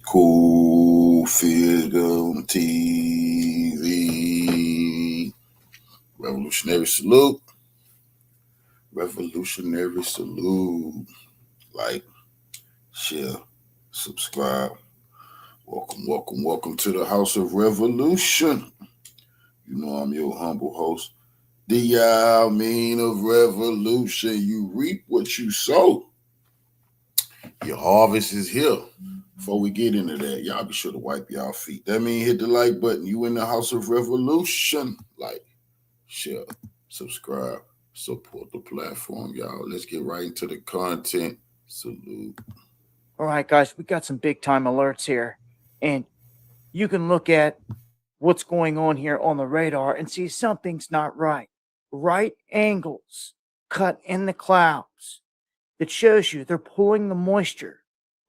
Cool Film TV. Revolutionary salute. Revolutionary salute. Like, share, subscribe. Welcome to the House of Revolution. You know I'm your humble host. The mean of revolution. You reap what you sow. Your harvest is here. Before we get into that, y'all be sure to wipe y'all feet. That means hit the like button. You in the House of Revolution. Like, share, subscribe, support the platform, y'all. Let's get right into the content. Salute. All right, guys, we got some big time alerts here. And you can look at what's going on here on the radar and see something's not right. Right angles cut in the clouds that shows you they're pulling the moisture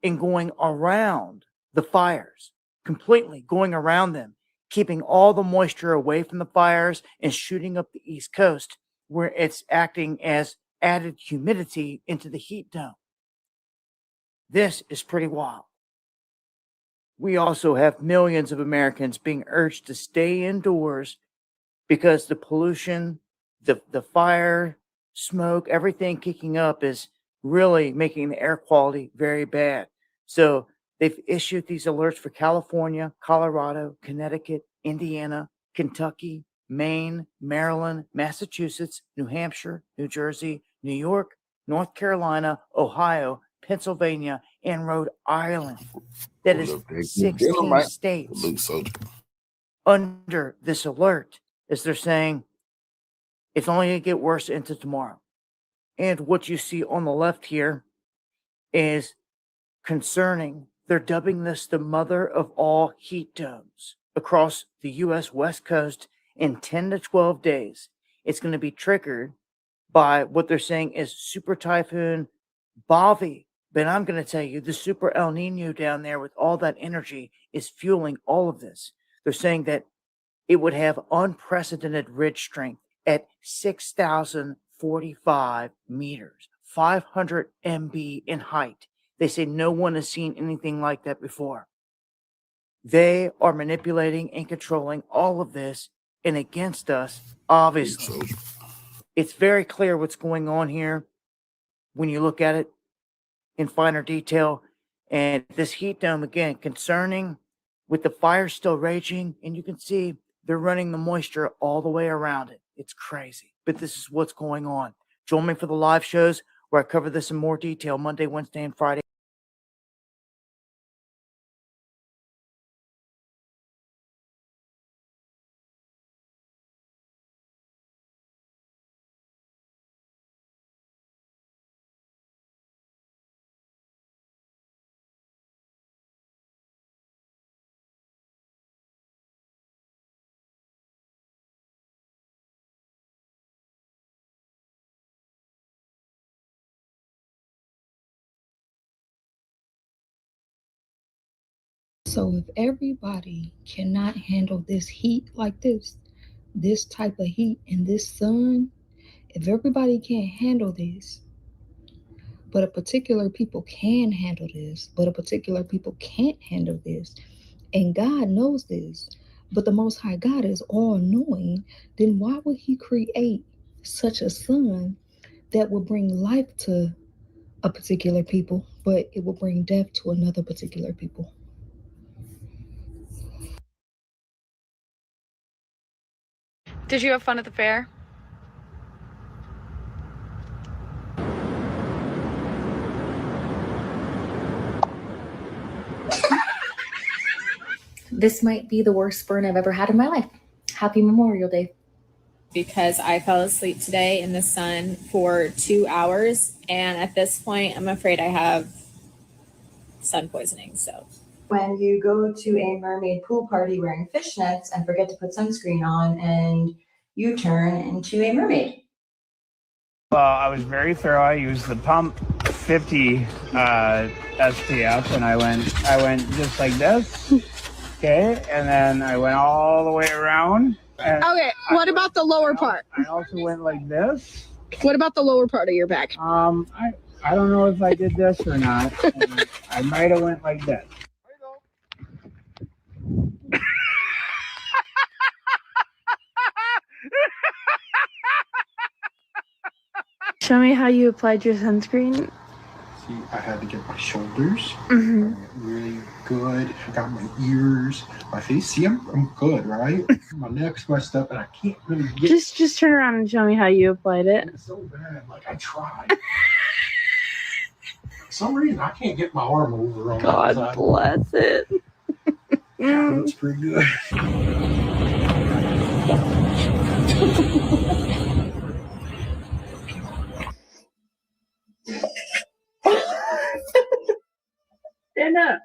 and going around the fires, completely going around them, keeping all the moisture away from the fires and shooting up the East Coast where it's acting as added humidity into the heat dome. This is pretty wild. We also have millions of Americans being urged to stay indoors because the pollution, the fire, smoke, everything kicking up is really making the air quality very bad. So they've issued these alerts for California, Colorado, Connecticut, Indiana, Kentucky, Maine, Maryland, Massachusetts, New Hampshire, New Jersey, New York, North Carolina, Ohio, Pennsylvania, and Rhode Island. That is 16 states under this alert, as they're saying it's only going to get worse into tomorrow. And what you see on the left here is concerning. They're dubbing this the mother of all heat domes across the U.S. West Coast in 10 to 12 days. It's going to be triggered by what they're saying is Super Typhoon Bobby. But I'm going to tell you, the Super El Nino down there with all that energy is fueling all of this. They're saying that it would have unprecedented ridge strength at 6,045 meters, 500 MB in height. They say no one has seen anything like that before. They are manipulating and controlling all of this and against us, obviously. It's very clear what's going on here when you look at it in finer detail. And this heat dome, again, concerning with the fire still raging, and you can see they're running the moisture all the way around it. It's crazy, but this is what's going on. Join me for the live shows where I cover this in more detail Monday, Wednesday, and Friday. So if everybody cannot handle this heat like this type of heat in this sun, if everybody can't handle this, but a particular people can handle this, but a particular people can't handle this, and God knows this, but the Most High God is all-knowing, then why would He create such a sun that will bring life to a particular people, but it will bring death to another particular people? Did you have fun at the fair? This might be the worst burn I've ever had in my life. Happy Memorial Day. Because I fell asleep today in the sun for 2 hours, and at this point, I'm afraid I have sun poisoning, so. When you go to a mermaid pool party wearing fishnets and forget to put sunscreen on and you turn into a mermaid. Well, I was very thorough. I used the pump 50 SPF, and I went just like this, okay, and then I went all the way around. Okay, what about the lower part? I also went like this. What about the lower part of your back? I don't know if I did this or not. I might have went like this. Show me how you applied your sunscreen. See, I had to get my shoulders Mm-hmm. really good. I got my ears, my face. See, I'm good, right? My neck's messed up, and I can't really get. Just turn around and show me how you applied it. It's so bad. Like I tried. For some reason, I can't get my arm over on that God side. bless it. Yeah, it looks pretty good. Stand up.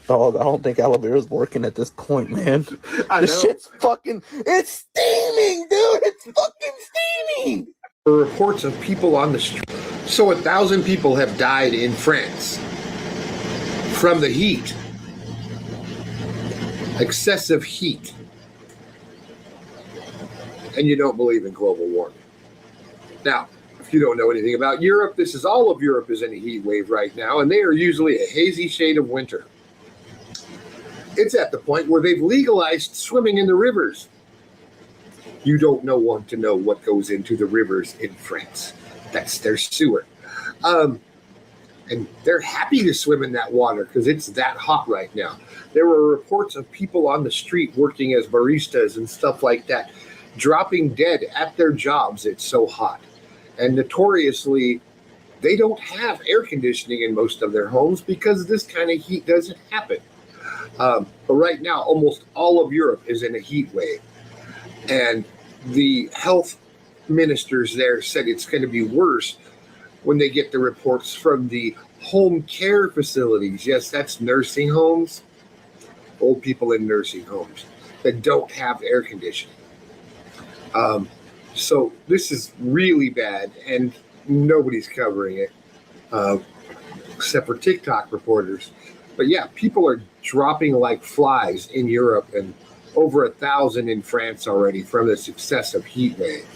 Dog, I don't think aloe vera is working at this point, man. This shit's fucking, it's steaming, dude. It's fucking steaming. There are reports of people on the street. So 1,000 people have died in France from the heat. Excessive heat. And you don't believe in global warming. Now, if you don't know anything about Europe, this is all of Europe is in a heat wave right now, and they are usually a hazy shade of winter. It's at the point where they've legalized swimming in the rivers. You don't want to know what goes into the rivers in France. That's their sewer. And they're happy to swim in that water because it's that hot right now. There were reports of people on the street working as baristas and stuff like that, dropping dead at their jobs. It's so hot. And notoriously, they don't have air conditioning in most of their homes because this kind of heat doesn't happen. But right now, almost all of Europe is in a heat wave. And the health ministers there said it's going to be worse when they get the reports from the home care facilities. Yes, that's nursing homes, old people in nursing homes that don't have air conditioning. So this is really bad, and nobody's covering it except for TikTok reporters. But yeah, people are dropping like flies in Europe, and over 1,000 in France already from this excessive heat wave.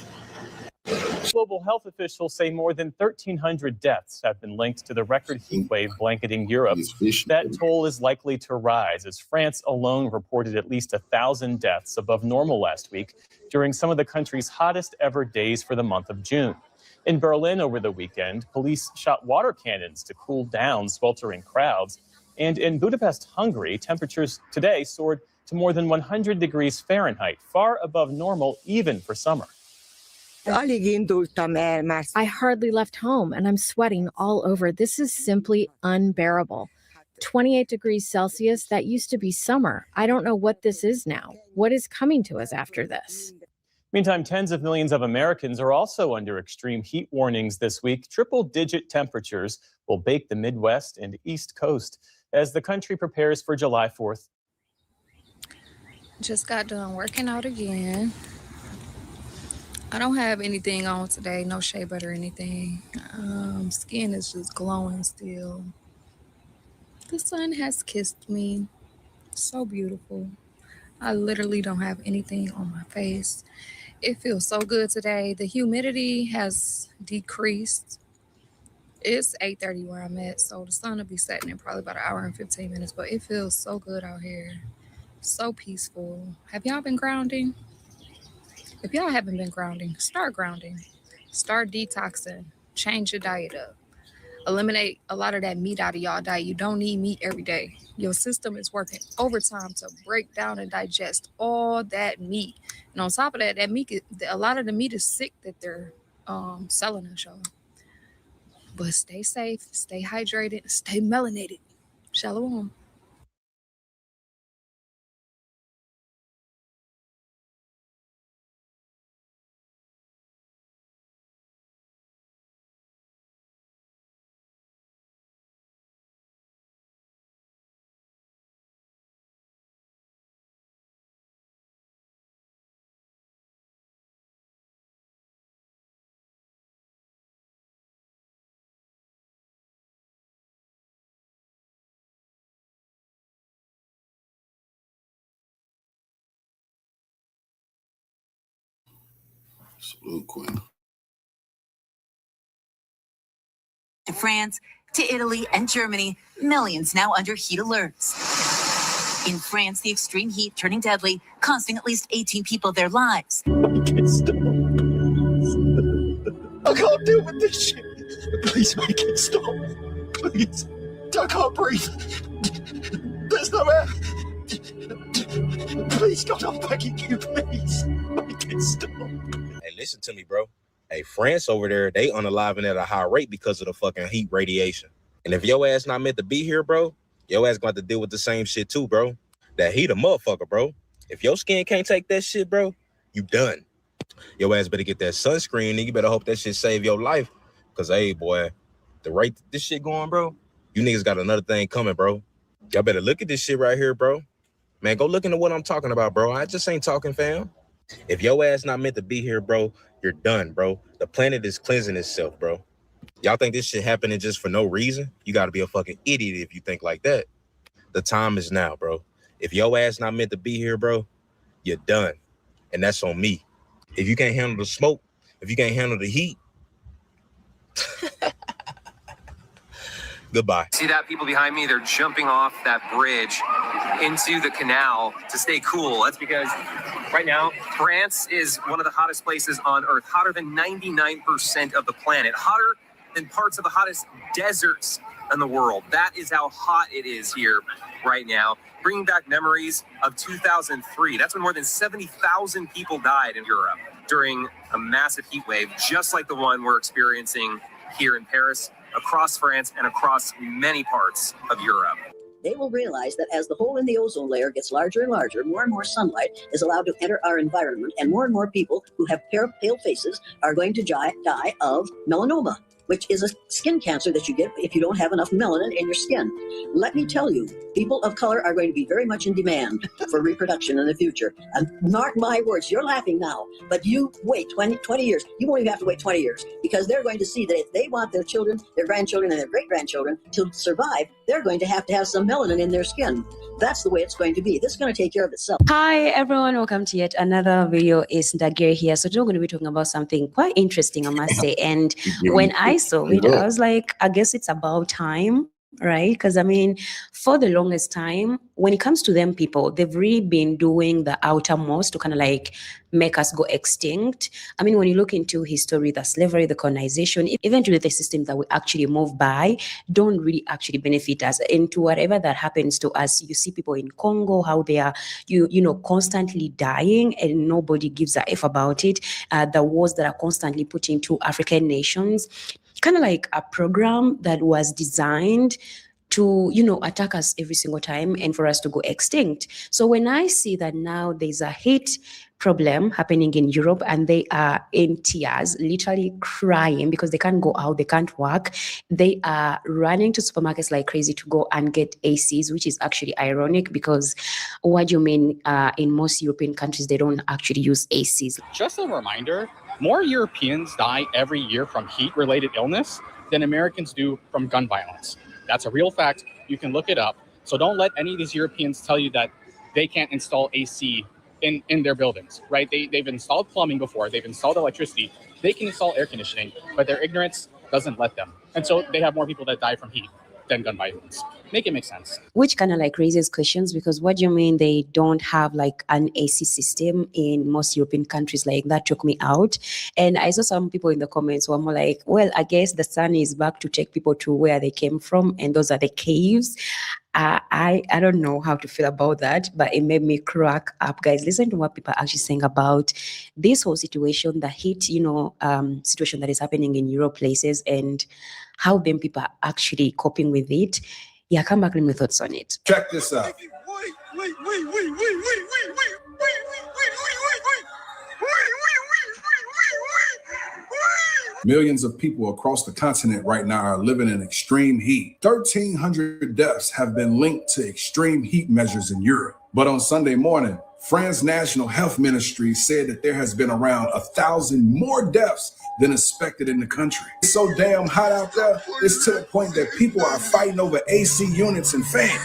Global health officials say more than 1,300 deaths have been linked to the record heat wave blanketing Europe. That toll is likely to rise as France alone reported at least 1,000 deaths above normal last week during some of the country's hottest ever days for the month of June. In Berlin over the weekend, police shot water cannons to cool down sweltering crowds. And in Budapest, Hungary, temperatures today soared to more than 100 degrees Fahrenheit, far above normal even for summer. I hardly left home and I'm sweating all over. This is simply unbearable. 28 degrees Celsius, that used to be summer. I don't know what this is now. What is coming to us after this? Meantime, tens of millions of Americans are also under extreme heat warnings this week. Triple-digit temperatures will bake the Midwest and East Coast as the country prepares for July 4th. Just got done working out again. I don't have anything on today, no shea butter or anything. Skin is just glowing still. The sun has kissed me. So beautiful. I literally don't have anything on my face. It feels so good today. The humidity has decreased. It's 8:30 where I'm at, so the sun will be setting in probably about an hour and 15 minutes, but it feels so good out here. So peaceful. Have y'all been grounding? If y'all haven't been grounding, start grounding. Start detoxing. Change your diet up. Eliminate a lot of that meat out of y'all diet. You don't need meat every day. Your system is working overtime to break down and digest all that meat. And on top of that, a lot of the meat is sick that they're selling us, y'all. But stay safe, stay hydrated, stay melanated. Shalom. Salute, Queen. To France, to Italy, and Germany, millions now under heat alerts. In France, the extreme heat turning deadly, costing at least 18 people their lives. I can't deal with this shit. Please make it stop. Please. I can't breathe. There's no air. Please, God, I'm begging you, please. Make it stop. Hey, listen to me, bro. Hey, France over there, they unaliving at a high rate because of the fucking heat radiation. And if your ass not meant to be here, bro, your ass going to have to deal with the same shit too, bro. That heat a motherfucker, bro. If your skin can't take that shit, bro, you done. Your ass better get that sunscreen, and you better hope that shit save your life. Because, hey, boy, the rate this shit going, bro, you niggas got another thing coming, bro. Y'all better look at this shit right here, bro. Man, go look into what I'm talking about, bro. I just ain't talking, fam. If your ass not meant to be here, bro, you're done, bro. The planet is cleansing itself, bro. Y'all think this shit happening just for no reason? You got to be a fucking idiot if you think like that. The time is now, bro. If your ass not meant to be here, bro, you're done. And that's on me. If you can't handle the smoke, if you can't handle the heat, goodbye. See that people behind me? They're jumping off that bridge into the canal to stay cool. That's because right now, France is one of the hottest places on Earth, hotter than 99% of the planet, hotter than parts of the hottest deserts in the world. That is how hot it is here right now. Bringing back memories of 2003. That's when more than 70,000 people died in Europe during a massive heat wave, just like the one we're experiencing here in Paris, across France, and across many parts of Europe. They will realize that as the hole in the ozone layer gets larger and larger, more and more sunlight is allowed to enter our environment, and more people who have pale faces are going to die of melanoma, which is a skin cancer that you get if you don't have enough melanin in your skin. Let me tell you, people of color are going to be very much in demand for reproduction in the future. And mark my words, you're laughing now, but you wait 20 years. You won't even have to wait 20 years, because they're going to see that if they want their children, their grandchildren, and their great-grandchildren to survive, they're going to have some melanin in their skin. That's the way it's going to be. This is going to take care of itself. Hi everyone, welcome to yet another video. It's Ndagir here. So today we're going to be talking about something quite interesting, I must say. And when I saw it, I was like, I guess it's about time, right? Because I mean, for the longest time, when it comes to them people, they've really been doing the outermost to kind of like make us go extinct. I mean, when you look into history, the slavery, the colonization, even to the systems that we actually move by, don't really actually benefit us. And to whatever that happens to us, you see people in Congo, how they are, you know, constantly dying and nobody gives a F about it. The wars that are constantly put into African nations, kind of like a program that was designed to, you know, attack us every single time and for us to go extinct. So when I see that now there's a heat problem happening in Europe and they are in tears, literally crying because they can't go out, they can't work. They are running to supermarkets like crazy to go and get ACs, which is actually ironic because what do you mean in most European countries, they don't actually use ACs. Just a reminder, more Europeans die every year from heat-related illness than Americans do from gun violence. That's a real fact. You can look it up. So don't let any of these Europeans tell you that they can't install AC in their buildings, right? They've installed plumbing before. They've installed electricity. They can install air conditioning, but their ignorance doesn't let them. And so they have more people that die from heat than gun violence. Make it make sense. Which kind of like raises questions because what do you mean they don't have like an AC system in most European countries? Like that took me out. And I saw some people in the comments who are more like, well, I guess the sun is back to take people to where they came from. And those are the caves. I don't know how to feel about that, but it made me crack up. Guys, listen to what people are actually saying about this whole situation, the heat, you know, situation that is happening in Europe places and how them people are actually coping with it. Yeah, come back with my thoughts on it. Check this out. Millions of people across the continent right now are living in extreme heat. 1,300 deaths have been linked to extreme heat measures in Europe. But on Sunday morning, France's National Health Ministry said that there has been around 1,000 more deaths than expected in the country. It's so damn hot out there, it's to the point that people are fighting over AC units and fans.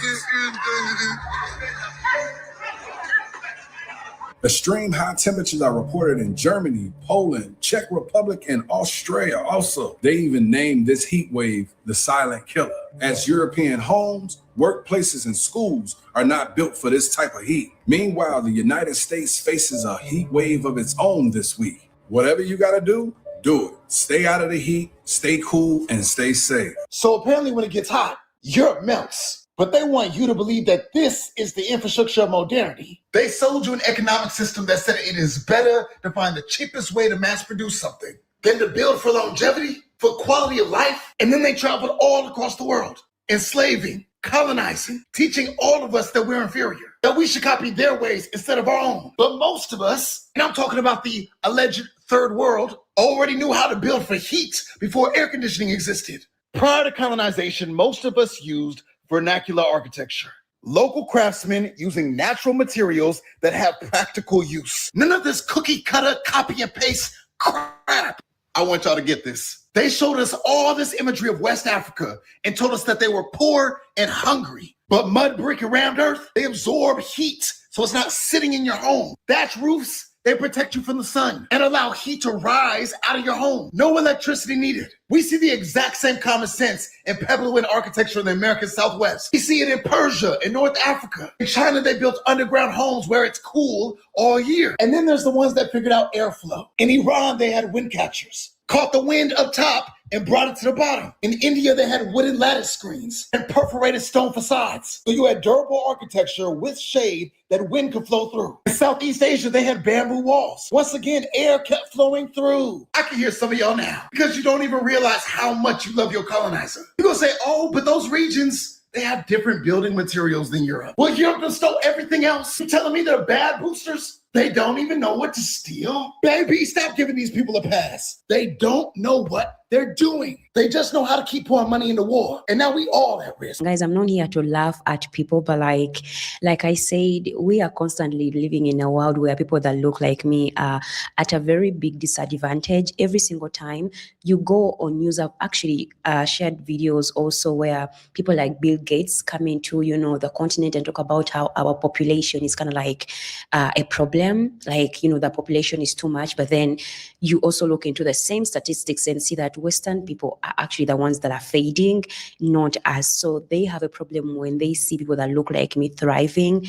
Extreme high temperatures are reported in Germany, Poland, Czech Republic, and Australia also. They even named this heat wave the silent killer, as European homes, workplaces, and schools are not built for this type of heat. Meanwhile, the United States faces a heat wave of its own this week. Whatever you gotta do do it. Stay out of the heat, stay cool, and stay safe. So apparently when it gets hot, Europe melts. But they want you to believe that this is the infrastructure of modernity. They sold you an economic system that said it is better to find the cheapest way to mass produce something than to build for longevity, for quality of life. And then they traveled all across the world, enslaving, colonizing, teaching all of us that we're inferior, that we should copy their ways instead of our own. But most of us, and I'm talking about the alleged third world, already knew how to build for heat before air conditioning existed. Prior to colonization, most of us used vernacular architecture. Local craftsmen using natural materials that have practical use. None of this cookie cutter, copy and paste crap. I want y'all to get this. They showed us all this imagery of West Africa and told us that they were poor and hungry. But mud brick around Earth, they absorb heat, so it's not sitting in your home. Thatch roofs, they protect you from the sun and allow heat to rise out of your home. No electricity needed. We see the exact same common sense in Puebloan architecture in the American Southwest. We see it in Persia, in North Africa. In China, they built underground homes where it's cool all year. And then there's the ones that figured out airflow. In Iran, they had wind catchers. Caught the wind up top and brought it to the bottom. In India, they had wooden lattice screens and perforated stone facades. So you had durable architecture with shade that wind could flow through. In Southeast Asia, they had bamboo walls. Once again, air kept flowing through. I can hear some of y'all now because you don't even realize how much you love your colonizer. You're gonna say, oh, but those regions, they have different building materials than Europe. Well, Europe just stole everything else. You're telling me they're bad boosters? They don't even know what to steal? Baby, stop giving these people a pass. They don't know what they're doing. They just know how to keep pouring money into war. And now we all at risk. Guys, I'm not here to laugh at people, but like I said, we are constantly living in a world where people that look like me are at a very big disadvantage. Every single time you go on news, I've actually shared videos also where people like Bill Gates come into, the continent and talk about how our population is kind of like a problem. Like, the population is too much, but then you also look into the same statistics and see that Western people are actually the ones that are fading, not us. So they have a problem when they see people that look like me thriving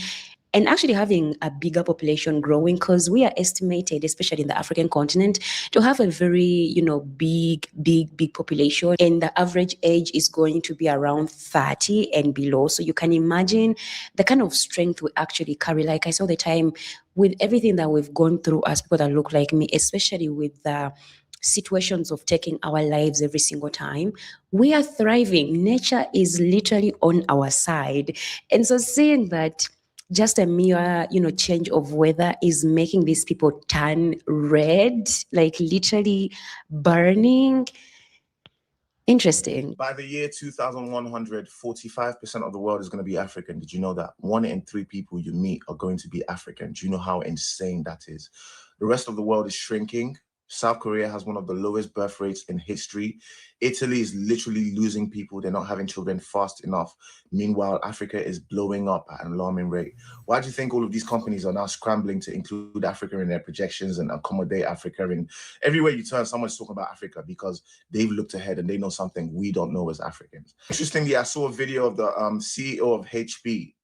and actually having a bigger population growing, because we are estimated, especially in the African continent, to have a very, big population. And the average age is going to be around 30 and below. So you can imagine the kind of strength we actually carry. Like I saw the time with everything that we've gone through as people that look like me, especially with the situations of taking our lives every single time, we are thriving. Nature is literally on our side. And so seeing that just a mere, change of weather is making these people turn red, like literally burning. Interesting. By the year 2100, 45% of the world is going to be African. Did you know that? 1 in 3 people you meet are going to be African. Do you know how insane that is? The rest of the world is shrinking. South Korea has one of the lowest birth rates in history. Italy is literally losing people. They're not having children fast enough. Meanwhile, Africa is blowing up at an alarming rate. Why do you think all of these companies are now scrambling to include Africa in their projections and accommodate Africa? And everywhere you turn, someone's talking about Africa because they've looked ahead and they know something we don't know as Africans. Interestingly, I saw a video of the CEO of HP,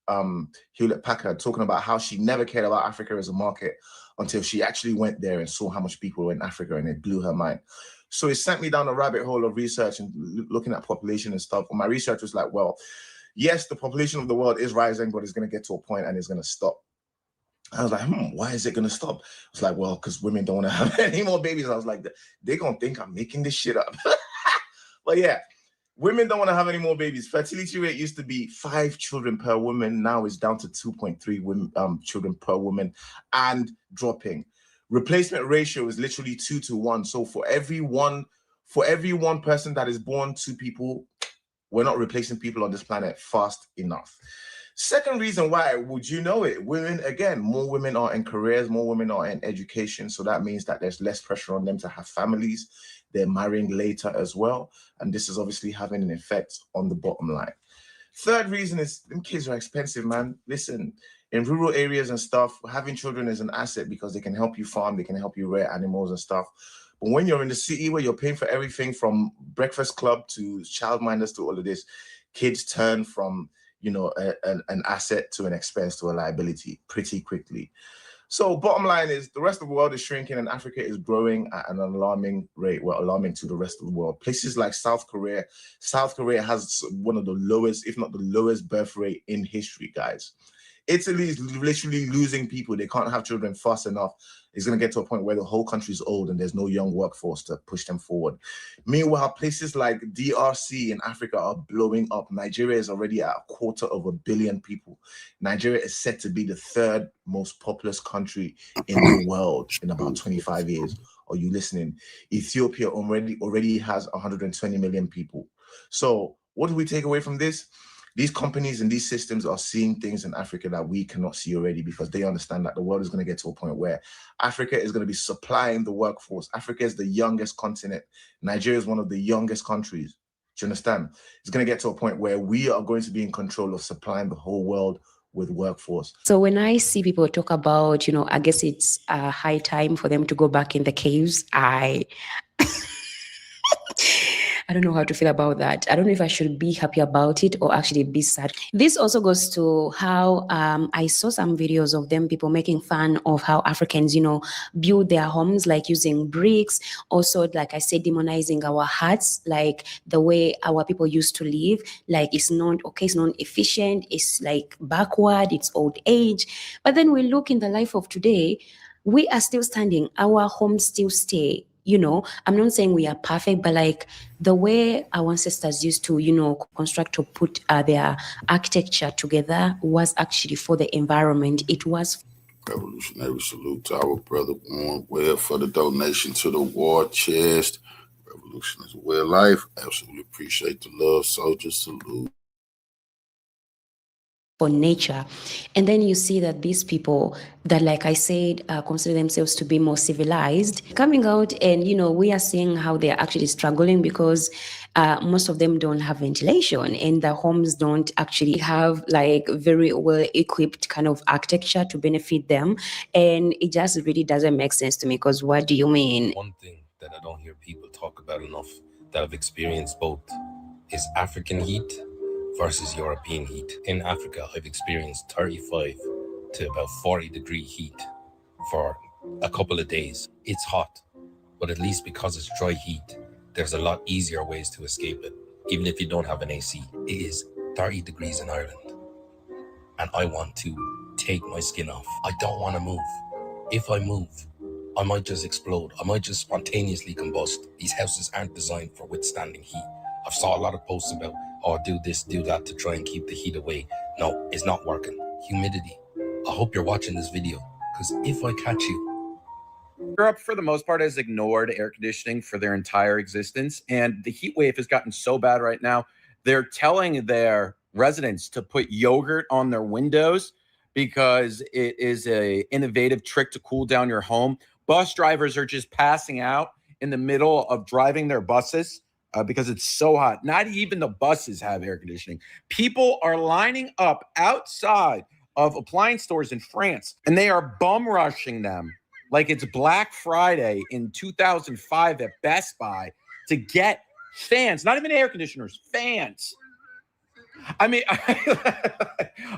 Hewlett Packard, talking about how she never cared about Africa as a market until she actually went there and saw how much people were in Africa, and it blew her mind. So it sent me down a rabbit hole of research and looking at population and stuff. And my research was like, well, yes, the population of the world is rising, but it's going to get to a point and it's going to stop. I was like, why is it going to stop? It's like, well, because women don't want to have any more babies. I was like, they're going to think I'm making this shit up. But yeah, women don't want to have any more babies. Fertility rate used to be 5 children per woman. Now it's down to 2.3 children per woman and dropping. Replacement ratio is literally 2 to 1. So for every one person that is born, 2 people, we're not replacing people on this planet fast enough. Second reason why, would you know it? Women, again, more women are in careers, more women are in education. So that means that there's less pressure on them to have families. They're marrying later as well. And this is obviously having an effect on the bottom line. Third reason is them kids are expensive, man. Listen, in rural areas and stuff, having children is an asset because they can help you farm, they can help you rear animals and stuff. But when you're in the city where you're paying for everything from breakfast club to childminders to all of this, kids turn from, an asset to an expense to a liability pretty quickly. So bottom line is the rest of the world is shrinking and Africa is growing at an alarming rate. Well, alarming to the rest of the world. Places like South Korea has one of the lowest, if not the lowest birth rate in history, guys. Italy is literally losing people. They can't have children fast enough. It's going to get to a point where the whole country is old and there's no young workforce to push them forward. Meanwhile, places like DRC in Africa are blowing up. Nigeria is already at 250 million people. Nigeria is set to be the 3rd most populous country in the world in about 25 years. Are you listening? Ethiopia already has 120 million people. So what do we take away from this? These companies and these systems are seeing things in Africa that we cannot see already because they understand that the world is going to get to a point where Africa is going to be supplying the workforce. Africa is the youngest continent. Nigeria is one of the youngest countries. Do you understand? It's going to get to a point where we are going to be in control of supplying the whole world with workforce. So when I see people talk about, I guess it's a high time for them to go back in the caves, I don't know how to feel about that. I don't know if I should be happy about it or actually be sad. This also goes to how I saw some videos of people making fun of how Africans, build their homes, like using bricks. Also, like I said, demonizing our huts, like the way our people used to live. Like it's not okay, it's not efficient, it's like backward, it's old age. But then we look in the life of today, we are still standing, our homes still stay. I'm not saying we are perfect, but like the way our ancestors used to, construct or put their architecture together was actually for the environment. It was. Revolutionary salute to our brother Warren Webb for the donation to the war chest. Revolution is a way of life. Absolutely appreciate the love, soldiers. Salute. For nature. And then you see that these people that, like I said, consider themselves to be more civilized, coming out and, we are seeing how they are actually struggling because most of them don't have ventilation and the homes don't actually have like very well equipped kind of architecture to benefit them. And it just really doesn't make sense to me because what do you mean? One thing that I don't hear people talk about enough that I've experienced both is African heat versus European heat. In Africa, I've experienced 35 to about 40 degree heat for a couple of days. It's hot, but at least because it's dry heat, there's a lot easier ways to escape it. Even if you don't have an AC, it is 30 degrees in Ireland. And I want to take my skin off. I don't want to move. If I move, I might just explode. I might just spontaneously combust. These houses aren't designed for withstanding heat. I've saw a lot of posts about, do this, do that to try and keep the heat away. No, it's not working. Humidity. I hope you're watching this video because if I catch you. Europe, for the most part, has ignored air conditioning for their entire existence. And the heat wave has gotten so bad right now, they're telling their residents to put yogurt on their windows because it is an innovative trick to cool down your home. Bus drivers are just passing out in the middle of driving their buses. Because it's so hot. Not even the buses have air conditioning. People are lining up outside of appliance stores in France, and they are bum rushing them like it's Black Friday in 2005 at Best Buy to get fans, not even air conditioners, fans. I mean,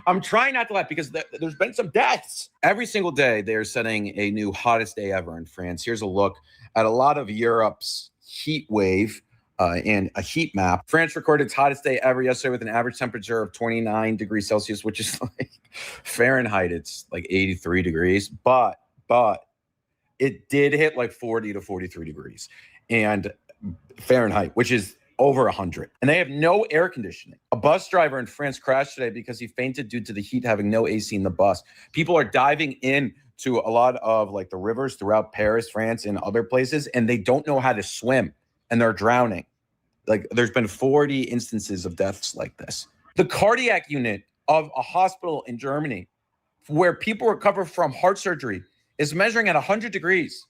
I'm trying not to laugh because there's been some deaths. Every single day, they're setting a new hottest day ever in France. Here's a look at a lot of Europe's heat wave. And a heat map. France recorded its hottest day ever yesterday with an average temperature of 29 degrees Celsius, which is like Fahrenheit. It's like 83 degrees, but it did hit like 40 to 43 degrees and Fahrenheit, which is over 100. And they have no air conditioning. A bus driver in France crashed today because he fainted due to the heat having no AC in the bus. People are diving in to a lot of like the rivers throughout Paris, France, and other places, and they don't know how to swim. And they're drowning. Like there's been 40 instances of deaths like this. The cardiac unit of a hospital in Germany where people recover from heart surgery is measuring at 100 degrees.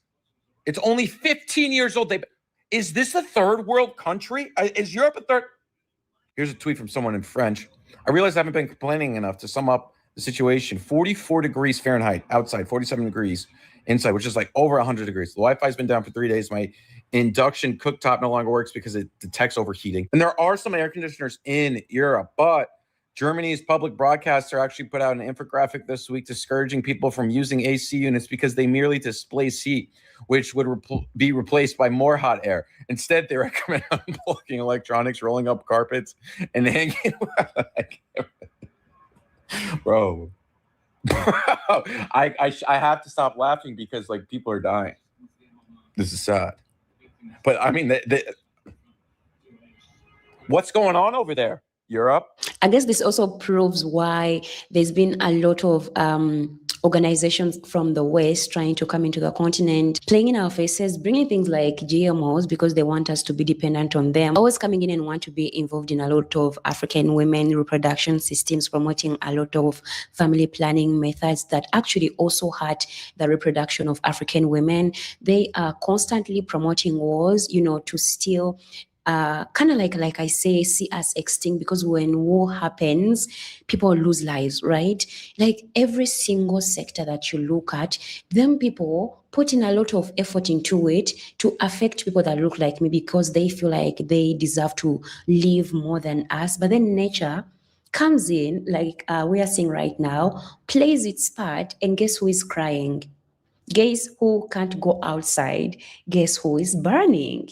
It's only 15 years old. Is this a third world country? Is Europe a third? Here's a tweet from someone in French. I realize I haven't been complaining enough to sum up the situation. 44 degrees Fahrenheit outside, 47 degrees inside, which is like over 100 degrees. The Wi-Fi's been down for 3 days. My induction cooktop no longer works because it detects overheating. And there are some air conditioners in Europe, but Germany's public broadcaster actually put out an infographic this week discouraging people from using AC units because they merely displace heat, which would be replaced by more hot air. Instead, they recommend unplugging electronics, rolling up carpets, and hanging. Bro, I have to stop laughing because like people are dying. This is sad. But I mean, what's going on over there? Europe? I guess this also proves why there's been a lot of organizations from the West trying to come into the continent, playing in our faces, bringing things like GMOs because they want us to be dependent on them, always coming in and want to be involved in a lot of African women reproduction systems, promoting a lot of family planning methods that actually also hurt the reproduction of African women. They are constantly promoting wars, to steal kind of like I say, see us extinct, because when war happens, people lose lives, right? Like every single sector that you look at, them people put in a lot of effort into it to affect people that look like me because they feel like they deserve to live more than us. But then nature comes in, like we are seeing right now, plays its part, and guess who is crying? Guess who can't go outside? Guess who is burning?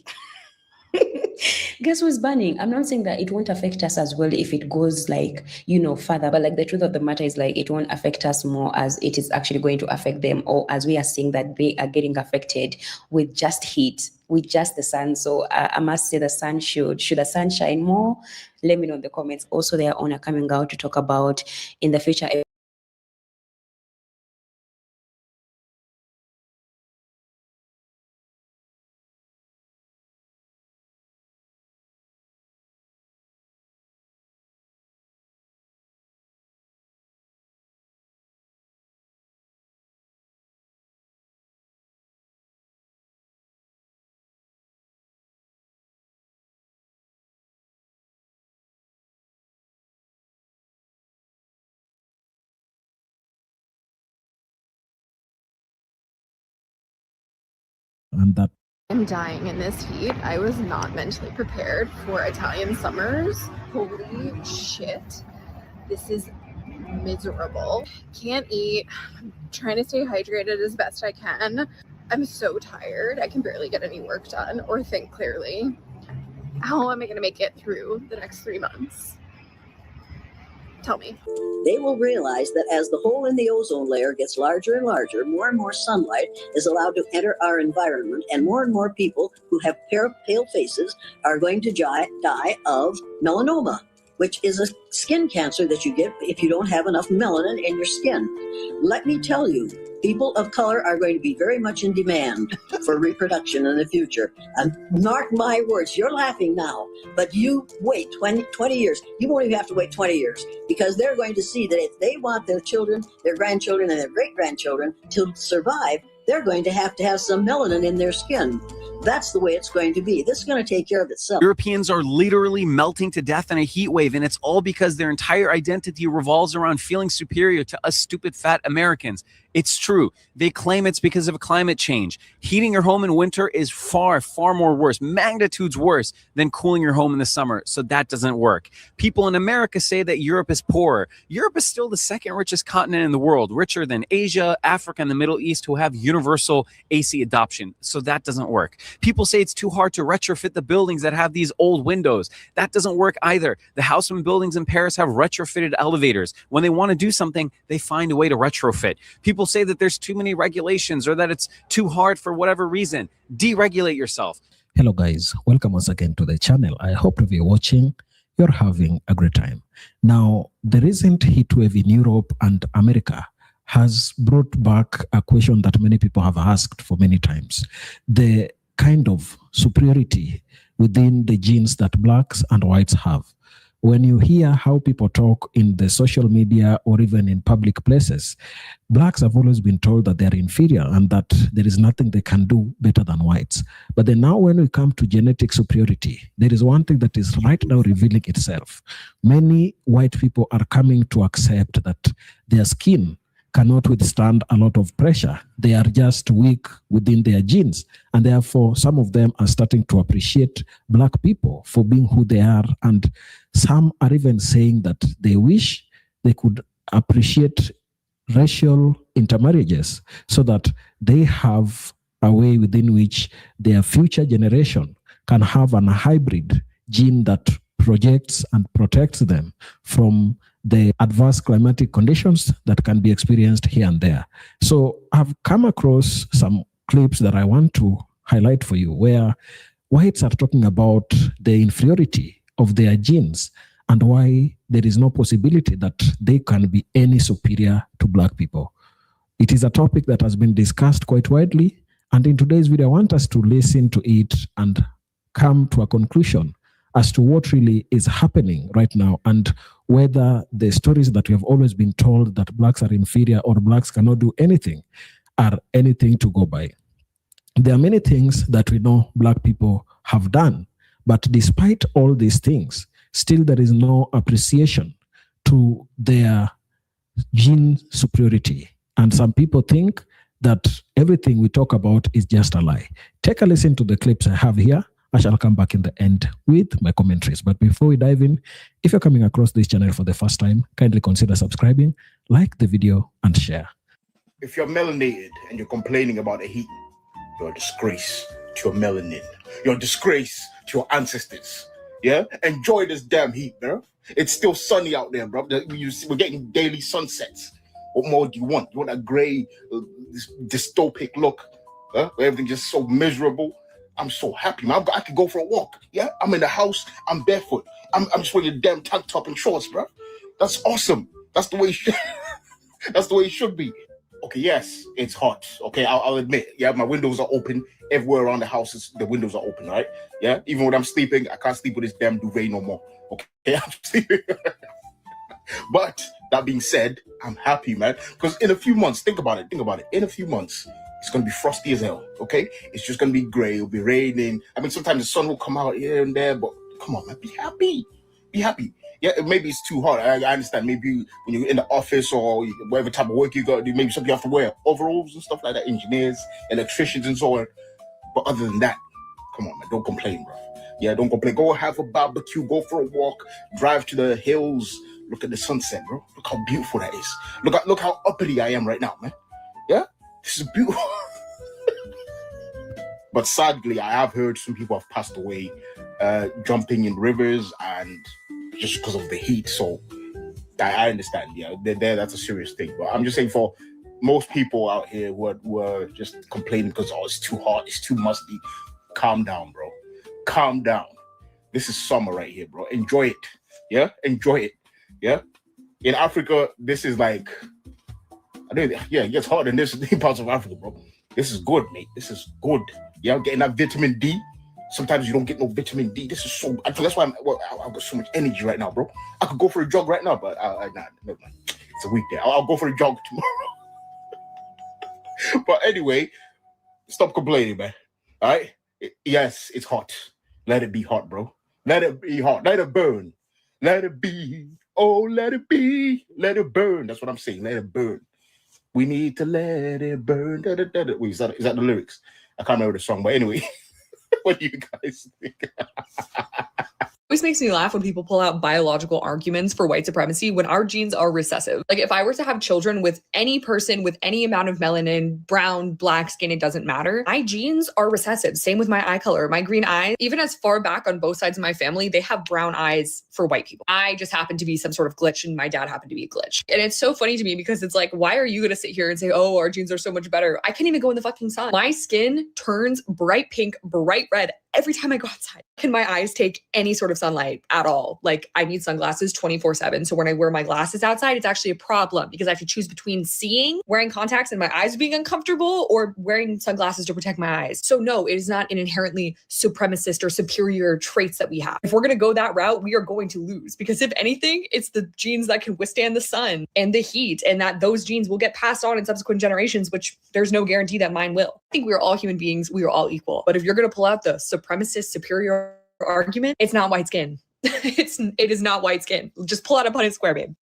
Guess who's burning? I'm not saying that it won't affect us as well if it goes further, but like the truth of the matter is like it won't affect us more as it is actually going to affect them, or as we are seeing that they are getting affected with just heat, with just the sun. So I must say the sun should the sun shine more? Let me know in the comments. Also, their owner coming out to talk about in the future. And that I'm dying in this heat. I was not mentally prepared for Italian summers. Holy shit. This is miserable. Can't eat. I'm trying to stay hydrated as best I can. I'm so tired. I can barely get any work done or think clearly. How am I going to make it through the next 3 months? Tell me. They will realize that as the hole in the ozone layer gets larger and larger, more and more sunlight is allowed to enter our environment, and more people who have pale faces are going to die of melanoma, which is a skin cancer that you get if you don't have enough melanin in your skin. Let me tell you, people of color are going to be very much in demand for reproduction in the future. And mark my words, you're laughing now, but you wait 20 years. You won't even have to wait 20 years, because they're going to see that if they want their children, their grandchildren, and their great-grandchildren to survive, they're going to have some melanin in their skin. That's the way it's going to be. This is going to take care of itself. Europeans are literally melting to death in a heat wave, and it's all because their entire identity revolves around feeling superior to us stupid fat Americans. It's true. They claim it's because of climate change. Heating your home in winter is far, far more worse, magnitudes worse than cooling your home in the summer. So that doesn't work. People in America say that Europe is poorer. Europe is still the second richest continent in the world, richer than Asia, Africa, and the Middle East, who have universal AC adoption. So that doesn't work. People say it's too hard to retrofit the buildings that have these old windows. That doesn't work either. The Haussmann buildings in Paris have retrofitted elevators. When they want to do something, they find a way to retrofit. People say that there's too many regulations or that it's too hard for whatever reason. Deregulate yourself. Hello guys, welcome once again to the channel. I hope if you're watching, you're having a great time. Now, the recent heat wave in Europe and America has brought back a question that many people have asked for many times. The kind of superiority within the genes that blacks and whites have. When you hear how people talk in the social media or even in public places, blacks have always been told that they're inferior and that there is nothing they can do better than whites. But then now when we come to genetic superiority, there is one thing that is right now revealing itself. Many white people are coming to accept that their skin cannot withstand a lot of pressure. They are just weak within their genes. And therefore, some of them are starting to appreciate black people for being who they are and Some are even saying that they wish they could appreciate racial intermarriages so that they have a way within which their future generation can have an hybrid gene that projects and protects them from the adverse climatic conditions that can be experienced here and there. So I've come across some clips that I want to highlight for you where whites are talking about the inferiority of their genes and why there is no possibility that they can be any superior to Black people. It is a topic that has been discussed quite widely, and in today's video, I want us to listen to it and come to a conclusion as to what really is happening right now and whether the stories that we have always been told that Blacks are inferior or Blacks cannot do anything are anything to go by. There are many things that we know Black people have done, but despite all these things, still there is no appreciation to their gene superiority. And some people think that everything we talk about is just a lie. Take a listen to the clips I have here. I shall come back in the end with my commentaries. But before we dive in, if you're coming across this channel for the first time, kindly consider subscribing, like the video, and share. If you're melanated and you're complaining about the heat, you're a disgrace to your melanin. You're a disgrace to your ancestors. Yeah? Enjoy this damn heat, bro. It's still sunny out there, bro. We're getting daily sunsets. What more do you want? You want a gray, dystopic look, where everything's just so miserable? I'm so happy, man. I could go for a walk. Yeah, I'm in the house. I'm barefoot. I'm just wearing a damn tank top and shorts, bro. That's awesome. That's the way it should. That's the way it should be. Okay, yes, it's hot. Okay, I'll admit. Yeah, my windows are open everywhere around the house. The windows are open, right? Yeah, even when I'm sleeping, I can't sleep with this damn duvet no more. Okay, I'm sleeping. But that being said, I'm happy, man. Because in a few months, think about it. In a few months, it's going to be frosty as hell, okay? It's just going to be gray. It'll be raining. I mean, sometimes the sun will come out here and there, but come on, man, be happy. Be happy. Yeah, maybe it's too hot. I understand. Maybe when you're in the office or whatever type of work you got to do, maybe something you have to wear overalls and stuff like that, engineers, electricians and so on. But other than that, come on, man, don't complain, bro. Yeah, don't complain. Go have a barbecue, go for a walk, drive to the hills, look at the sunset, bro. Look how beautiful that is. Look how uppity I am right now, man. Yeah? This is beautiful. But sadly, I have heard some people have passed away jumping in rivers and just because of the heat. So I understand. Yeah, that's a serious thing. But I'm just saying for most people out here who are just complaining because, oh, it's too hot, it's too musty. Calm down, bro. Calm down. This is summer right here, bro. Enjoy it. Yeah? Enjoy it. Yeah? In Africa, this is like... it gets hot in this parts of Africa, bro. This is good, mate. This is good. Yeah, getting that vitamin D. Sometimes you don't get no vitamin D. This is so... That's why I've got so much energy right now, bro. I could go for a jog right now, but never mind. It's a weekday. I'll go for a jog tomorrow. But anyway, stop complaining, man. All right? Yes, it's hot. Let it be hot, bro. Let it be hot. Let it burn. Let it be. Oh, let it be. Let it burn. That's what I'm saying. Let it burn. We need to let it burn. Da, da, da, da. Wait, is that the lyrics? I can't remember the song, but anyway, what do you guys think? Always makes me laugh when people pull out biological arguments for white supremacy when our genes are recessive. Like if I were to have children with any person with any amount of melanin, brown, black skin, it doesn't matter. My genes are recessive. Same with my eye color, my green eyes. Even as far back on both sides of my family, they have brown eyes for white people. I just happen to be some sort of glitch and my dad happened to be a glitch. And it's so funny to me because it's like, why are you going to sit here and say, oh, our genes are so much better? I can't even go in the fucking sun. My skin turns bright pink, bright red every time I go outside. Can my eyes take any sort of sunlight at all? Like I need sunglasses 24/7. So when I wear my glasses outside, it's actually a problem because I have to choose between wearing contacts and my eyes being uncomfortable or wearing sunglasses to protect my eyes. So no, it is not an inherently supremacist or superior traits that we have. If we're going to go that route, we are going to lose because if anything, it's the genes that can withstand the sun and the heat and that those genes will get passed on in subsequent generations, which there's no guarantee that mine will. I think we are all human beings. We are all equal. But if you're going to pull out the supremacist superior argument, it's not white skin. It is not white skin. Just pull out a Punnett square, babe.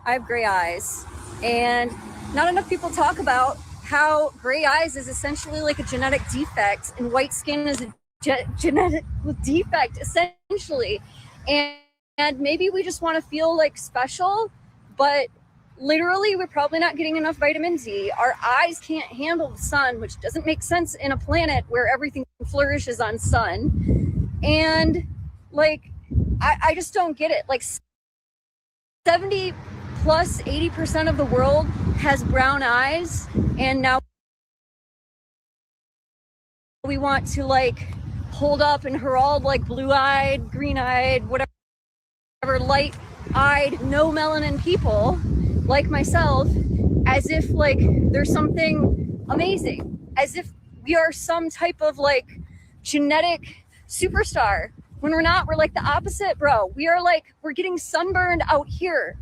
I have gray eyes, and not enough people talk about how gray eyes is essentially like a genetic defect, and white skin is a genetic defect, essentially. And And maybe we just want to feel like special, but literally we're probably not getting enough vitamin D. Our eyes can't handle the sun, which doesn't make sense in a planet where everything flourishes on sun. And like, I just don't get it. Like 70 plus 80% of the world has brown eyes, and now we want to like hold up and herald like blue-eyed, green-eyed, whatever light-eyed, no melanin people like myself, as if like there's something amazing, as if we are some type of like genetic superstar, when we're not. We're like the opposite, bro. We are like, we're getting sunburned out here.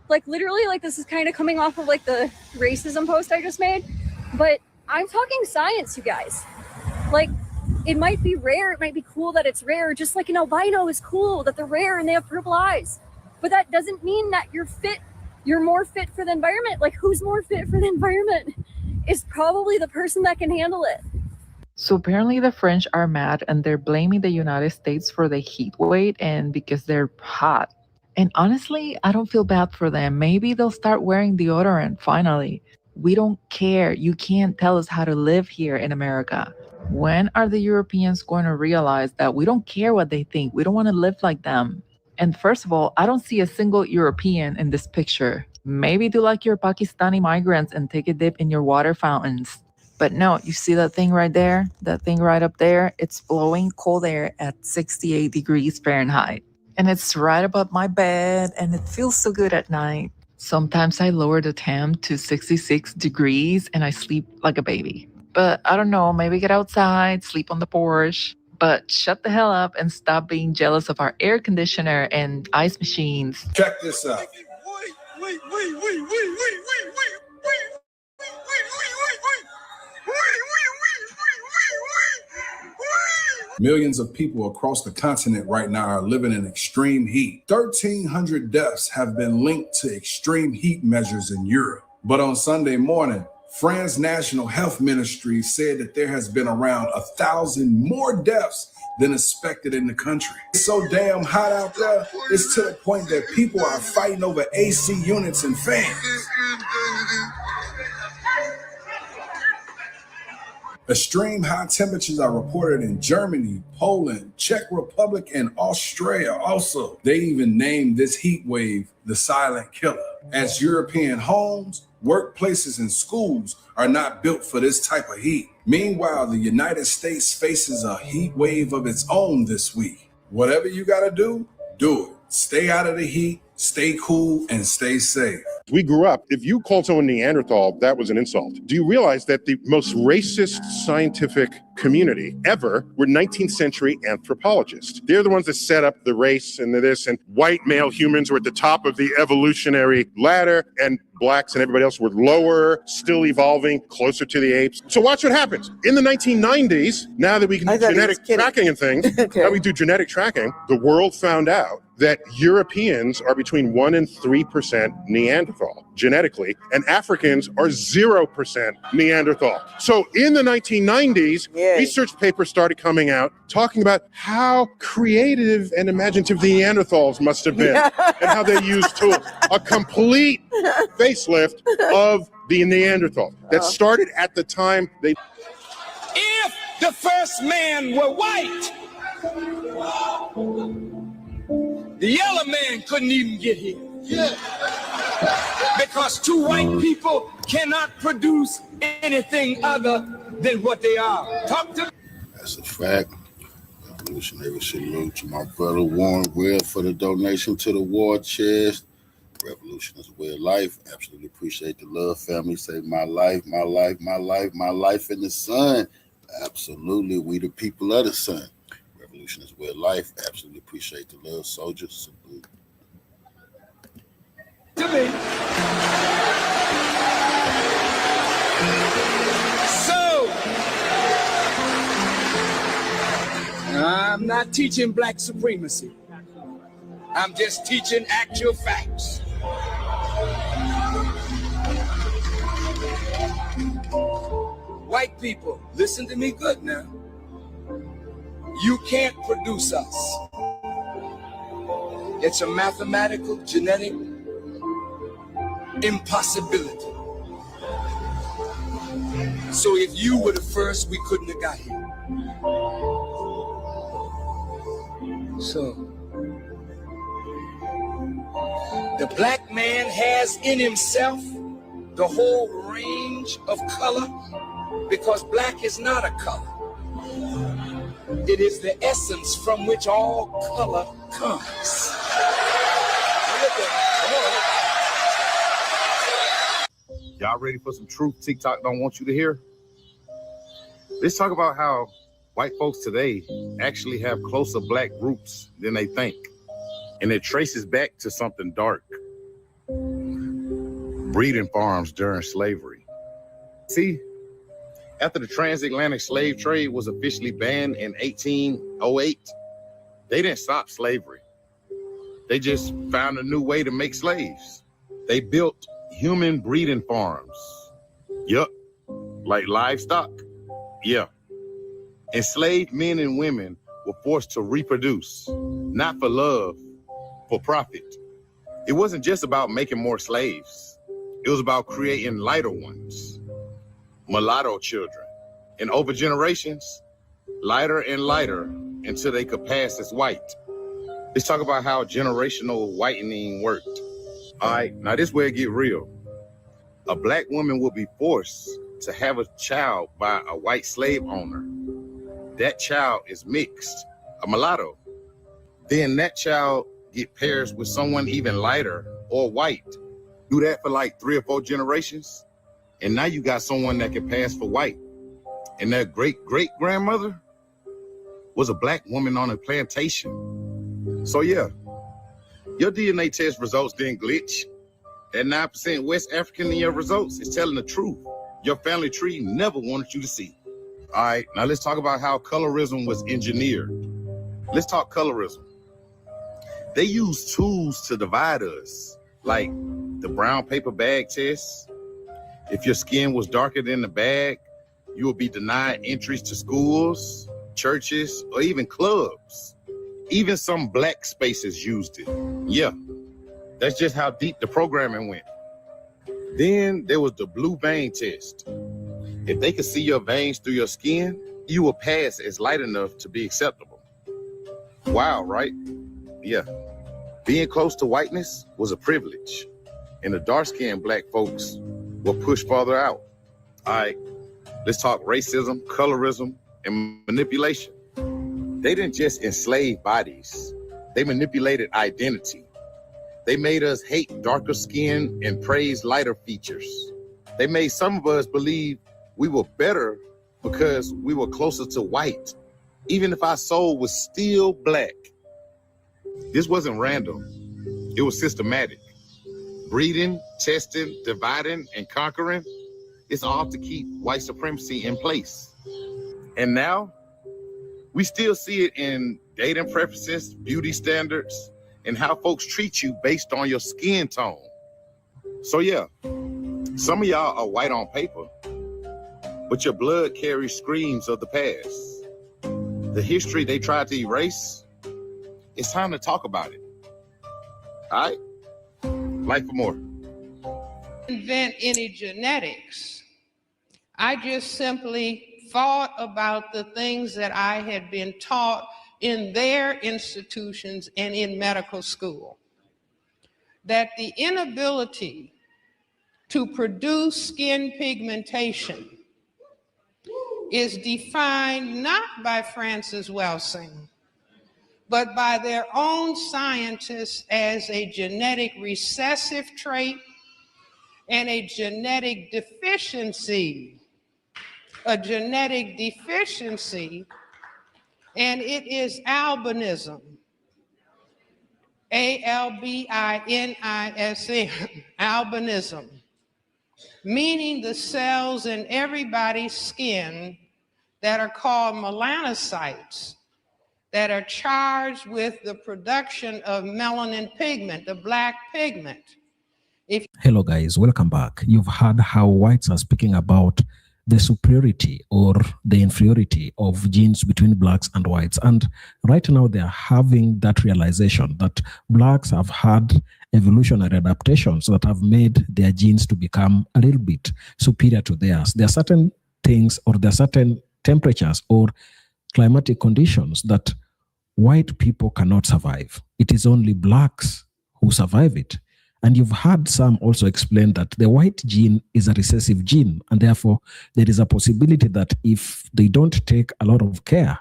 Like literally, like this is kind of coming off of like the racism post I just made, but I'm talking science, you guys. Like, it might be rare, it might be cool that it's rare, just like an albino is cool that they're rare and they have purple eyes. But that doesn't mean that you're fit, you're more fit for the environment. Like, who's more fit for the environment is probably the person that can handle it. So apparently the French are mad and they're blaming the United States for the heat wave and because they're hot. And honestly, I don't feel bad for them. Maybe they'll start wearing deodorant finally. We don't care. You can't tell us how to live here in America. When are the Europeans going to realize that we don't care what they think? We don't want to live like them. And first of all, I don't see a single European in this picture. Maybe do like your Pakistani migrants and take a dip in your water fountains. But no, you see that thing right there? That thing right up there? It's blowing cold air at 68 degrees Fahrenheit. And it's right above my bed and it feels so good at night. Sometimes I lower the temp to 66 degrees and I sleep like a baby. But I don't know, maybe get outside, sleep on the porch. But shut the hell up and stop being jealous of our air conditioner and ice machines. Check this out. Millions of people across the continent right now are living in extreme heat. 1,300 deaths have been linked to extreme heat measures in Europe. But on Sunday morning, France National Health Ministry said that there has been around 1,000 more deaths than expected in the country. It's so damn hot out there, it's to the point that people are fighting over AC units and fans. Extreme high temperatures are reported in Germany, Poland, Czech Republic, and Australia also. They even named this heat wave the silent killer, as European homes, workplaces, and schools are not built for this type of heat. Meanwhile, the United States faces a heat wave of its own this week. Whatever you gotta do, do it. Stay out of the heat, stay cool, and stay safe. We grew up, if you called someone Neanderthal, that was an insult. Do you realize that the most racist scientific community ever were 19th century anthropologists? They're the ones that set up the race and this, and white male humans were at the top of the evolutionary ladder, and blacks and everybody else were lower, still evolving, closer to the apes. So watch what happens. In the 1990s, now that we can do genetic tracking and things, now we do genetic tracking, the world found out that Europeans are between 1% and 3% Neanderthal genetically, and Africans are 0% Neanderthal. So in the 1990s, research papers started coming out talking about how creative and imaginative the Neanderthals must have been and how they used tools. A complete facelift of the Neanderthal that started at the time they... If the first man were white, the yellow man couldn't even get here. Because two white people cannot produce anything other than what they are. Talk to me. That's a fact. Revolutionary salute to my brother Warren Webb for the donation to the war chest. Revolution is a way of life. Absolutely appreciate the love, family. Say my life, my life, my life, my life in the sun. Absolutely, we the people of the sun. Revolution is a way of life. Absolutely appreciate the love, soldiers. Salute. To me. So, I'm not teaching black supremacy. I'm just teaching actual facts. White people, listen to me good now. You can't produce us. It's a mathematical, genetic impossibility. So if you were the first, we couldn't have got here. So the black man has in himself the whole range of color, because black is not a color. It is the essence from which all color comes. Y'all ready for some truth TikTok don't want you to hear? Let's talk about how white folks today actually have closer black roots than they think. And it traces back to something dark. Breeding farms during slavery. See, after the transatlantic slave trade was officially banned in 1808, they didn't stop slavery. They just found a new way to make slaves. They built human breeding farms. Yup, like livestock. Yeah. Enslaved men and women were forced to reproduce, not for love, for profit. It wasn't just about making more slaves. It was about creating lighter ones, mulatto children. And over generations, lighter and lighter until they could pass as white. Let's talk about how generational whitening worked. All right, now this is where it get real. A black woman will be forced to have a child by a white slave owner. That child is mixed, a mulatto. Then that child get pairs with someone even lighter or white. Do that for like 3 or 4 generations, and now you got someone that can pass for white. And their great-great-grandmother was a black woman on a plantation. So yeah, your DNA test results didn't glitch. That 9% West African in your results is telling the truth. Your family tree never wanted you to see. All right, now let's talk about how colorism was engineered. Let's talk colorism. They used tools to divide us, like the brown paper bag test. If your skin was darker than the bag, you would be denied entries to schools, churches, or even clubs. Even some black spaces used it. Yeah, that's just how deep the programming went. Then there was the blue vein test. If they could see your veins through your skin, you will pass as light enough to be acceptable. Wow, right? Yeah. Being close to whiteness was a privilege, and the dark-skinned black folks were pushed farther out. All right, let's talk racism, colorism, and manipulation. They didn't just enslave bodies. They manipulated identity. They made us hate darker skin and praise lighter features. They made some of us believe we were better because we were closer to white, even if our soul was still black. This wasn't random. It was systematic. Breeding, testing, dividing, and conquering, it's all to keep white supremacy in place. And now, we still see it in dating preferences, beauty standards, and how folks treat you based on your skin tone. So yeah, some of y'all are white on paper, but your blood carries screams of the past. The history they tried to erase, it's time to talk about it. All right? Life for more. Invent any genetics. I just simply thought about the things that I had been taught in their institutions and in medical school. That the inability to produce skin pigmentation is defined not by Francis Welsing, but by their own scientists as a genetic recessive trait and a genetic deficiency. A genetic deficiency, and it is albinism. A-L-B-I-N-I-S-M, albinism, meaning the cells in everybody's skin that are called melanocytes, that are charged with the production of melanin pigment, the black pigment. Hello guys, welcome back. You've heard how whites are speaking about the superiority or the inferiority of genes between blacks and whites. And right now they are having that realization that blacks have had evolutionary adaptations that have made their genes to become a little bit superior to theirs. There are certain things, or there are certain temperatures or climatic conditions that white people cannot survive. It is only blacks who survive it. And you've had some also explain that the white gene is a recessive gene, and therefore there is a possibility that if they don't take a lot of care,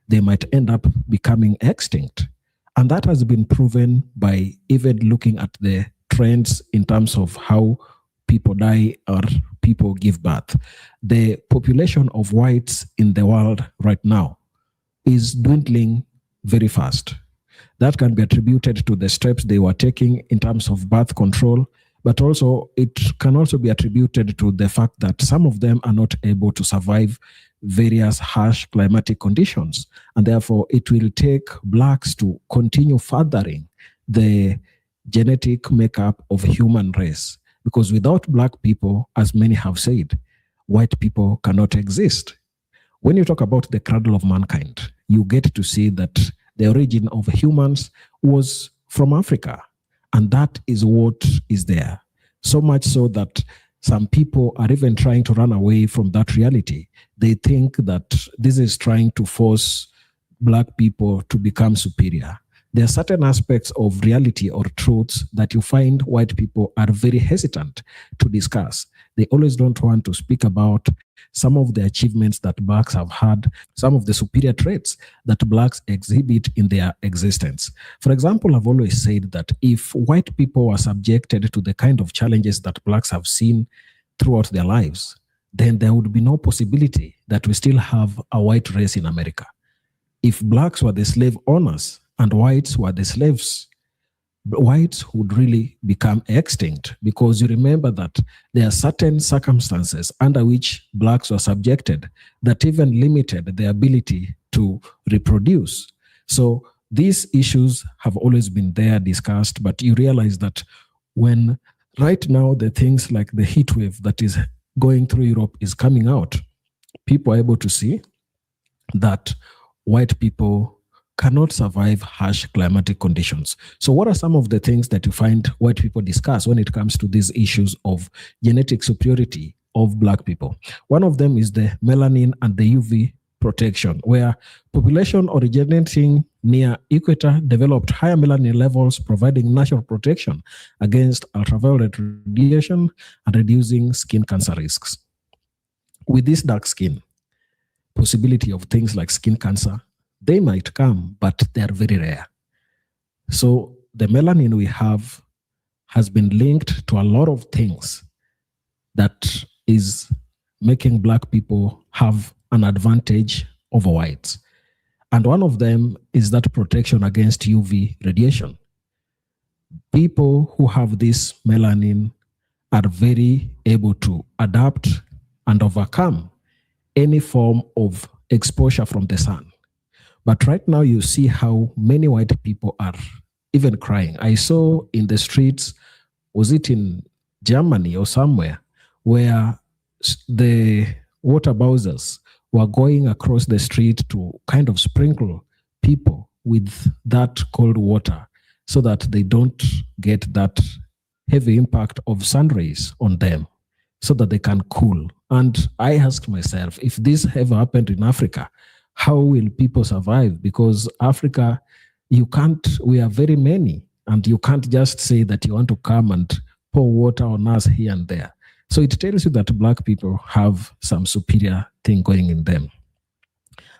they might end up becoming extinct. And that has been proven by even looking at the trends in terms of how people die or people give birth. The population of whites in the world right now is dwindling very fast. That can be attributed to the steps they were taking in terms of birth control, but also it can also be attributed to the fact that some of them are not able to survive various harsh climatic conditions. And therefore, it will take blacks to continue furthering the genetic makeup of human race. Because without black people, as many have said, white people cannot exist. When you talk about the cradle of mankind, you get to see that the origin of humans was from Africa. And that is what is there. So much so that some people are even trying to run away from that reality. They think that this is trying to force black people to become superior. There are certain aspects of reality or truths that you find white people are very hesitant to discuss. They always don't want to speak about some of the achievements that blacks have had, some of the superior traits that blacks exhibit in their existence. For example, I've always said that if white people were subjected to the kind of challenges that blacks have seen throughout their lives, then there would be no possibility that we still have a white race in America. If blacks were the slave owners and whites were the slaves, whites would really become extinct, because you remember that there are certain circumstances under which blacks were subjected that even limited their ability to reproduce. So these issues have always been there discussed, but you realize that when right now the things like the heat wave that is going through Europe is coming out, people are able to see that white people cannot survive harsh climatic conditions. So what are some of the things that you find white people discuss when it comes to these issues of genetic superiority of black people? One of them is the melanin and the UV protection, where population originating near equator developed higher melanin levels, providing natural protection against ultraviolet radiation and reducing skin cancer risks. With this dark skin, possibility of things like skin cancer, they might come, but they're very rare. So the melanin we have has been linked to a lot of things that is making black people have an advantage over whites. And one of them is that protection against UV radiation. People who have this melanin are very able to adapt and overcome any form of exposure from the sun. But right now you see how many white people are even crying. I saw in the streets, was it in Germany or somewhere, where the water bowsers were going across the street to kind of sprinkle people with that cold water so that they don't get that heavy impact of sun rays on them, so that they can cool. And I asked myself, if this ever happened in Africa, how will people survive? Because Africa, we are very many, and you can't just say that you want to come and pour water on us here and there. So it tells you that black people have some superior thing going in them.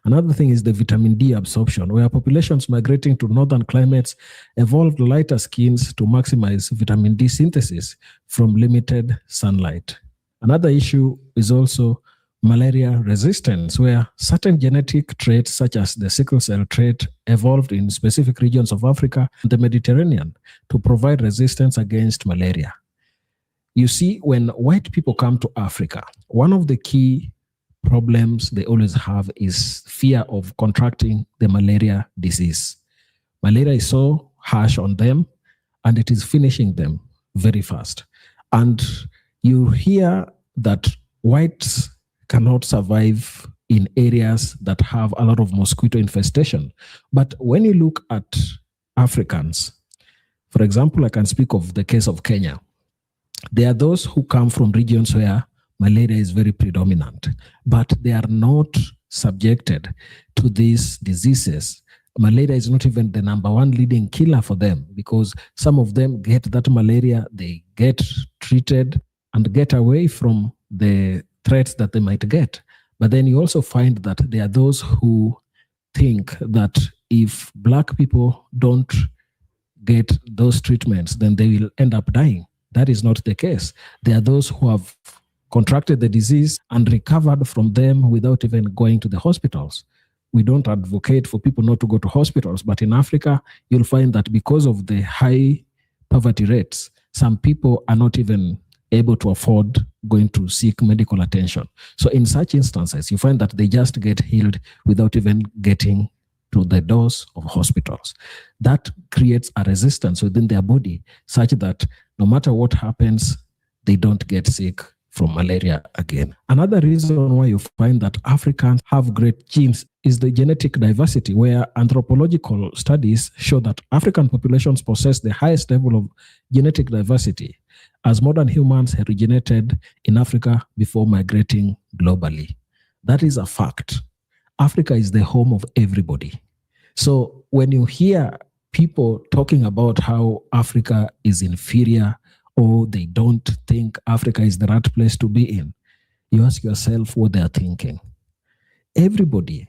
Another thing is the vitamin D absorption, where populations migrating to northern climates evolved lighter skins to maximize vitamin D synthesis from limited sunlight. Another issue is also malaria resistance, where certain genetic traits such as the sickle cell trait evolved in specific regions of Africa and the Mediterranean to provide resistance against malaria. You see, when white people come to Africa, one of the key problems they always have is fear of contracting the malaria disease. Malaria is so harsh on them, and it is finishing them very fast. And you hear that whites cannot survive in areas that have a lot of mosquito infestation. But when you look at Africans, for example, I can speak of the case of Kenya. There are those who come from regions where malaria is very predominant, but they are not subjected to these diseases. Malaria is not even the number one leading killer for them, because some of them get that malaria, they get treated and get away from the threats that they might get. But then you also find that there are those who think that if Black people don't get those treatments, then they will end up dying. That is not the case. There are those who have contracted the disease and recovered from them without even going to the hospitals. We don't advocate for people not to go to hospitals, but in Africa, you'll find that because of the high poverty rates, some people are not even able to afford going to seek medical attention. So in such instances, you find that they just get healed without even getting to the doors of hospitals. That creates a resistance within their body such that no matter what happens, they don't get sick from malaria again. Another reason why you find that Africans have great genes is the genetic diversity, where anthropological studies show that African populations possess the highest level of genetic diversity, as modern humans originated in Africa before migrating globally. That is a fact. Africa is the home of everybody. So when you hear people talking about how Africa is inferior or they don't think Africa is the right place to be in, you ask yourself what they are thinking. Everybody,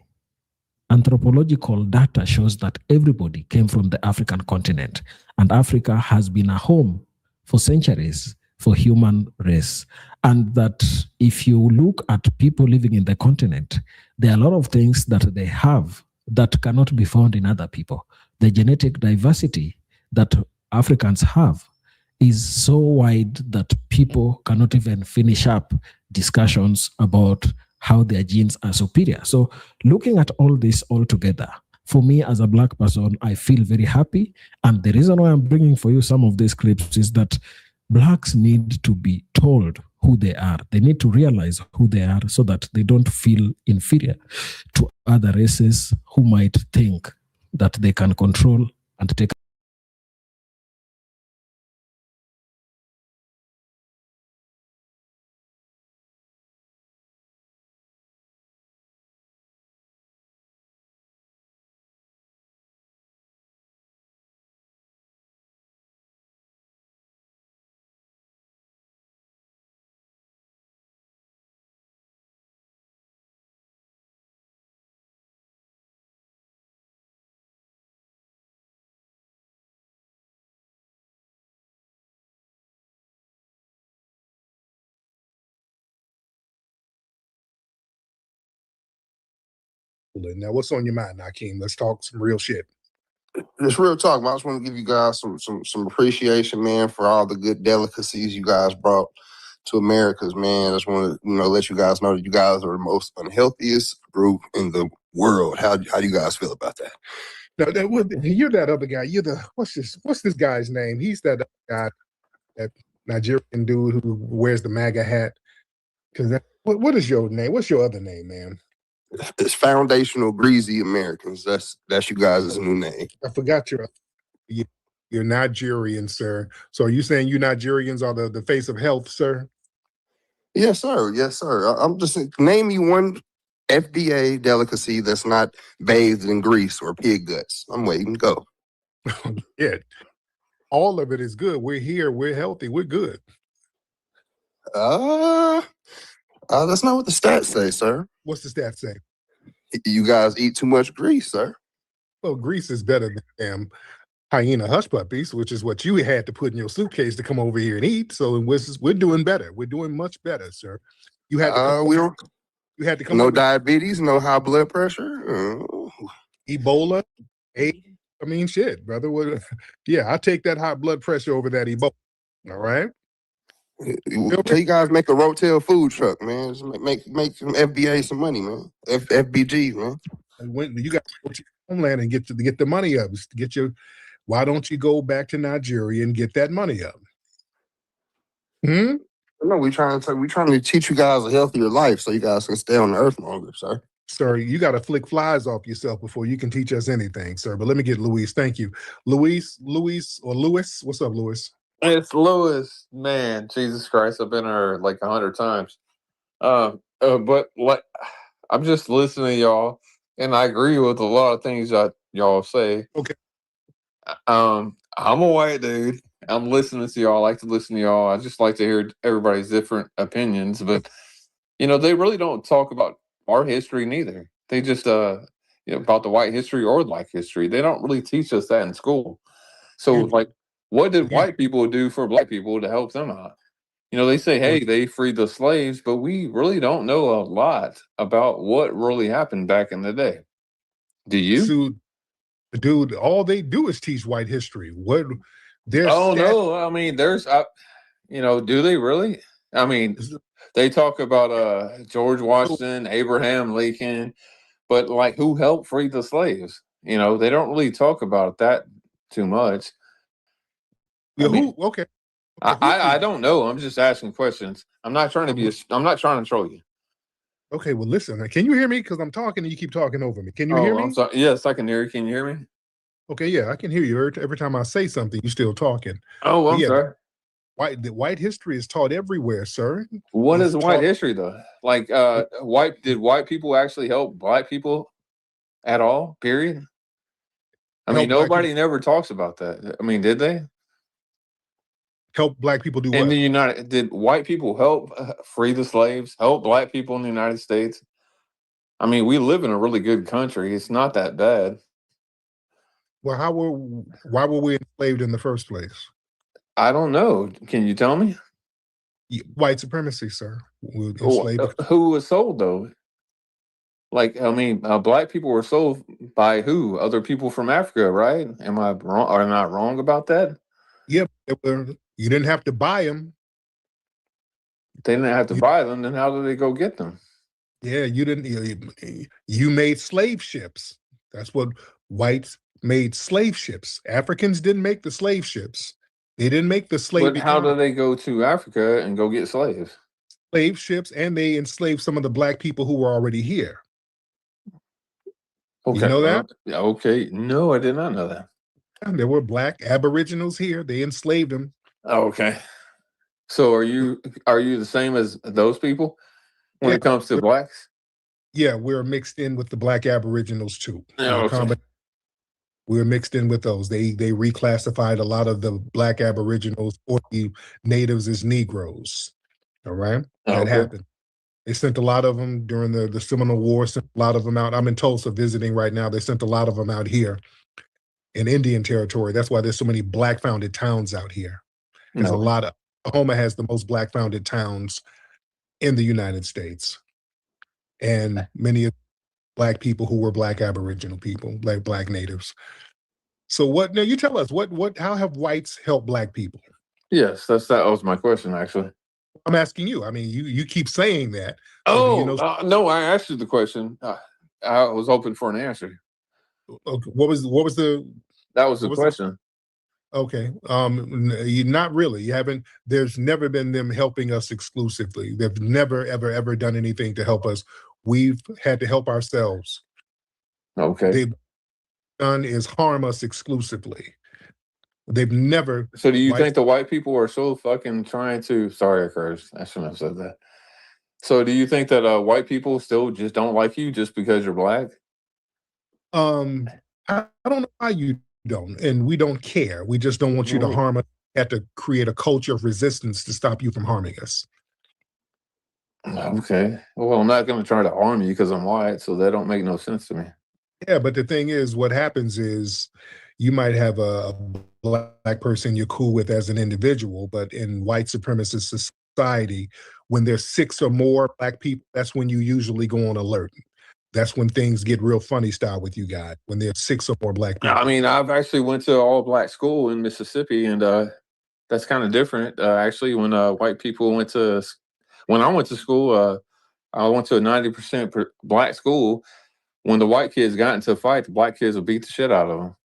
anthropological data shows that everybody came from the African continent, and Africa has been a home for centuries for human race. And that if you look at people living in the continent, there are a lot of things that they have that cannot be found in other people. The genetic diversity that Africans have is so wide that people cannot even finish up discussions about how their genes are superior. So looking at all this all together, for me as a Black person, I feel very happy. And the reason why I'm bringing for you some of these clips is that Blacks need to be told who they are. They need to realize who they are so that they don't feel inferior to other races who might think that they can control and take. Now, what's on your mind, Akeem? Let's talk some real shit. It's real talk, man. I just want to give you guys some appreciation, man, for all the good delicacies you guys brought to Americas, man. I just want to, let you guys know that you guys are the most unhealthiest group in the world. How do you guys feel about that? No, you're that other guy. You're the what's this guy's name? He's that other guy, that Nigerian dude who wears the MAGA hat. Because what is your name? What's your other name, man? It's Foundational Greasy Americans. That's you guys' new name. I forgot you're Nigerian, sir. So are you saying you Nigerians are the face of health, sir? Yes, sir. Yes, sir. I'm just name me one FDA delicacy that's not bathed in grease or pig guts. I'm waiting. Go. Yeah. All of it is good. We're here. We're healthy. We're good. That's not what the stats say, sir. What's the stats say? You guys eat too much grease, sir. Well, grease is better than damn hyena hush puppies, which is what you had to put in your suitcase to come over here and eat. So we're doing better. We're doing much better, sir. You had to you had to come. No diabetes, no high blood pressure. Ebola, AIDS. I mean, shit, brother. Yeah, I take that high blood pressure over that Ebola. All right. So you guys make a Rotel food truck, man. Just make some FBA some money, man. FBG, man. And when you got to go to your homeland and get the money up, why don't you go back to Nigeria and get that money up? No, we trying to teach you guys a healthier life so you guys can stay on the earth longer, sir. Sir, you got to flick flies off yourself before you can teach us anything, sir. But let me get Luis. Thank you. Luis, what's up, Luis? It's Lewis, man. Jesus Christ, I've been here like 100 times. But like, I'm just listening to y'all, and I agree with a lot of things that y'all say. Okay. I'm a white dude. I'm listening to y'all. I like to listen to y'all. I just like to hear everybody's different opinions, but they really don't talk about our history neither. They just about the white history or black history. They don't really teach us that in school. So like, what did white people do for black people to help them out? They say, hey, they freed the slaves, but we really don't know a lot about what really happened back in the day. Do you? So, dude, all they do is teach white history. What? No, I mean, there's, do they really? I mean, they talk about George Washington, Abraham Lincoln, but like, who helped free the slaves? They don't really talk about that too much. Okay. I don't know. I'm just asking questions. I'm not trying to I'm not trying to troll you. Okay, well, listen. Can you hear me? Because I'm talking and you keep talking over me. Can you hear me? I'm sorry. Yes, I can hear you. Can you hear me? Okay, yeah, I can hear you. Every time I say something, you're still talking. Oh, I'm sorry. White history is taught everywhere, sir. What is white history though? Like, did white people actually help black people at all? Period. I mean, nobody never talks about that. I mean, did they? Help black people do what? In the United, did white people help free the slaves? Help black people in the United States? I mean, we live in a really good country. It's not that bad. Well, why were we enslaved in the first place? I don't know. Can you tell me? White supremacy, sir. We were enslaved. Who was sold though? Like, I mean, black people were sold by who? Other people from Africa, right? Am I wrong? Are I not wrong about that? Yeah, you didn't have to buy them. They didn't have to buy them. Then how did they go get them? Yeah, you didn't. You made slave ships. That's what whites made, slave ships. Africans didn't make the slave ships. They didn't make the slave. But how do they go to Africa and go get slaves? Slave ships, and they enslaved some of the black people who were already here. Okay, you know that? Okay, no, I did not know that. And there were black aboriginals here. They enslaved them. Okay. So are you the same as those people when it comes to blacks? Yeah, we're mixed in with the black aboriginals too. Okay. We're mixed in with those. They reclassified a lot of the black aboriginals or the natives as Negroes. All right, that happened. They sent a lot of them during the Seminole War. Sent a lot of them out. I'm in Tulsa visiting right now. They sent a lot of them out here in Indian Territory. That's why there's so many black founded towns out here. There's a lot of Oklahoma has the most black founded towns in the United States, and many of black people who were black aboriginal people, like black natives. So what? Now you tell us how have whites helped black people? Yes, that was my question actually. I'm asking you. I mean, you keep saying that. No, I asked you the question. I was hoping for an answer. Okay, what was the? That was the question. Okay. Not really. You haven't. There's never been them helping us exclusively. They've never, ever done anything to help us. We've had to help ourselves. Okay. They've done is harm us exclusively. They've never. So do you think the white people are so fucking trying to? Sorry, I cursed. I shouldn't have said that. So do you think that white people still just don't like you just because you're black? I don't know why you don't, and we don't care. We just don't want you to harm us. We have to create a culture of resistance to stop you from harming us. Okay. Well, I'm not going to try to harm you because I'm white, so that don't make no sense to me. Yeah, but the thing is, what happens is you might have a black person you're cool with as an individual, but in white supremacist society, when there's 6 or more black people, that's when you usually go on alert. That's when things get real funny style with you guys, when there's 6 or more black people. I mean, I've actually went to all black school in Mississippi, and that's kind of different. Actually, when white people when I went to school, I went to a 90% black school. When the white kids got into a fight, the black kids would beat the shit out of them.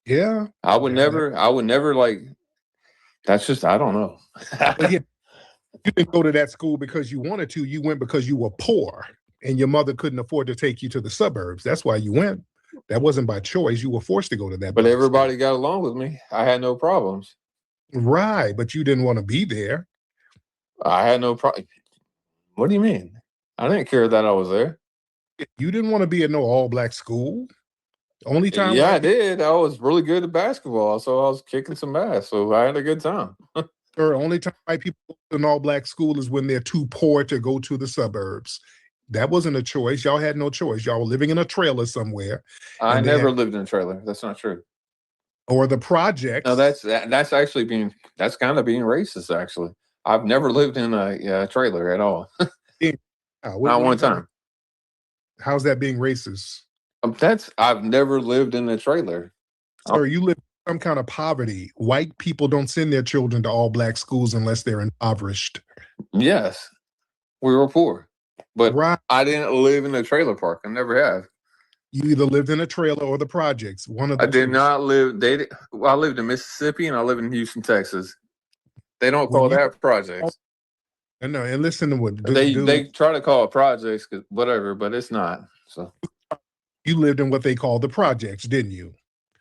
Yeah. I would never like, that's just, I don't know. You didn't go to that school because you wanted to. You went because you were poor and your mother couldn't afford to take you to the suburbs. That's why you went. That wasn't by choice. You were forced to go to that. But everybody got along with me. I had no problems. Right, but you didn't want to be there. I had no problem. What do you mean? I didn't care that I was there. You didn't want to be at no all-black school. Only time. Yeah, I did. I was really good at basketball, so I was kicking some ass. So I had a good time. Sir, only time white people go to an all-black school is when they're too poor to go to the suburbs. That wasn't a choice. Y'all had no choice. Y'all were living in a trailer somewhere. I never lived in a trailer. That's not true. Or the projects. No, that's actually that's kind of being racist. Actually, I've never lived in a trailer at all. Not one time. How's that being racist? I've never lived in a trailer. Sir, you live in some kind of poverty. White people don't send their children to all black schools unless they're impoverished. Yes, we were poor, but I didn't live in a trailer park. I never have. You either lived in a trailer or the projects. One of the I did not live. I lived in Mississippi and I live in Houston, Texas. They don't call that projects. I know, and listen to what they try to call it projects, whatever, but it's not. So you lived in what they call the projects, didn't you?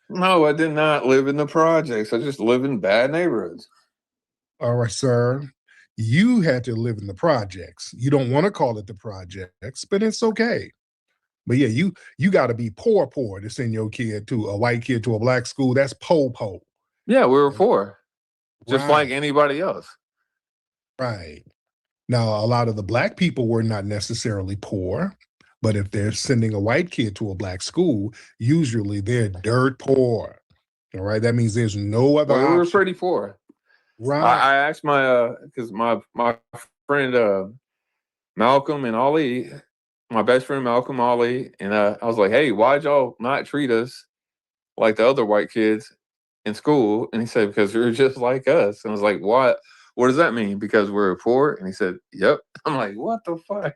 No, I did not live in the projects. I just live in bad neighborhoods. All right, sir. You had to live in the projects. You don't want to call it the projects, but it's okay. But yeah, you got to be poor to send your kid to a white kid to a black school. That's po. Yeah, we were poor, just like anybody else. Right. Now, a lot of the black people were not necessarily poor, but if they're sending a white kid to a black school, usually they're dirt poor. All right, that means there's no other option. We were pretty poor. Right. I asked because my friend Malcolm and Ali, my best friend Malcolm Ali, and I was like, hey, why'd y'all not treat us like the other white kids in school? And he said, because you're just like us. And I was like, what? What does that mean? Because we're poor? And he said, yep. I'm like, what the fuck?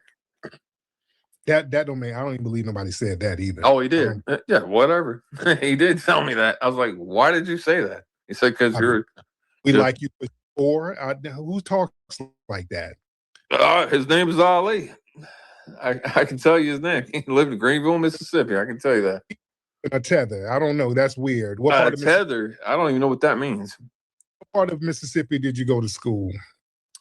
That don't mean, I don't even believe nobody said that either. Oh, he did. Yeah, whatever. He did tell me that. I was like, why did you say that? He said, because we like you poor. Who talks like that? His name is Ali. I can tell you his name. He lived in Greenville, Mississippi. I can tell you that. A tether. I don't know. That's weird. What part of tether? I don't even know what that means. What part of Mississippi did you go to school?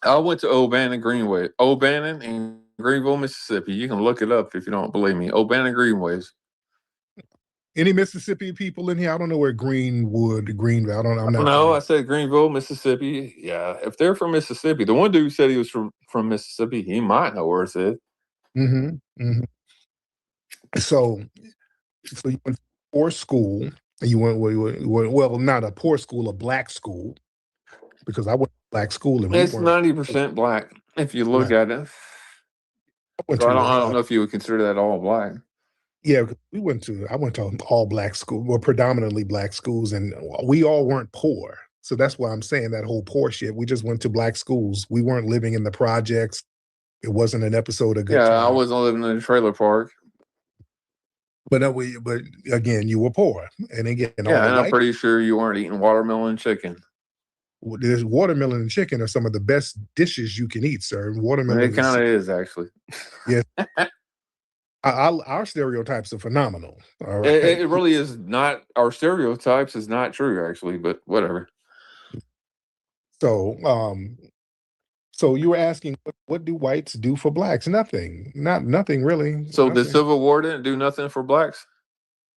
I went to O'Bannon Greenway. O'Bannon in Greenville, Mississippi. You can look it up if you don't believe me. O'Bannon Greenways. Any Mississippi people in here? I don't know where Greenville. I'm not. No, I said Greenville, Mississippi. Yeah, if they're from Mississippi, the one dude said he was from Mississippi. He might know where it's at. So you went to a poor school. You went well, not a poor school, a black school, because I went to black school and it's 90% black if you look at it. I don't know if you would consider that all black. Yeah, I went to all black school, well, predominantly black schools, and we all weren't poor. So that's why I'm saying that whole poor shit. We just went to black schools. We weren't living in the projects. It wasn't an episode of Good Time. I wasn't living in a trailer park. But again, you were poor, and again, and I'm pretty sure you weren't eating watermelon and chicken. There's watermelon and chicken are some of the best dishes you can eat, sir. Watermelon. It kind of is actually. Yes. Our stereotypes are phenomenal. All right? It really is not. Our stereotypes is not true, actually, but whatever. So you were asking, what do whites do for blacks? Nothing. Nothing really. So the Civil War didn't do nothing for blacks?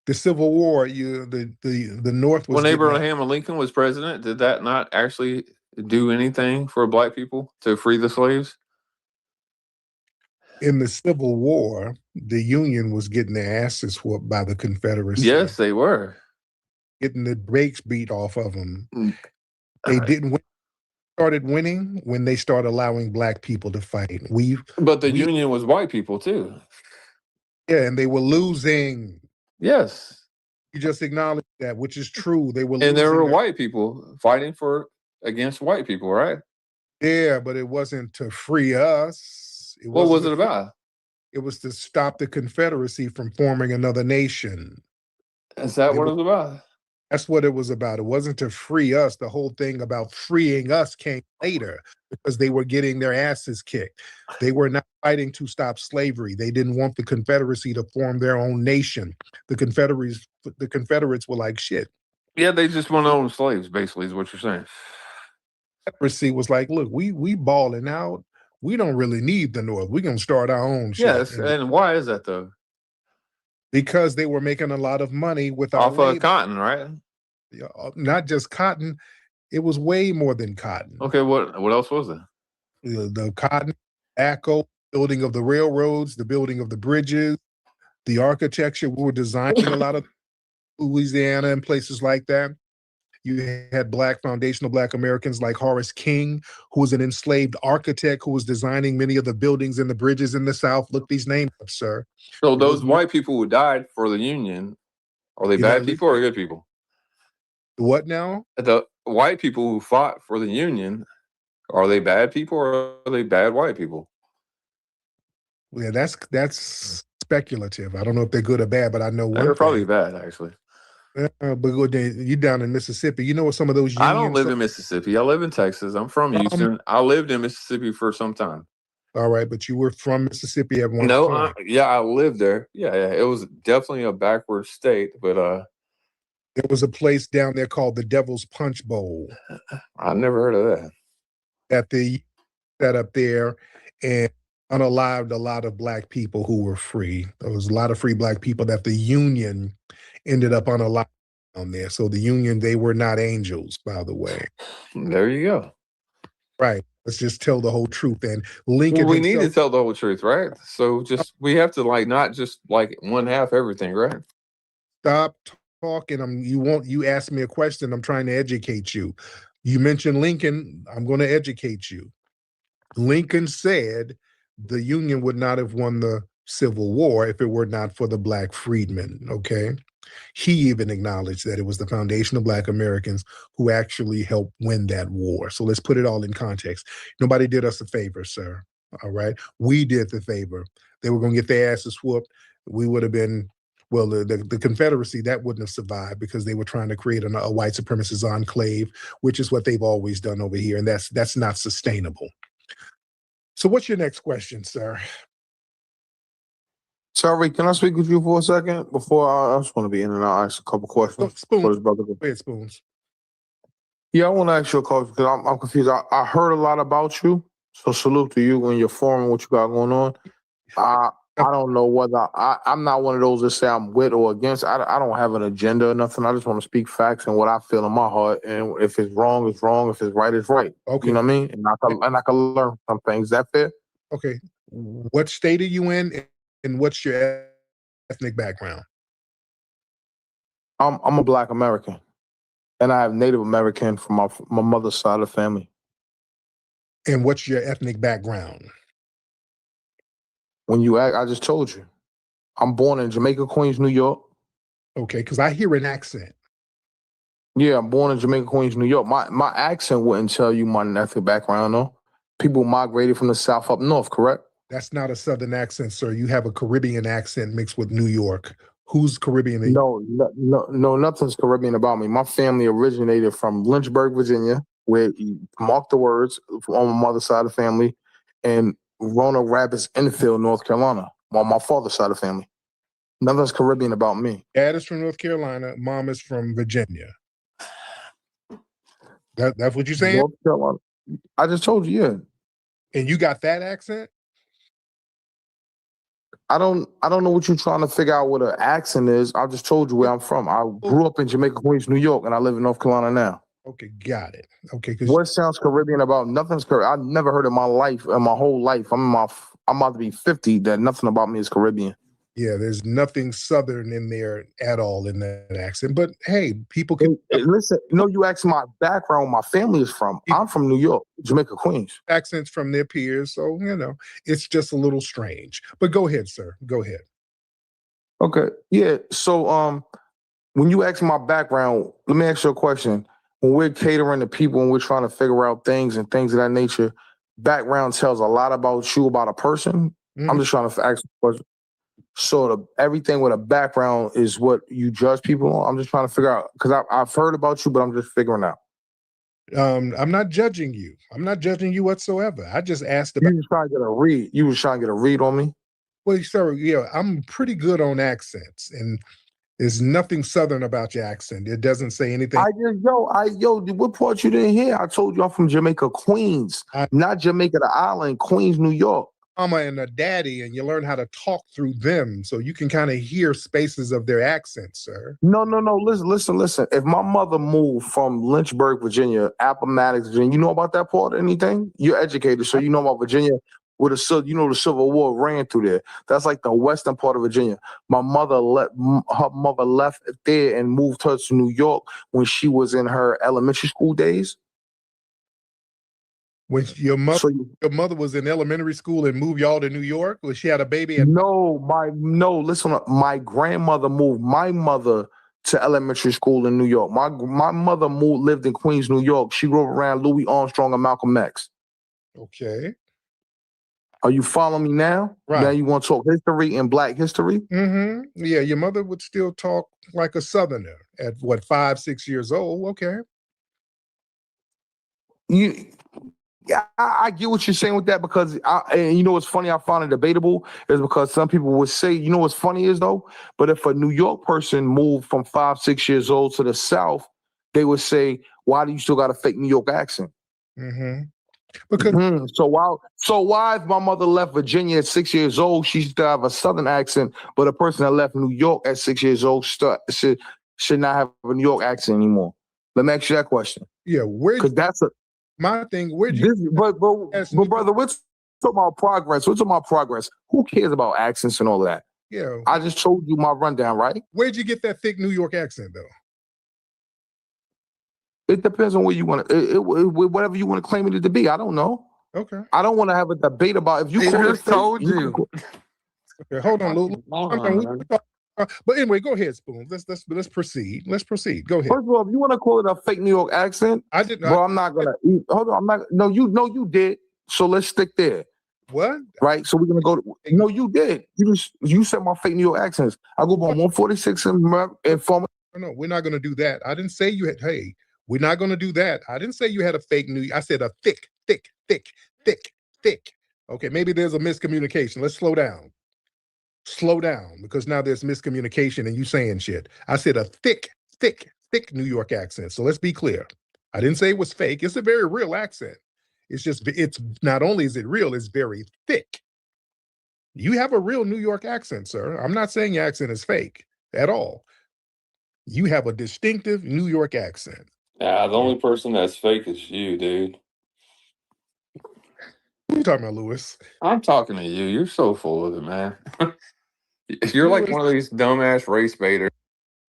The Civil War, the North was. When Abraham Lincoln was president, did that not actually do anything for black people to free the slaves? In the Civil War, the Union was getting their asses whooped by the Confederacy. Yes, they were. Getting the brakes beat off of them. They didn't win. Started winning when they started allowing black people to fight. But the Union was white people too. Yeah, and they were losing. Yes. You just acknowledge that, which is true. They were losing. And there were white people fighting against white people, right? Yeah, but it wasn't to free us. What was it about? It was to stop the Confederacy from forming another nation. Is that what it was about? That's what it was about. It wasn't to free us. The whole thing about freeing us came later because they were getting their asses kicked. They were not fighting to stop slavery. They didn't want the Confederacy to form their own nation. The Confederates were like, shit. Yeah, they just want to own slaves, basically, is what you're saying. Confederacy was like, look, we balling out. We don't really need the North. We're going to start our own shit. Yes, and why is that, though? Because they were making a lot of money with off of cotton, right? Not just cotton. It was way more than cotton. Okay, what else was there? The cotton, tobacco, building of the railroads, the building of the bridges, the architecture. We were designing a lot of Louisiana and places like that. You had foundational Black Americans like Horace King, who was an enslaved architect who was designing many of the buildings and the bridges in the South. Look these names up, sir. So those white people who died for the Union, are they bad people or good people? What now? The white people who fought for the Union, are they bad people or are they bad white people? Yeah, that's speculative. I don't know if they're good or bad, but I know They're probably bad, actually. But you down in Mississippi, you know what some of those unions. I don't live in Mississippi. I live in Texas. I'm from Houston. I lived in Mississippi for some time. All right, but you were from Mississippi at one No, time. yeah, I lived there. Yeah, it was definitely a backward state, but there was a place down there called the Devil's Punch Bowl. I never heard of that. That they set up there and unalived a lot of Black people who were free. There was a lot of free Black people that the Union ended up unalived on there. So the Union, they were not angels, by the way. There you go. Right. Let's just tell the whole truth. And Lincoln, we need to tell the whole truth, right? So just we have to not just one half everything, right? Stop talking. You asked me a question. I'm trying to educate you. You mentioned Lincoln. I'm going to educate you. Lincoln said the Union would not have won the Civil War if it were not for the Black freedmen. Okay. He even acknowledged that it was the foundation of Black Americans who actually helped win that war. So let's put it all in context. Nobody did us a favor, sir. All right. We did the favor. They were going to get their asses whooped. We would have been, well, the Confederacy, that wouldn't have survived because they were trying to create a white supremacist enclave, which is what they've always done over here. And that's not sustainable. So what's your next question, sir? Sorry, can I speak with you for a second before I just want to be in and out? Ask a couple questions. Spoons. Go ahead, Spoons. Yeah, I want to ask you a question because I'm confused. I heard a lot about you, so salute to you and your forum, what you got going on. I don't know whether I'm not one of those that say I'm with or against. I don't have an agenda or nothing. I just want to speak facts and what I feel in my heart. And if it's wrong, it's wrong. If it's right, it's right. Okay. You know what I mean? And I can learn some things. Is that fair? Okay. What state are you in? And what's your ethnic background? I'm a Black American, and I have Native American from my mother's side of the family. And what's your ethnic background? When you ask, I just told you, I'm born in Jamaica, Queens, New York. Okay, because I hear an accent. Yeah, I'm born in Jamaica, Queens, New York. My accent wouldn't tell you my ethnic background, though. People migrated from the South up north, correct? That's not a Southern accent, sir. You have a Caribbean accent mixed with New York. Who's Caribbean? No, nothing's Caribbean about me. My family originated from Lynchburg, Virginia, where mark the words on my mother's side of the family, and Roanoke Rapids, Enfield, North Carolina, on my father's side of the family. Nothing's Caribbean about me. Dad is from North Carolina. Mom is from Virginia. That's what you're saying? North Carolina. I just told you, yeah. And you got that accent? I don't know what you're trying to figure out what an accent is. I just told you where I'm from. I grew up in Jamaica, Queens, New York, and I live in North Carolina now. Okay, got it. Okay, what sounds Caribbean about nothing's Caribbean? I've never heard in my life, in my whole life. I'm about to be 50. That nothing about me is Caribbean. Yeah, there's nothing Southern in there at all in that accent. But hey, people can listen. You asked my background. My family is from. I'm from New York, Jamaica, Queens. Accents from their peers, so it's just a little strange. But go ahead, sir. Go ahead. Okay. Yeah. So when you ask my background, let me ask you a question. When we're catering to people and we're trying to figure out things and things of that nature, background tells a lot about you, about a person. I'm just trying to ask a question. So everything with a background is what you judge people on. I'm just trying to figure out because I've heard about you, but I'm just figuring out. I'm not judging you. I'm not judging you whatsoever. I just asked about. You was trying to get a read. You was trying to get a read on me. Well, sir, yeah, I'm pretty good on accents, and there's nothing Southern about your accent. It doesn't say anything. What part you didn't hear? I told you I'm from Jamaica, Queens, not Jamaica the island, Queens, New York. Mama and a daddy, and you learn how to talk through them, so you can kind of hear spaces of their accents, sir. No. Listen. If my mother moved from Lynchburg, Virginia, Appomattox, Virginia, you know about that part? Anything? You're educated, so you know about Virginia. The Civil War ran through there. That's like the western part of Virginia. Her mother left there and moved her to New York when she was in her elementary school days. When your mother was in elementary school and moved y'all to New York, when she had a baby? Listen, my grandmother moved my mother to elementary school in New York. My mother lived in Queens, New York. She grew up around Louis Armstrong and Malcolm X. Okay. Are you following me now? Right. Now you want to talk history and Black history? Mm-hmm. Yeah, your mother would still talk like a Southerner at what, 5, 6 years old? Okay. I get what you're saying with that because, and you know what's funny, I find it debatable, is because some people would say, you know what's funny is though, but if a New York person moved from 5, 6 years old to the South, they would say, why do you still got a fake New York accent? Mm-hmm. Because so why if my mother left Virginia at 6 years old, she still have a Southern accent, but a person that left New York at 6 years old should not have a New York accent anymore? Let me ask you that question. Yeah, because that's my thing. Where'd you? But brother, we're talking about progress. We're talking about progress. Who cares about accents and all of that? Yeah, I just told you my rundown, right? Where'd you get that thick New York accent though? It depends on where you want to, whatever you want to claim it to be. I don't know. Okay. I don't want to have a debate about if you call it fake, Okay, hold on, Lou. But anyway, go ahead, Spoon. Let's proceed. Let's proceed. Go ahead. First of all, if you want to call it a fake New York accent, I didn't. Bro, I'm not gonna. Hold on, I'm not. No, you did. So let's stick there. What? Right. So we're gonna go. No, you did. You said my fake New York accents. I go by 146 and former. No, we're not gonna do that. I didn't say you had. Hey, we're not gonna do that. I didn't say you had a fake New. I said a thick. Okay, maybe there's a miscommunication. Let's slow down. Slow down, because now there's miscommunication and you saying shit. I said a thick New York accent. So let's be clear. I didn't say it was fake. It's a very real accent. It's not only is it real, it's very thick. You have a real New York accent, sir. I'm not saying your accent is fake at all. You have a distinctive New York accent. Yeah, the only person that's fake is you, dude. Who you talking about, Lewis? I'm talking to you. You're so full of it, man. You're like one of these dumbass race baiters.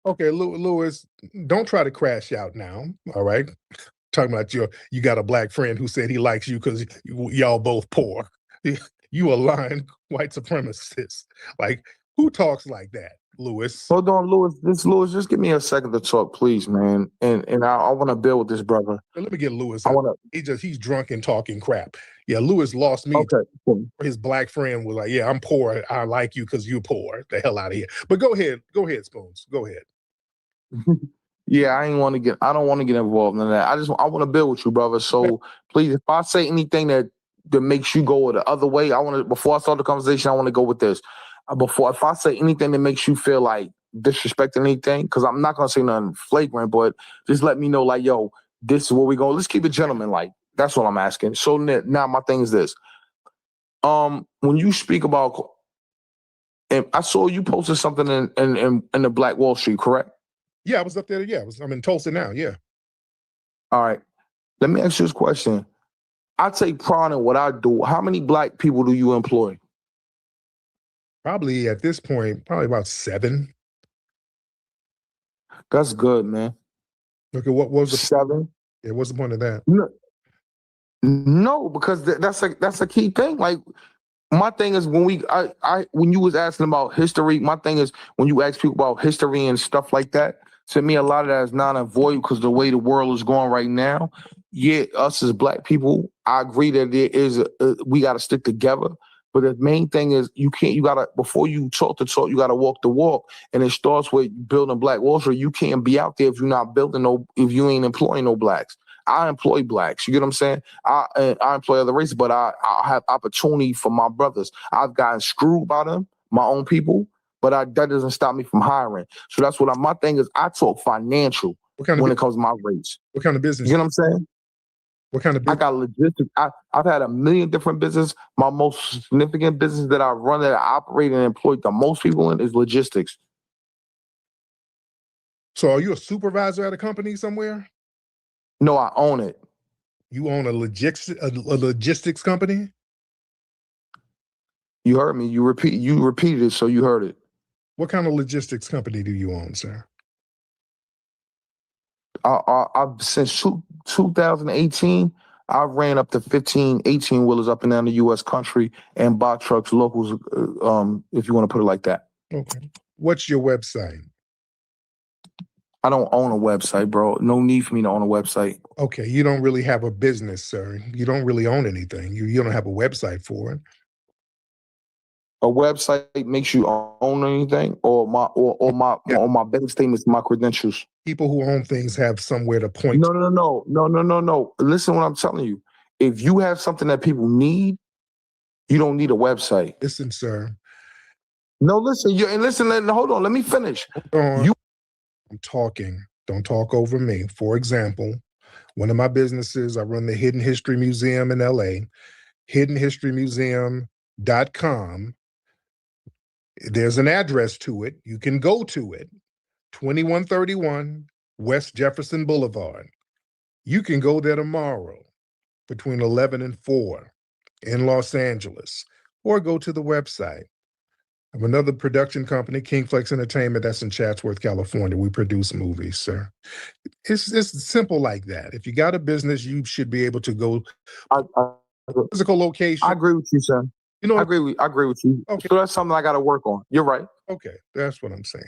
Okay, Lewis, don't try to crash out now. All right, talking about you got a black friend who said he likes you because y'all both poor. You a lying white supremacist. Like, who talks like that, Lewis? Hold on, Lewis, just give me a second to talk, please, man. And I want to build with this brother. Let me get Lewis. I want to. He's drunk and talking crap. Yeah, Lewis lost me. Okay. His black friend was like, "Yeah, I'm poor. I like you because you're poor. The hell out of here." But go ahead, Spoons. Go ahead. Yeah, I don't want to get involved in that. I want to build with you, brother. So please, if I say anything that makes you go the other way, before I start the conversation, I want to go with this. If I say anything that makes you feel like disrespecting anything, because I'm not gonna say nothing flagrant, but just let me know, like, yo, this is where we go. Let's keep it gentleman, like. That's what I'm asking. So now my thing is this. When you speak about, and I saw you posted something in the Black Wall Street, correct? Yeah, I was up there. Yeah, I'm in Tulsa now. Yeah. All right. Let me ask you this question. I take pride in what I do. How many black people do you employ? Probably at this point, about 7. That's good, man. Okay, what was the 7? Yeah, what's the point of that? No, because that's a key thing. Like, my thing is when you was asking about history, my thing is when you ask people about history and stuff like that, to me, a lot of that is not avoidable because the way the world is going right now. Yeah, us as black people, I agree that there is we got to stick together. But the main thing is you gotta, before you talk the talk, you gotta walk the walk. And it starts with building Black Wall Street. You can't be out there if you're not if you ain't employing no blacks. I employ blacks. You get what I'm saying? I employ other races, but I have opportunity for my brothers. I've gotten screwed by them, my own people, but that doesn't stop me from hiring. So that's what my thing is. I talk financial when it comes to my race. What kind of business? You know what I'm saying? What kind of business? I got logistics. I've had a million different businesses. My most significant business that I run, that I operate and employ the most people in, is logistics. So are you a supervisor at a company somewhere? No, I own it. You own a logistics company? You heard me. You repeated it, so you heard it. What kind of logistics company do you own, sir? I've since 2018, I ran up to 15, 18 wheelers up and down the U.S. country and bought trucks, locals, if you want to put it like that. Okay. What's your website? I don't own a website, bro. No need for me to own a website. Okay, you don't really have a business, sir. You don't really own anything. You don't have a website for it. A website makes you own anything, or my bank statements, my credentials. People who own things have somewhere to point. No. Listen, what I'm telling you. If you have something that people need, you don't need a website. Listen, sir. No, listen. Hold on. Let me finish. I'm talking. Don't talk over me. For example, one of my businesses, I run the Hidden History Museum in LA, hiddenhistorymuseum.com. There's an address to it. You can go to it. 2131 West Jefferson Boulevard. You can go there tomorrow between 11 and 4 in Los Angeles, or go to the website. I have another production company, Kingflex Entertainment, that's in Chatsworth, California. We produce movies, sir. It's simple like that. If you got a business, you should be able to go physical location. I agree with you, sir. You know, I agree with you. Okay. So that's something I got to work on. You're right. Okay, that's what I'm saying.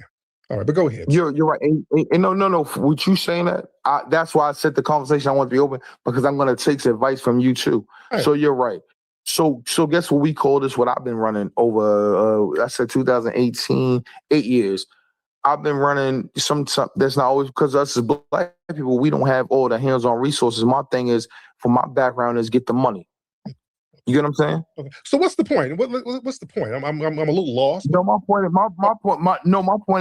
All right, but go ahead. You're right. And no. With you saying that, that's why I said the conversation I want to be open, because I'm going to take advice from you too. Right. So you're right. So guess what we call this? What I've been running over, I said 2018, 8 years. I've been running some that's not always because us as black people, we don't have all the hands-on resources. My thing is, for my background, is get the money. You get what I'm saying? Okay. So what's the point? What's the point? I'm a little lost. No, my point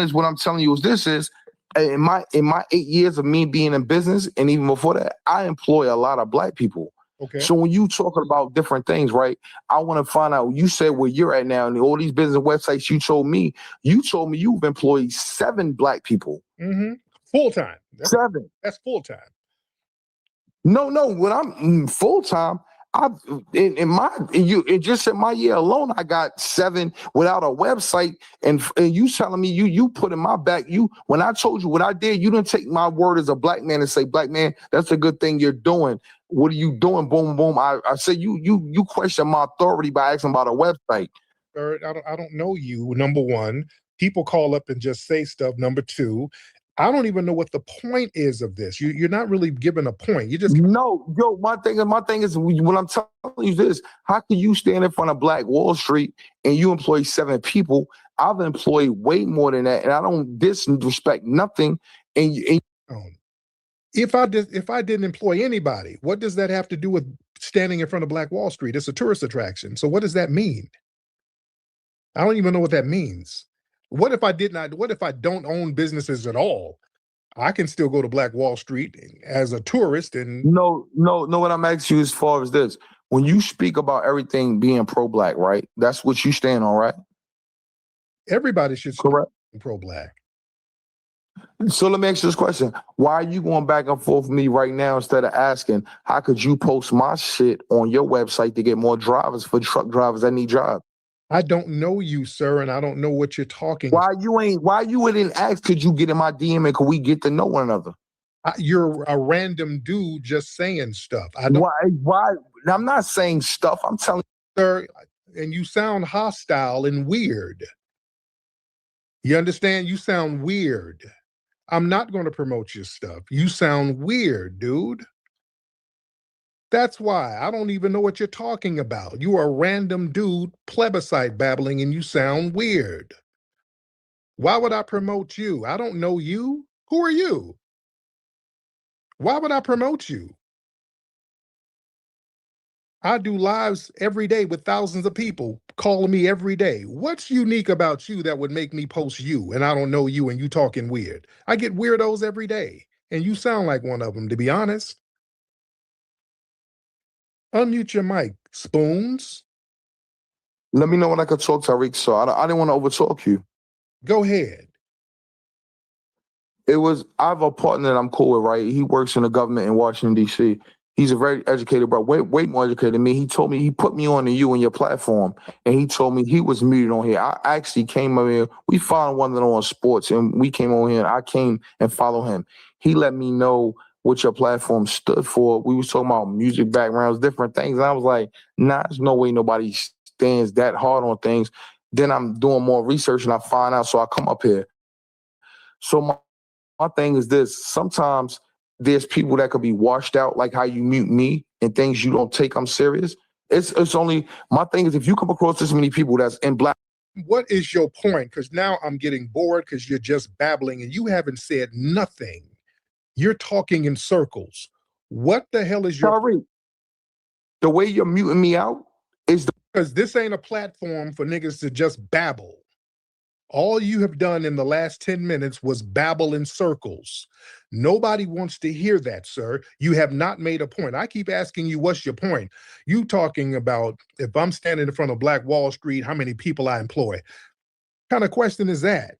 is what I'm telling you is this is in my 8 years of me being in business, and even before that, I employ a lot of black people. Okay. So when you talking about different things, right? I want to find out. You said where you're at now, and all these business websites. You told me you've employed 7 black people. Mm-hmm. Full time. 7. That's full time. No. When I'm full time, just in my year alone, I got 7 without a website. And you telling me you put in my back. When I told you what I did, you didn't take my word as a black man and say, black man, that's a good thing you're doing. What are you doing? Boom, boom. I said you question my authority by asking about a website. Sir, I don't know you. Number one, people call up and just say stuff. Number two, I don't even know what the point is of this. You're not really giving a point. You just my thing is when I'm telling you this, how can you stand in front of Black Wall Street and you employ 7 people? I've employed way more than that, and I don't disrespect nothing. If I didn't employ anybody, what does that have to do with standing in front of Black Wall Street? It's a tourist attraction. So what does that mean? I don't even know what that means. What if I don't own businesses at all? I can still go to Black Wall Street as a tourist and No, what I'm asking you as far as this. When you speak about everything being pro-black, right? That's what you stand on, right? Everybody should correct pro-black. So let me ask you this question. Why are you going back and forth with me right now instead of asking, how could you post my shit on your website to get more drivers for truck drivers that need jobs? I don't know you, sir, and I don't know what you're talking Why you wouldn't ask, could you get in my DM and could we get to know one another? You're a random dude just saying stuff. I don't. Why? I'm not saying stuff. I'm telling you, sir, and you sound hostile and weird. You understand? You sound weird. I'm not going to promote your stuff. You sound weird, dude. That's why I don't even know what you're talking about. You are a random dude plebiscite babbling and you sound weird. Why would I promote you? I don't know you. Who are you? Why would I promote you? I do lives every day with thousands of people calling me every day. What's unique about you that would make me post you and I don't know you and you talking weird? I get weirdos every day and you sound like one of them, to be honest. Unmute your mic, Spoons. Let me know when I could talk, Tariq. So I didn't want to overtalk you. Go ahead. I have a partner that I'm cool with, right? He works in the government in Washington, D.C. He's a very educated bro, way more educated than me. He told me, he put me on to you and your platform, and he told me he was muted on here. I actually came over here. We followed one another on sports, and we came over here, and I came and followed him. He let me know what your platform stood for. We was talking about music backgrounds, different things, and I was like, nah, there's no way nobody stands that hard on things. Then I'm doing more research, and I find out, so I come up here. So my thing is this. Sometimes there's people that could be washed out, like how you mute me and things you don't take I'm serious. It's only, my thing is, if you come across this many people that's in black. What is your point? Because now I'm getting bored because you're just babbling and you haven't said nothing. You're talking in circles. What the hell is your... Sorry. The way you're muting me out is... Because this ain't a platform for niggas to just babble. All you have done in the last 10 minutes was babble in circles. Nobody wants to hear that, sir. You have not made a point. I keep asking you, what's your point? You talking about, if I'm standing in front of Black Wall Street, how many people I employ? What kind of question is that?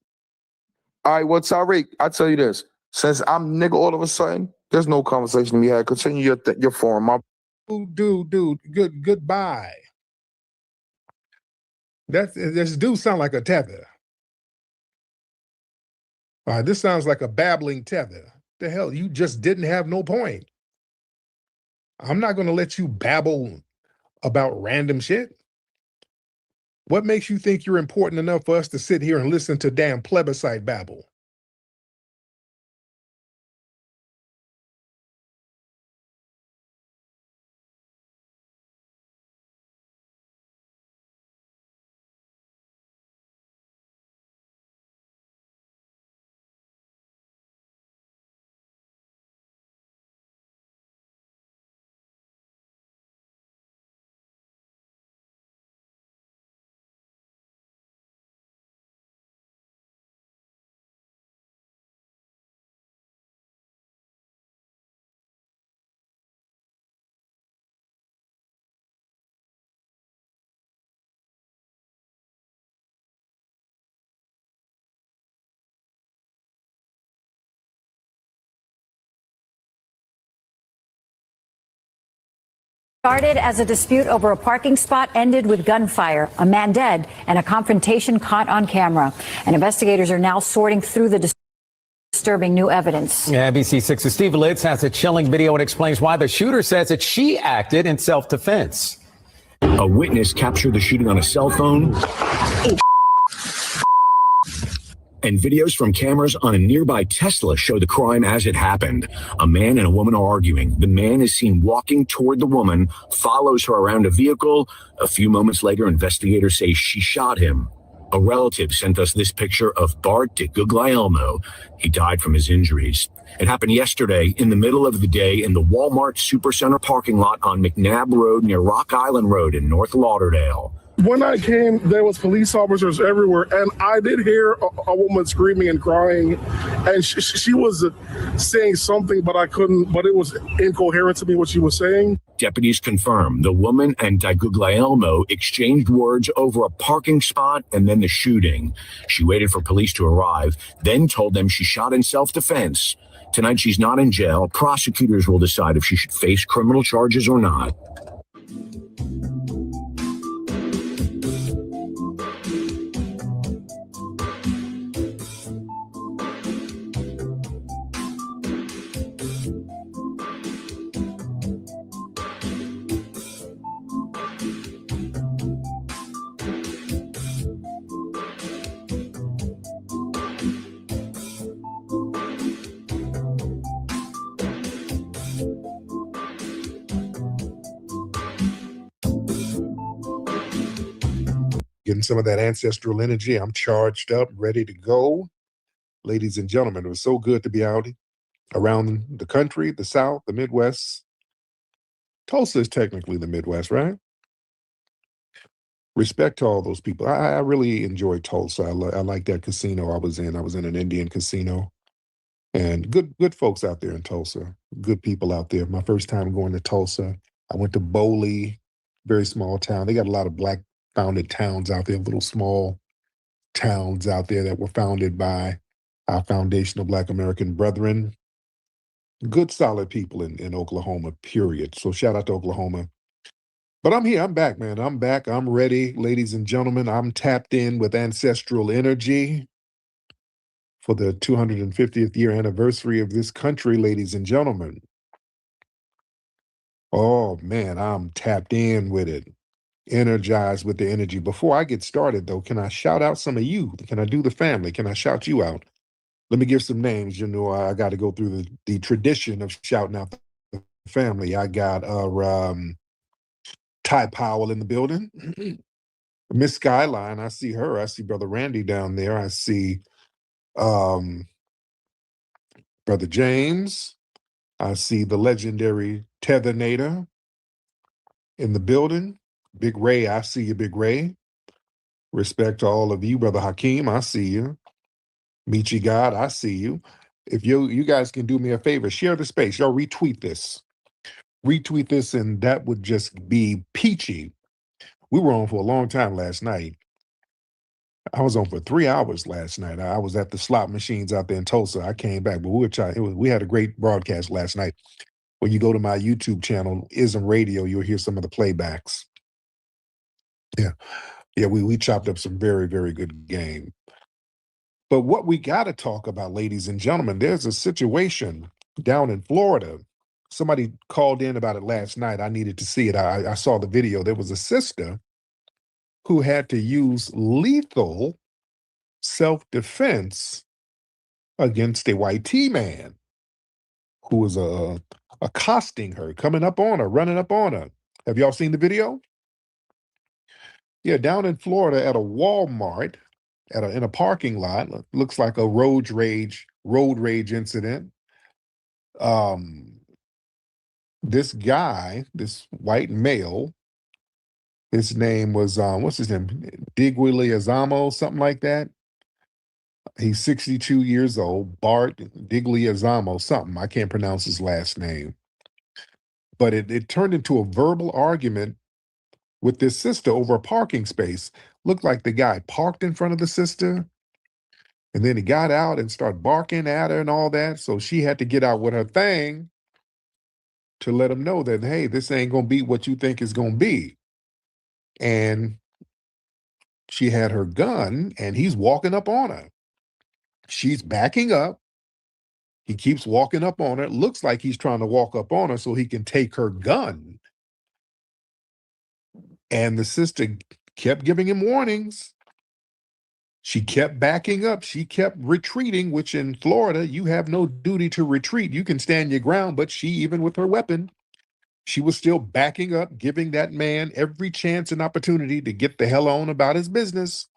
All right, well, Tariq, I tell you this. Since I'm nigga all of a sudden, there's no conversation we had. Continue your forum. Dude, goodbye. This dude sound like a tether. All right, this sounds like a babbling tether. The hell, you just didn't have no point. I'm not going to let you babble about random shit. What makes you think you're important enough for us to sit here and listen to damn plebiscite babble? Started as a dispute over a parking spot, ended with gunfire, a man dead, and a confrontation caught on camera. And investigators are now sorting through the disturbing new evidence. Yeah, NBC6's Steve Litz has a chilling video and explains why the shooter says that she acted in self-defense. A witness captured the shooting on a cell phone. And videos from cameras on a nearby Tesla show the crime as it happened. A man and a woman are arguing. The man is seen walking toward the woman, follows her around a vehicle. A few moments later, investigators say she shot him. A relative sent us this picture of Bart DeGuglielmo. He died from his injuries. It happened yesterday in the middle of the day in the Walmart Supercenter parking lot on McNabb Road near Rock Island Road in North Lauderdale. When I came, there was police officers everywhere, and I did hear a woman screaming and crying, and she was saying something, but I couldn't, but it was incoherent to me what she was saying. Deputies confirm the woman and DeGuglielmo exchanged words over a parking spot and then the shooting. She waited for police to arrive, then told them she shot in self-defense. Tonight, she's not in jail. Prosecutors will decide if she should face criminal charges or not. getting some of that ancestral energy. I'm charged up, ready to go. Ladies and gentlemen, it was so good to be out around the country, the South, the Midwest. Tulsa is technically the Midwest, right? Respect to all those people. I really enjoyed Tulsa. I like that casino I was in. I was in an Indian casino. And good folks out there in Tulsa. Good people out there. My first time going to Tulsa, I went to Boley, very small town. They got a lot of Black founded towns out there, little small towns out there that were founded by our Foundation of Black American Brethren. Good, solid people in Oklahoma, period. So shout out to Oklahoma. But I'm here. I'm back, man. I'm back. I'm ready, ladies and gentlemen. I'm tapped in with ancestral energy for the 250th year anniversary of this country, ladies and gentlemen. Oh, man, I'm tapped in with it. Energized with the energy. Before I get started, though, can I shout out some of you? Can I do the family? Can I shout you out? Let me give some names. You know, I got to go through the tradition of shouting out the family. I got Ty Powell in the building. Miss Skyline, I see her. I see Brother Randy down there. I see Brother James. I see the legendary Tethernator in the building. Big Ray, I see you, Big Ray. Respect to all of you. Brother Hakeem, I see you. Michi God, I see you. If you guys can do me a favor, share the space. Y'all retweet this. Retweet this, and that would just be peachy. We were on for a long time last night. I was on for 3 hours last night. I was at the slot machines out there in Tulsa. I came back, but we had a great broadcast last night. When you go to my YouTube channel, Ism Radio, you'll hear some of the playbacks. Yeah, we chopped up some very, very good game. But what we got to talk about, ladies and gentlemen, there's a situation down in Florida. Somebody called in about it last night. I needed to see it. I saw the video. There was a sister who had to use lethal self-defense against a white T-man who was accosting her, coming up on her, running up on her. Have y'all seen the video? Yeah, down in Florida at a Walmart, in a parking lot. Looks like a road rage incident. This guy, this white male, his name was what's his name? Digliazamo, something like that. He's 62 years old, Bart Digliazamo, something. I can't pronounce his last name. But it turned into a verbal argument with this sister over a parking space. Looked like the guy parked in front of the sister, and then he got out and started barking at her and all that. So she had to get out with her thing to let him know that, hey, this ain't gonna be what you think it's gonna be. And she had her gun, and he's walking up on her. She's backing up. He keeps walking up on her. Looks like he's trying to walk up on her so he can take her gun. And the sister kept giving him warnings. She kept backing up. She kept retreating, which in Florida, you have no duty to retreat. You can stand your ground, but she, even with her weapon, she was still backing up, giving that man every chance and opportunity to get the hell on about his business.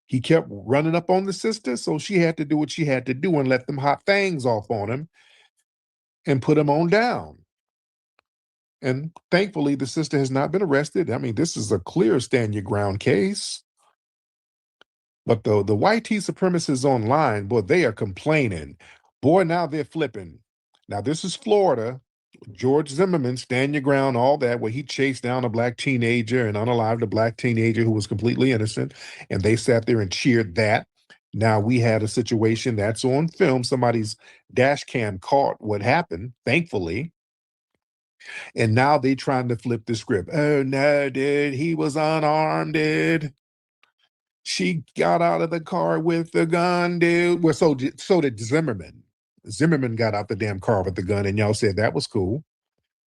He kept running up on the sister, so she had to do what she had to do and let them hot fangs off on him and put him on down. And thankfully, the sister has not been arrested. I mean, this is a clear stand your ground case. But the white T supremacists online, boy, they are complaining. Boy, now they're flipping. Now, this is Florida. George Zimmerman, stand your ground, all that, where he chased down a black teenager and unalived a black teenager who was completely innocent. And they sat there and cheered that. Now we had a situation that's on film. Somebody's dash cam caught what happened, thankfully. And now they trying to flip the script. Oh, no, dude, he was unarmed, dude. She got out of the car with the gun, dude. Well, so did Zimmerman. Zimmerman got out the damn car with the gun, and y'all said that was cool.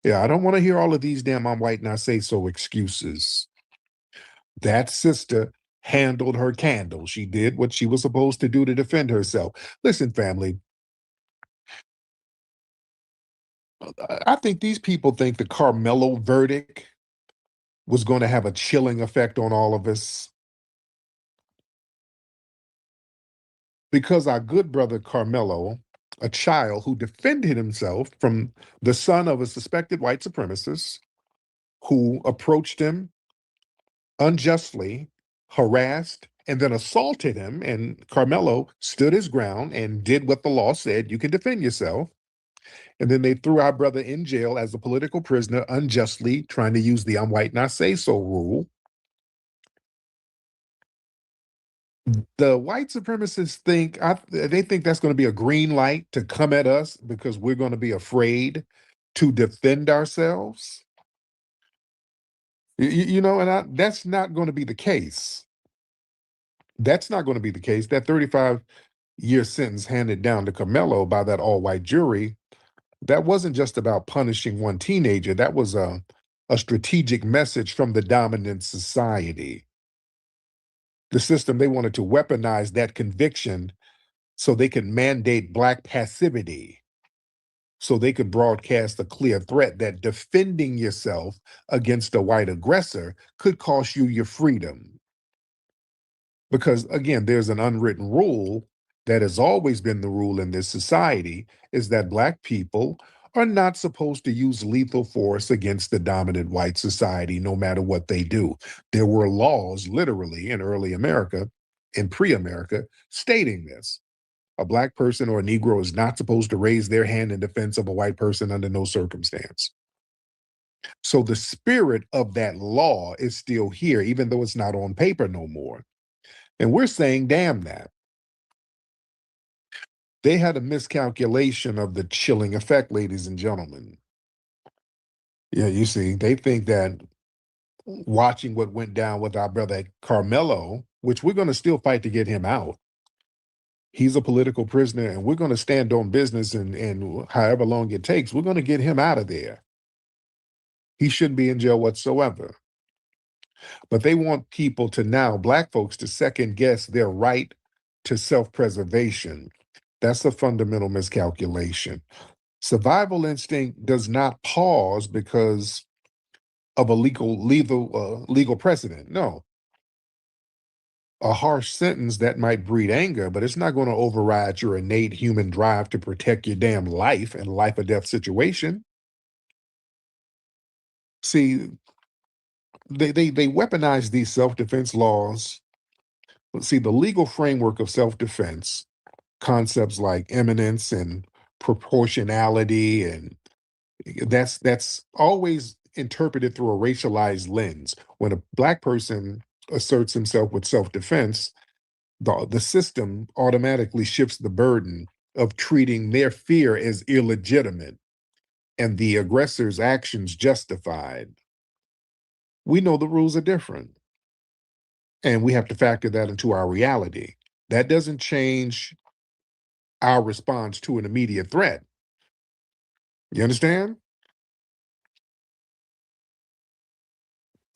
Yeah, I don't want to hear all of these damn I'm white and I say so excuses. That sister handled her candle. She did what she was supposed to do to defend herself. Listen, family, I think these people think the Carmelo verdict was going to have a chilling effect on all of us. because our good brother Carmelo, a child who defended himself from the son of a suspected white supremacist who approached him unjustly, harassed, and then assaulted him. And Carmelo stood his ground and did what the law said: you can defend yourself. And then they threw our brother in jail as a political prisoner unjustly, trying to use the I'm white and I say so rule. The white supremacists think they think that's going to be a green light to come at us because we're going to be afraid to defend ourselves. You know, and that's not going to be the case. That's not going to be the case. That 35-year sentence handed down to Carmelo by that all-white jury, that wasn't just about punishing one teenager. That was a strategic message from the dominant society. The system, they wanted to weaponize that conviction so they could mandate Black passivity, so they could broadcast a clear threat that defending yourself against a white aggressor could cost you your freedom. Because again, there's an unwritten rule that has always been the rule in this society, is that Black people are not supposed to use lethal force against the dominant white society, no matter what they do. There were laws literally in early America, in pre-America, stating this. A Black person or a Negro is not supposed to raise their hand in defense of a white person under no circumstance. So the spirit of that law is still here, even though it's not on paper no more. And we're saying, damn that. They had a miscalculation of the chilling effect, ladies and gentlemen. Yeah, you see, they think that watching what went down with our brother Carmelo, which we're going to still fight to get him out. He's a political prisoner, and we're going to stand on business, and however long it takes, we're going to get him out of there. He shouldn't be in jail whatsoever. But they want people to now, Black folks, to second guess their right to self-preservation. That's a fundamental miscalculation. Survival instinct does not pause because of a legal precedent. No. A harsh sentence that might breed anger, but it's not going to override your innate human drive to protect your damn life in a life or death situation. See, they weaponize these self-defense laws. See, the legal framework of self-defense, concepts like imminence and proportionality, and that's always interpreted through a racialized lens. When a Black person asserts himself with self-defense, the system automatically shifts the burden of treating their fear as illegitimate and the aggressor's actions justified. We know the rules are different, and we have to factor that into our reality. That doesn't change our response to an immediate threat. You understand?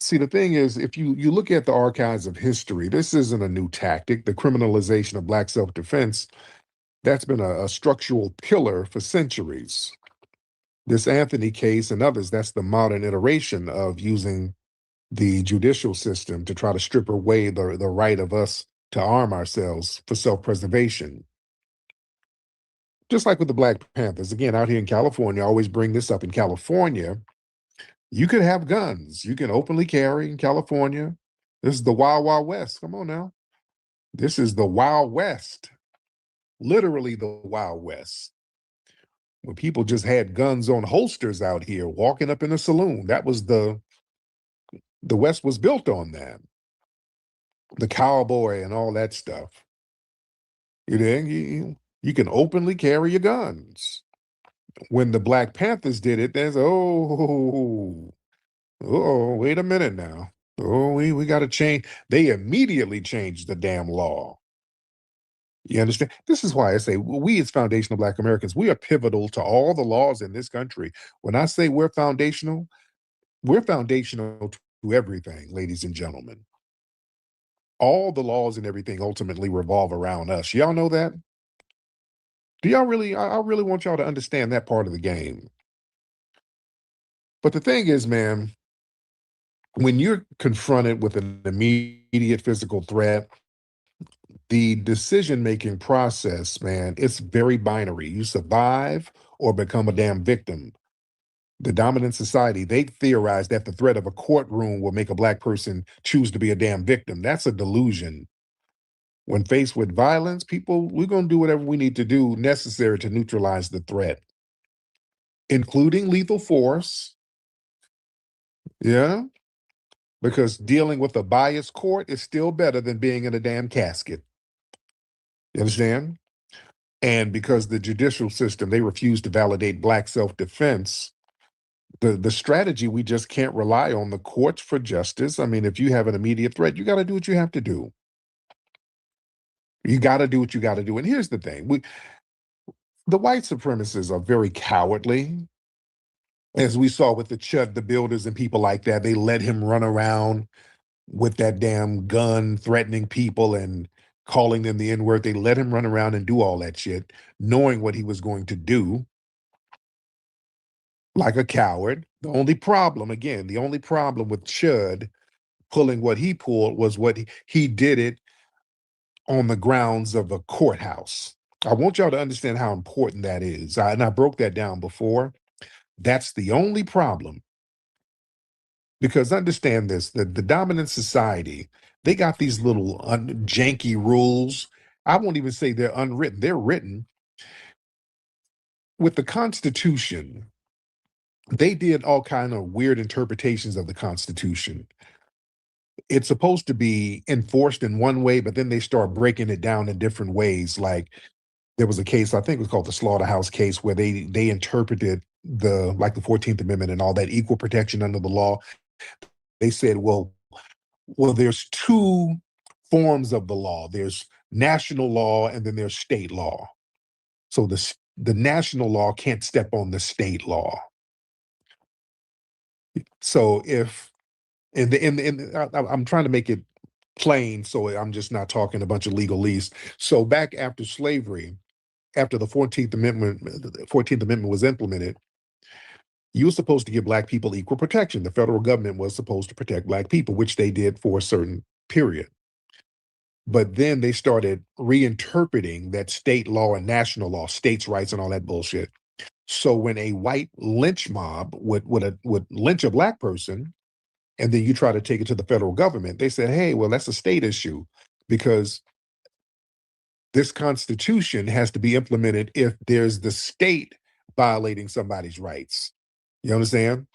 See, the thing is, if you look at the archives of history, this isn't a new tactic. The criminalization of Black self-defense, that's been a structural pillar for centuries. This Anthony case and others, that's the modern iteration of using the judicial system to try to strip away the right of us to arm ourselves for self-preservation. Just like with the Black Panthers, again, out here in California, I always bring this up. In California, you can have guns. You can openly carry in California. This is the Wild Wild West. Come on now. This is the Wild West. Literally the Wild West. When people just had guns on holsters out here, walking up in a saloon. That was the West was built on that. The cowboy and all that stuff. You can openly carry your guns. When the Black Panthers did it, there's, wait a minute now. We got to change. They immediately changed the damn law. You understand? This is why I say we as foundational Black Americans, we are pivotal to all the laws in this country. When I say we're foundational to everything, ladies and gentlemen. All the laws and everything ultimately revolve around us. Y'all know that? Do y'all really, I really want y'all to understand that part of the game. But the thing is, man, when you're confronted with an immediate physical threat, the decision-making process, man, it's very binary. You survive or become a damn victim. The dominant society, they theorize that the threat of a courtroom will make a black person choose to be a damn victim. That's a delusion. When faced with violence, people, we're going to do whatever we need to do necessary to neutralize the threat, including lethal force. Yeah, because dealing with a biased court is still better than being in a damn casket. You understand? And because the judicial system, they refuse to validate black self-defense, the strategy, we just can't rely on the courts for justice. I mean, if you have an immediate threat, you got to do what you have to do. You got to do what you got to do. And here's the thing. The white supremacists are very cowardly. As we saw with the Chud the Builders and people like that, they let him run around with that damn gun threatening people and calling them the N-word. They let him run around and do all that shit, knowing what he was going to do, like a coward. The only problem with Chud pulling what he pulled was what he did it on the grounds of a courthouse. I want y'all to understand how important that is. And I broke that down before. That's the only problem. Because understand this, the dominant society, they got these little janky rules. I won't even say they're unwritten. They're written. With the Constitution, they did all kind of weird interpretations of the Constitution. It's supposed to be enforced in one way, but then they start breaking it down in different ways. Like there was a case, I think it was called the Slaughterhouse case, where they interpreted the 14th Amendment and all that equal protection under the law. They said, well, there's two forms of the law. There's national law and then there's state law. So the national law can't step on the state law. So if I'm trying to make it plain, so I'm just not talking a bunch of legalese. So back after slavery, after the 14th Amendment was implemented, you were supposed to give black people equal protection. The federal government was supposed to protect black people, which they did for a certain period. But then they started reinterpreting that state law and national law, states' rights and all that bullshit. So when a white lynch mob would lynch a black person, and then you try to take it to the federal government, they said, hey, well, that's a state issue because this Constitution has to be implemented if there's the state violating somebody's rights. You understand?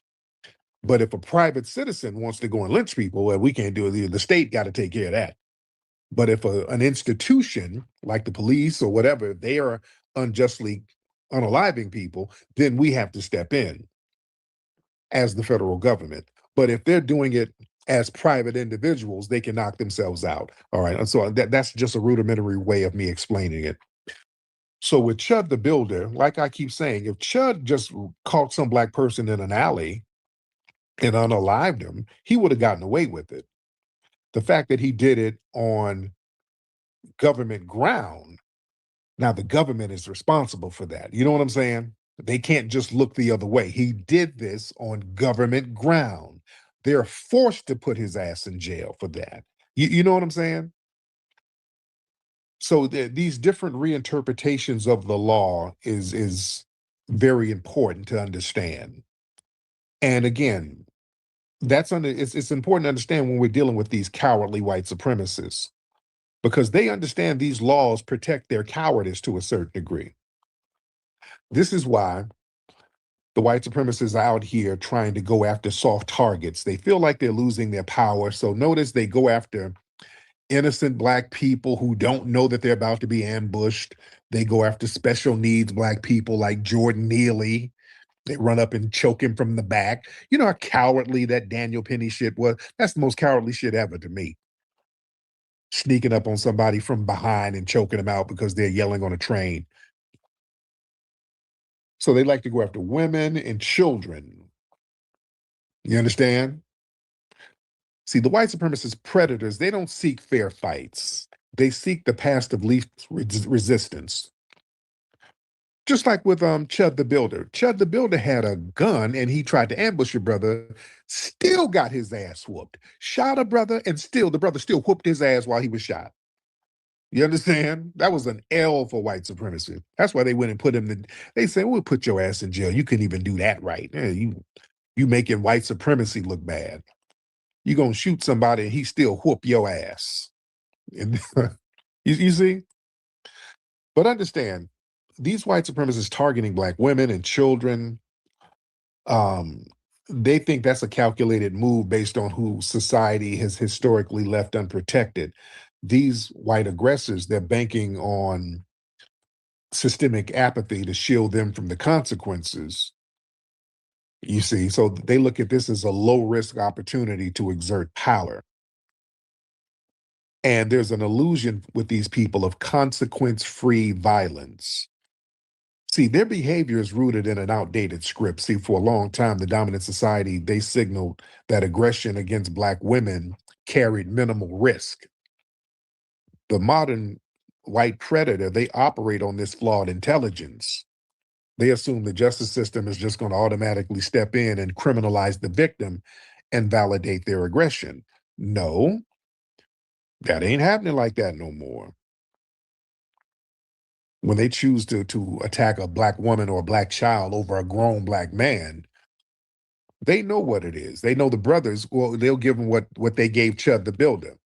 But if a private citizen wants to go and lynch people, well, we can't do it. The state got to take care of that. But if an institution like the police or whatever, they are unjustly unaliving people, then we have to step in as the federal government. But if they're doing it as private individuals, they can knock themselves out. All right. And so that's just a rudimentary way of me explaining it. So with Chud the Builder, like I keep saying, if Chud just caught some black person in an alley and unalived him, he would have gotten away with it. The fact that he did it on government ground, now the government is responsible for that. You know what I'm saying? They can't just look the other way. He did this on government ground. They're forced to put his ass in jail for that. You know what I'm saying? So these different reinterpretations of the law is very important to understand. And again, it's important to understand when we're dealing with these cowardly white supremacists, because they understand these laws protect their cowardice to a certain degree. This is why the white supremacists are out here trying to go after soft targets. They feel like they're losing their power. So notice they go after innocent black people who don't know that they're about to be ambushed. They go after special needs black people like Jordan Neely. They run up and choke him from the back. You know how cowardly that Daniel Penny shit was? That's the most cowardly shit ever to me. Sneaking up on somebody from behind and choking them out because they're yelling on a train. So they like to go after women and children. You understand? See, the white supremacist predators, they don't seek fair fights. They seek the path of least resistance. Just like with Chud the Builder. Chud the Builder had a gun and he tried to ambush your brother, still got his ass whooped. Shot a brother and the brother still whooped his ass while he was shot. You understand? That was an L for white supremacy. That's why they went and put him in. They said, we'll put your ass in jail. You couldn't even do that right. Yeah, you making white supremacy look bad. You gonna shoot somebody and he still whoop your ass. And you see? But understand, these white supremacists targeting black women and children, they think that's a calculated move based on who society has historically left unprotected. These white aggressors, they're banking on systemic apathy to shield them from the consequences. You see, so they look at this as a low-risk opportunity to exert power. And there's an illusion with these people of consequence-free violence. See, their behavior is rooted in an outdated script. See, for a long time, the dominant society, they signaled that aggression against Black women carried minimal risk. The modern white predator, they operate on this flawed intelligence. They assume the justice system is just going to automatically step in and criminalize the victim and validate their aggression. No, that ain't happening like that no more. When they choose to attack a Black woman or a Black child over a grown Black man, they know what it is. They know the brothers, well, they'll give them what they gave Chud the Builder.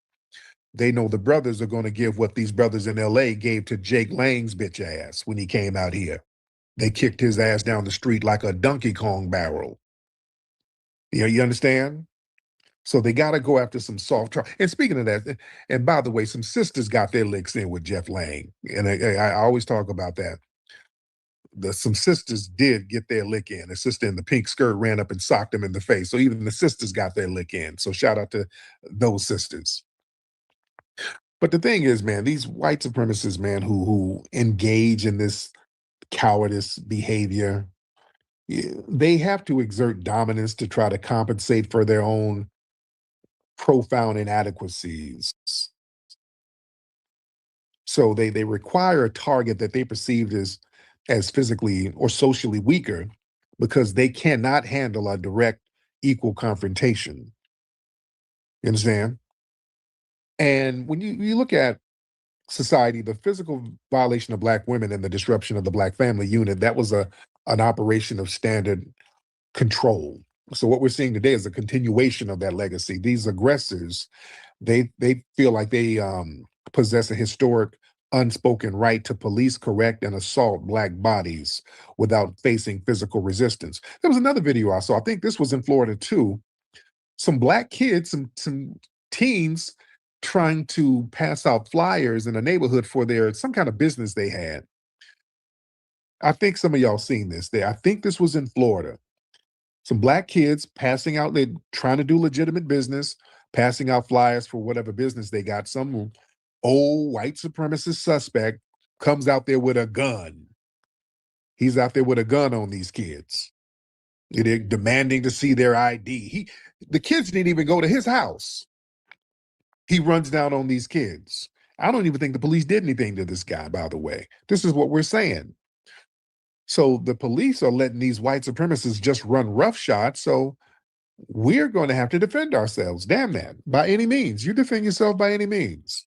They know the brothers are going to give what these brothers in LA gave to Jake Lang's bitch ass when he came out here. They kicked his ass down the street like a Donkey Kong barrel. You understand? So they got to go after some soft trial. And speaking of that, and by the way, some sisters got their licks in with Jeff Lang. And I always talk about that. Some sisters did get their lick in. A sister in the pink skirt ran up and socked him in the face. So even the sisters got their lick in. So shout out to those sisters. But the thing is, man, these white supremacists, man, who engage in this cowardice behavior, they have to exert dominance to try to compensate for their own profound inadequacies. So they require a target that they perceive as physically or socially weaker because they cannot handle a direct equal confrontation. You understand? And when you look at society, the physical violation of Black women and the disruption of the Black family unit, that was an operation of standard control. So what we're seeing today is a continuation of that legacy. These aggressors, they feel like they possess a historic unspoken right to police, correct, and assault Black bodies without facing physical resistance. There was another video I saw, I think this was in Florida too, some Black kids, some teens trying to pass out flyers in a neighborhood for some kind of business they had. I think some of y'all seen this there. I think this was in Florida. Some Black kids passing out, they're trying to do legitimate business, passing out flyers for whatever business they got. Some old white supremacist suspect comes out there with a gun. He's out there with a gun on these kids. They're demanding to see their ID. The kids didn't even go to his house. He runs down on these kids. I don't even think the police did anything to this guy, by the way. This is what we're saying. So the police are letting these white supremacists just run roughshod. So we're going to have to defend ourselves. Damn that. By any means. You defend yourself by any means.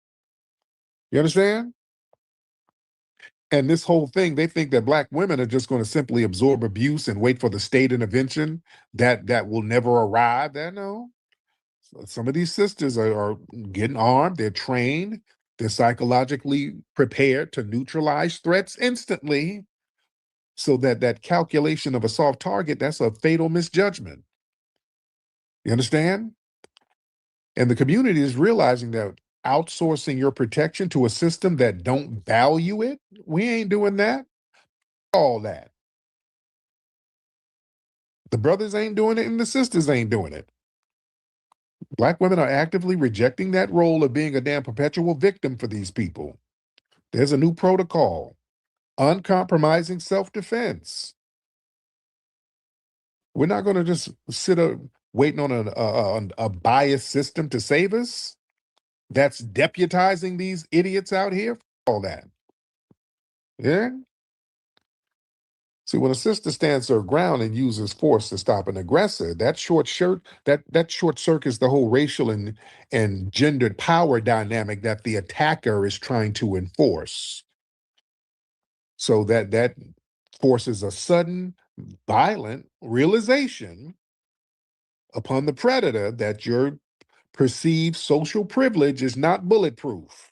You understand? And this whole thing, they think that Black women are just going to simply absorb abuse and wait for the state intervention that will never arrive. No. Some of these sisters are getting armed. They're trained. They're psychologically prepared to neutralize threats instantly. So that calculation of a soft target, that's a fatal misjudgment. You understand? And the community is realizing that outsourcing your protection to a system that don't value it, we ain't doing that. All that. The brothers ain't doing it and the sisters ain't doing it. Black women are actively rejecting that role of being a damn perpetual victim for these people. There's a new protocol. Uncompromising self-defense. We're not going to just sit waiting on a biased system to save us. That's deputizing these idiots out here. All that. Yeah. See, when a sister stands her ground and uses force to stop an aggressor, that short circuits the whole racial and gendered power dynamic that the attacker is trying to enforce. So that forces a sudden, violent realization upon the predator that your perceived social privilege is not bulletproof.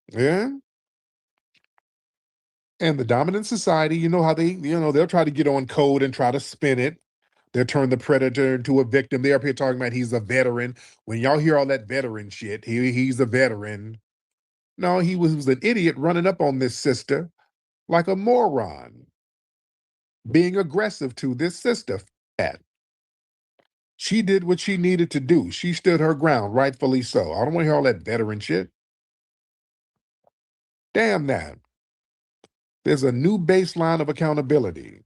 Yeah. And the dominant society, you know how they'll try to get on code and try to spin it. They'll turn the predator into a victim. They're up here talking about he's a veteran. When y'all hear all that veteran shit, he's a veteran. No, he was an idiot running up on this sister like a moron, being aggressive to this sister. She did what she needed to do. She stood her ground, rightfully so. I don't want to hear all that veteran shit. Damn that. There's a new baseline of accountability.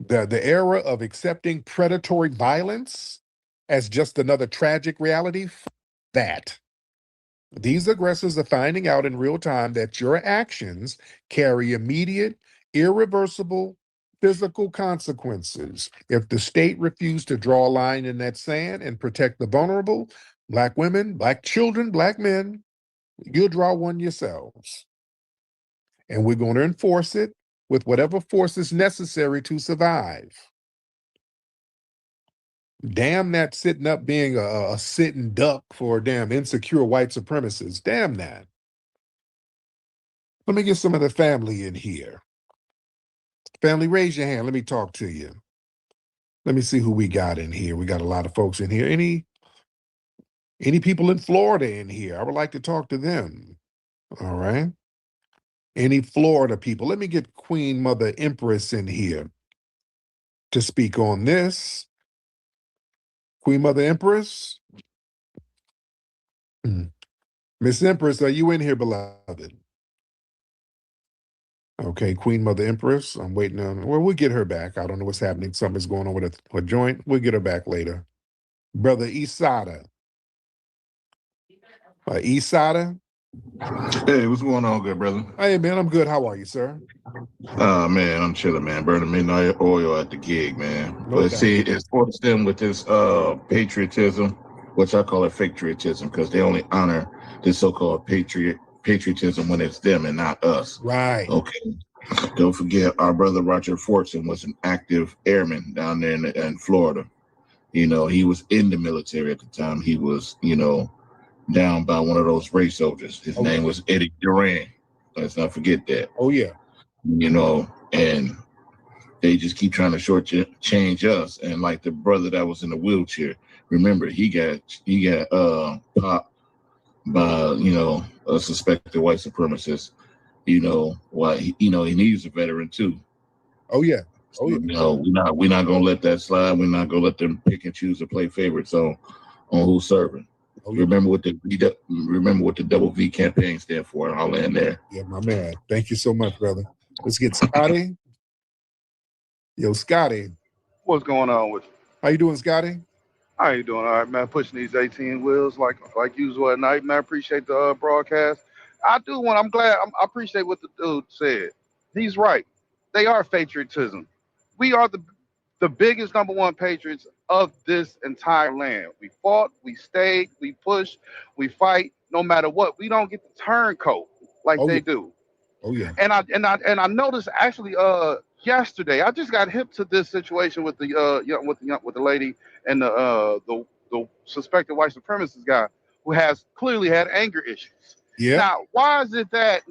The era of accepting predatory violence as just another tragic reality, that. These aggressors are finding out in real time that your actions carry immediate, irreversible physical consequences. If the state refused to draw a line in that sand and protect the vulnerable, Black women, Black children, Black men, you'll draw one yourselves. And we're going to enforce it with whatever force is necessary to survive. Damn that sitting up being a sitting duck for damn insecure white supremacists. Damn that. Let me get some of the family in here. Family, raise your hand. Let me talk to you. Let me see who we got in here. We got a lot of folks in here. Any people in Florida in here? I would like to talk to them. All right. Any Florida people? Let me get Queen Mother Empress in here to speak on this. Queen Mother Empress? Miss Empress, are you in here, beloved? Okay, Queen Mother Empress. I'm waiting on, well, we'll get her back. I don't know what's happening. Something's going on with a joint. We'll get her back later. Brother Isada. Isada? Hey, what's going on, good brother? Hey, man, I'm good. How are you, sir? Man, I'm chilling, man. Burning midnight oil at the gig, man. No But doubt. see, it's forced them with this patriotism, which I call it patriotism, because they only honor this so-called patriotism when it's them and not us. Right. Okay. Don't forget, our brother Roger Fortson was an active airman down there in Florida. You know, he was in the military at the time. He was, down by one of those race soldiers. His name was Eddie Duran. Let's not forget that. Oh, yeah. And they just keep trying to shortchange us. And like the brother that was in the wheelchair, remember, he got popped by, a suspected white supremacist, why he needs a veteran too. Oh, yeah. Oh, yeah. We're not gonna let that slide. We're not gonna let them pick and choose to play favorites on who's serving. Oh, yeah. Remember what the double V campaign stand for, and I'll land there. Yeah, my man. Thank you so much, brother. Let's get Scotty. Yo, Scotty. What's going on with you? How you doing, Scotty? How you doing? All right, man. Pushing these 18 wheels like usual at night, man. I appreciate the broadcast. I appreciate what the dude said. He's right. They are patriotism. We are the biggest number one patriots of this entire land. We fought, we stayed, we pushed, we fight, no matter what. We don't get the turncoat like they do. Oh yeah. And I noticed actually yesterday, I just got hip to this situation with the with the lady and the suspected white supremacist guy who has clearly had anger issues. Yeah. Now, why is it that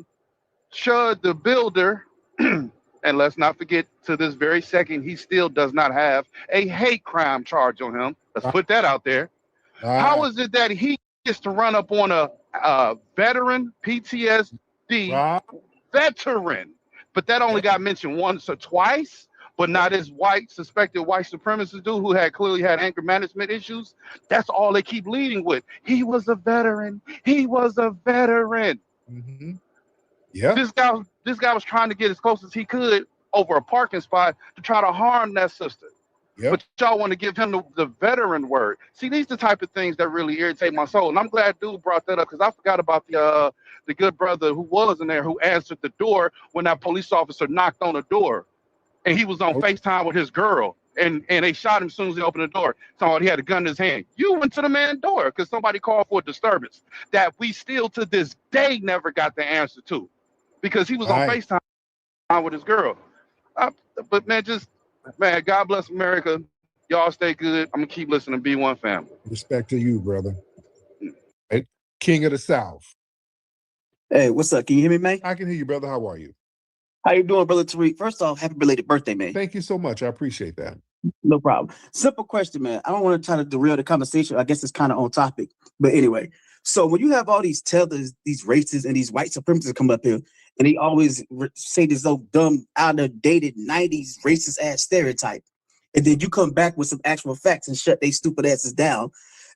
Shud the Builder, and let's not forget to this very second, he still does not have a hate crime charge on him. Let's put that out there. How is it that he gets to run up on a veteran PTSD veteran, but that only got mentioned once or twice, but not his suspected white supremacist dude who had clearly had anger management issues? That's all they keep leading with. He was a veteran. He was a veteran. Mm-hmm. Yeah. This guy was trying to get as close as he could over a parking spot to try to harm that sister. But y'all want to give him the veteran word. See, these the type of things that really irritate my soul. And I'm glad dude brought that up because I forgot about the good brother who was in there who answered the door when that police officer knocked on the door. And he was on FaceTime with his girl. And they shot him as soon as he opened the door. So he had a gun in his hand. You went to the man's door because somebody called for a disturbance that we still to this day never got the answer to because he was on FaceTime with his girl. But man, God bless America. Y'all stay good. I'm going to keep listening to B1 Family. Respect to you, brother. Right? King of the South. Hey, what's up? Can you hear me, man? I can hear you, brother. How are you? How you doing, brother Tariq? First off, happy belated birthday, man. Thank you so much. I appreciate that. No problem. Simple question, man. I don't want to try to derail the conversation. I guess it's kind of on topic. But anyway, so when you have all these tethers, these racists and these white supremacists come up here, and they always say this old dumb, out-of-dated 90s racist-ass stereotype, and then you come back with some actual facts and shut they stupid asses down.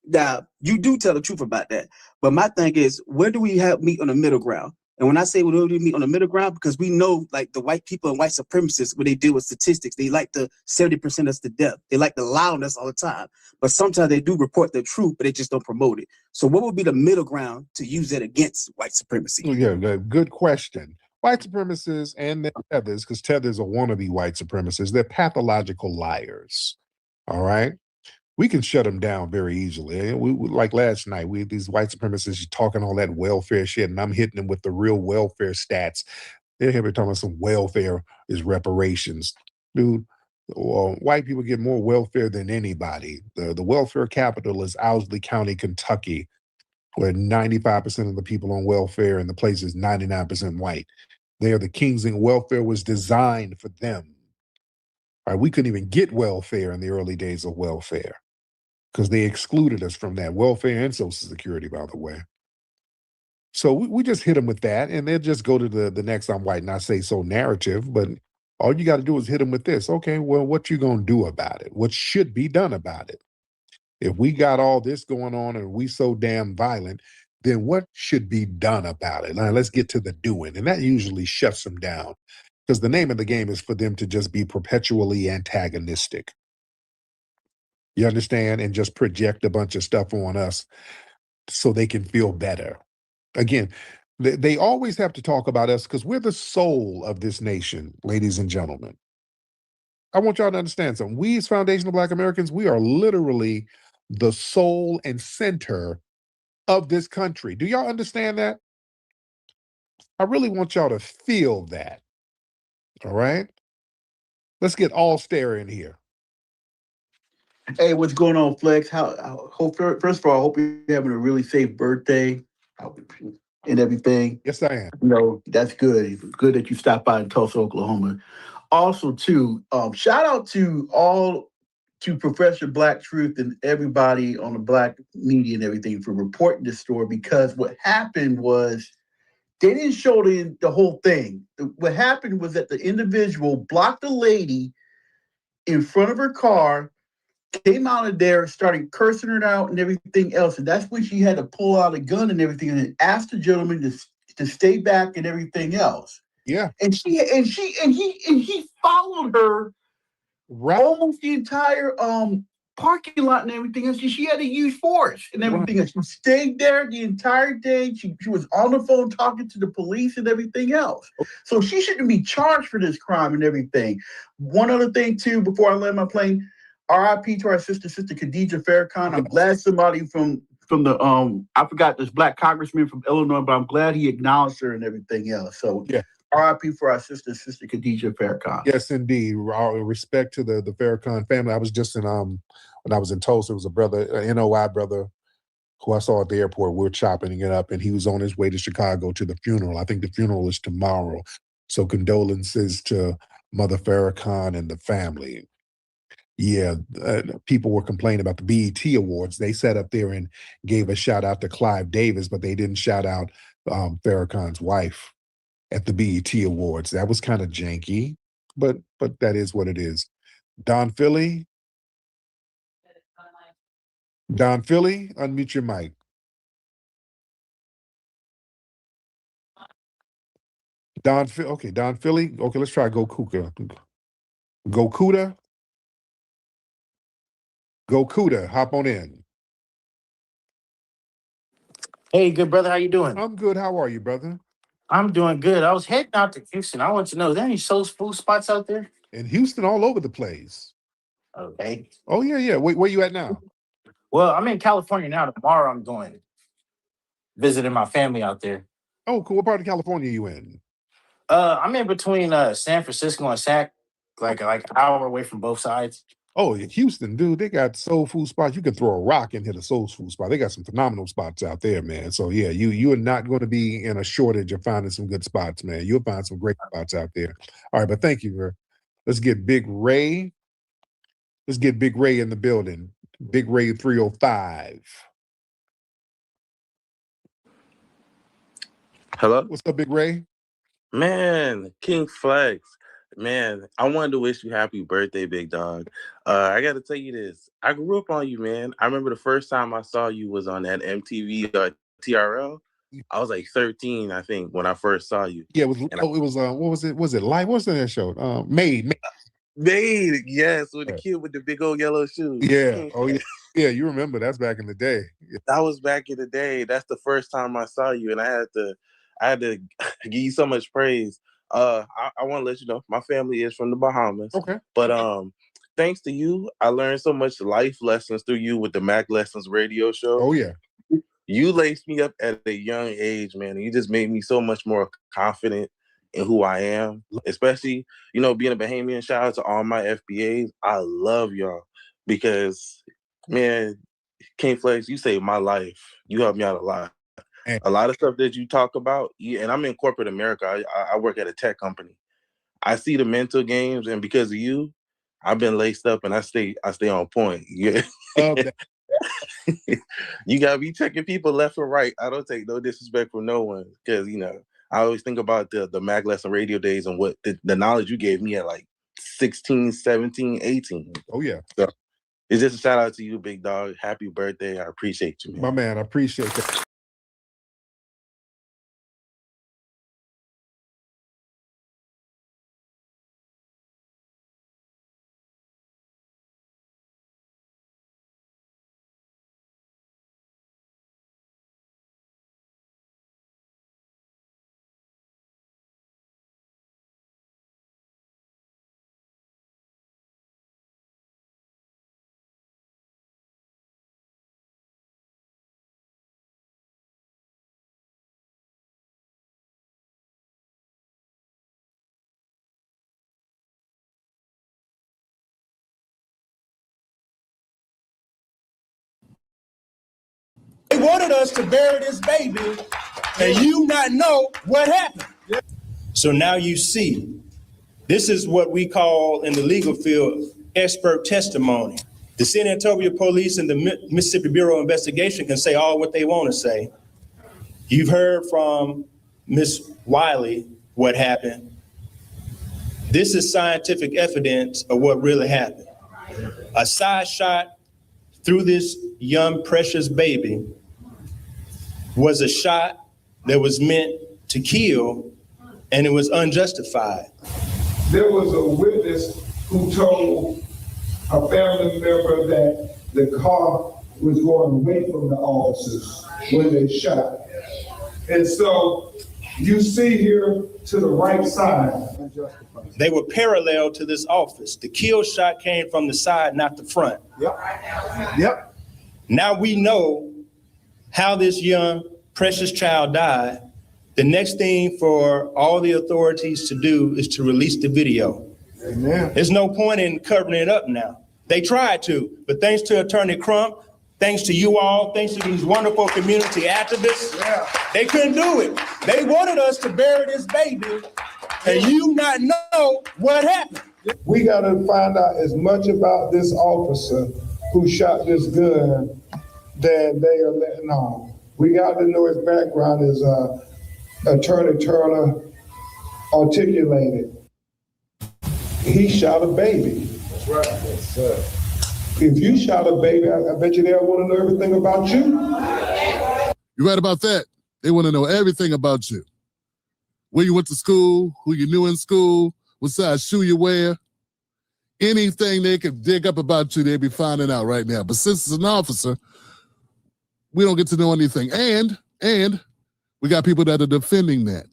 Now, you do tell the truth about that. But my thing is, where do we meet on the middle ground? And when I say where do we meet on the middle ground, because we know like the white people and white supremacists, when they deal with statistics, they like to 70% us to death. They like to lie on us all the time. But sometimes they do report the truth, but they just don't promote it. So what would be the middle ground to use it against white supremacy? Yeah, good question. White supremacists and their tethers, because tethers are wannabe white supremacists, they're pathological liars. All right? We can shut them down very easily. We like last night, these white supremacists talking all that welfare shit, and I'm hitting them with the real welfare stats. They're here talking about some welfare is reparations. Dude, white people get more welfare than anybody. The welfare capital is Owsley County, Kentucky, where 95% of the people on welfare and the place is 99% white. They are the kings, and welfare was designed for them. All right, we couldn't even get welfare in the early days of welfare because they excluded us from that. Welfare and Social Security, by the way. So we just hit them with that, and they'll just go to the next I'm white and I say so narrative, but all you got to do is hit them with this. Okay, well, what you going to do about it? What should be done about it? If we got all this going on and we so damn violent, then what should be done about it? Now, let's get to the doing, and that usually shuts them down because the name of the game is for them to just be perpetually antagonistic. You understand? And just project a bunch of stuff on us so they can feel better. Again, they always have to talk about us because we're the soul of this nation, ladies and gentlemen. I want y'all to understand something. We as Foundational Black Americans, we are literally the soul and center of this country. Do y'all understand that? I really want y'all to feel that. All right? Let's get all stare in here. Hey, what's going on, Flex? First of all, I hope you're having a really safe birthday and everything. Yes, I am. You know, that's good. It's good that you stopped by in Tulsa, Oklahoma. Also, too, shout out to Professor Black Truth and everybody on the Black media and everything for reporting this story, because what happened was they didn't show the whole thing. What happened was that the individual blocked a lady in front of her car, came out of there, started cursing her out and everything else. And that's when she had to pull out a gun and everything and asked the gentleman to stay back and everything else. Yeah. And he followed her almost the entire parking lot and everything else. She had to use force and everything else. She stayed there the entire day. She was on the phone talking to the police and everything else. So she shouldn't be charged for this crime and everything. One other thing too, before I land my plane, RIP to our sister Khadijah Farrakhan. I'm glad somebody from the I forgot this black congressman from Illinois, but I'm glad he acknowledged her and everything else. So yeah, RIP for our sister Khadijah Farrakhan. Yes, indeed. Respect to the Farrakhan family. I was just in when I was in Tulsa, it was a brother, an NOI brother who I saw at the airport. We were chopping it up, and he was on his way to Chicago to the funeral. I think the funeral is tomorrow. So condolences to Mother Farrakhan and the family. Yeah, people were complaining about the BET Awards. They sat up there and gave a shout out to Clive Davis, but they didn't shout out Farrakhan's wife at the BET Awards. That was kind of janky, but that is what it is. Don Philly, unmute your mic. Don Philly. Okay, let's try Gokuda. Gokuda. Go Cuda, hop on in. Hey, good brother, how you doing? I'm good. How are you, brother? I'm doing good. I was heading out to Houston. I want to know, is there any soul food spots out there? In Houston, all over the place. Okay. Oh, yeah. Where you at now? Well, I'm in California now. Tomorrow I'm going visiting my family out there. Oh, cool. What part of California are you in? I'm in between San Francisco and Sac, like an hour away from both sides. Oh, Houston, dude, they got soul food spots. You can throw a rock and hit a soul food spot. They got some phenomenal spots out there, man. So yeah, you are not going to be in a shortage of finding some good spots, man. You'll find some great spots out there. All right, but thank you, bro. Let's get Big Ray. Let's get Big Ray in the building. Big Ray 305. Hello? What's up, Big Ray? Man, King Flex. Man, I wanted to wish you happy birthday, big dog. I got to tell you this. I grew up on you, man. I remember the first time I saw you was on that MTV TRL. I was like 13, I think, when I first saw you. Yeah, it was what was it? Was it live? What's that show? Made. Made, yes, with the kid with the big old yellow shoes. Yeah. Oh yeah. Yeah, you remember that's back in the day. Yeah. That was back in the day. That's the first time I saw you, and I had to give you so much praise. I want to let you know my family is from the Bahamas. Okay. But thanks to you, I learned so much life lessons through you with the Mac Lessons radio show. Oh yeah. You laced me up at a young age, man. And you just made me so much more confident in who I am, especially, being a Bahamian. Shout out to all my FBAs. I love y'all because, man, King Flex, you saved my life. You helped me out a lot. A lot of stuff that you talk about, and I'm in corporate America. I work at a tech company. I see the mental games, and because of you, I've been laced up, and I stay on point. Yeah. You gotta be checking people left and right. I don't take no disrespect from no one, because I always think about the Mag Lesson radio days and what the knowledge you gave me at like 16, 17, 18. Oh yeah. So it's just a shout out to you, big dog. Happy birthday. I appreciate you, man. My man, I appreciate that. They wanted us to bury this baby and you not know what happened. So now you see, this is what we call in the legal field expert testimony. The San Antonio Police and the Mississippi Bureau of Investigation can say all what they want to say. You've heard from Ms. Wiley what happened. This is scientific evidence of what really happened. A side shot through this young, precious baby was a shot that was meant to kill, and it was unjustified. There was a witness who told a family member that the car was going away from the officers when they shot. And so you see here to the right side. They were parallel to this office. The kill shot came from the side, not the front. Yep. Now we know how this young, precious child died. The next thing for all the authorities to do is to release the video. Amen. There's no point in covering it up now. They tried to, but thanks to Attorney Crump, thanks to you all, thanks to these wonderful community activists, they couldn't do it. They wanted us to bury this baby and you not know what happened. We got to find out as much about this officer who shot this gun than they are letting on. We got to know his background, as Attorney Turner articulated. He shot a baby. That's right. Yes, sir. If you shot a baby, I bet you they want to know everything about you. You're right about that. They want to know everything about you. Where you went to school, who you knew in school, what size shoe you wear. Anything they could dig up about you, they'd be finding out right now. But since it's an officer, we don't get to know anything. And we got people that are defending that.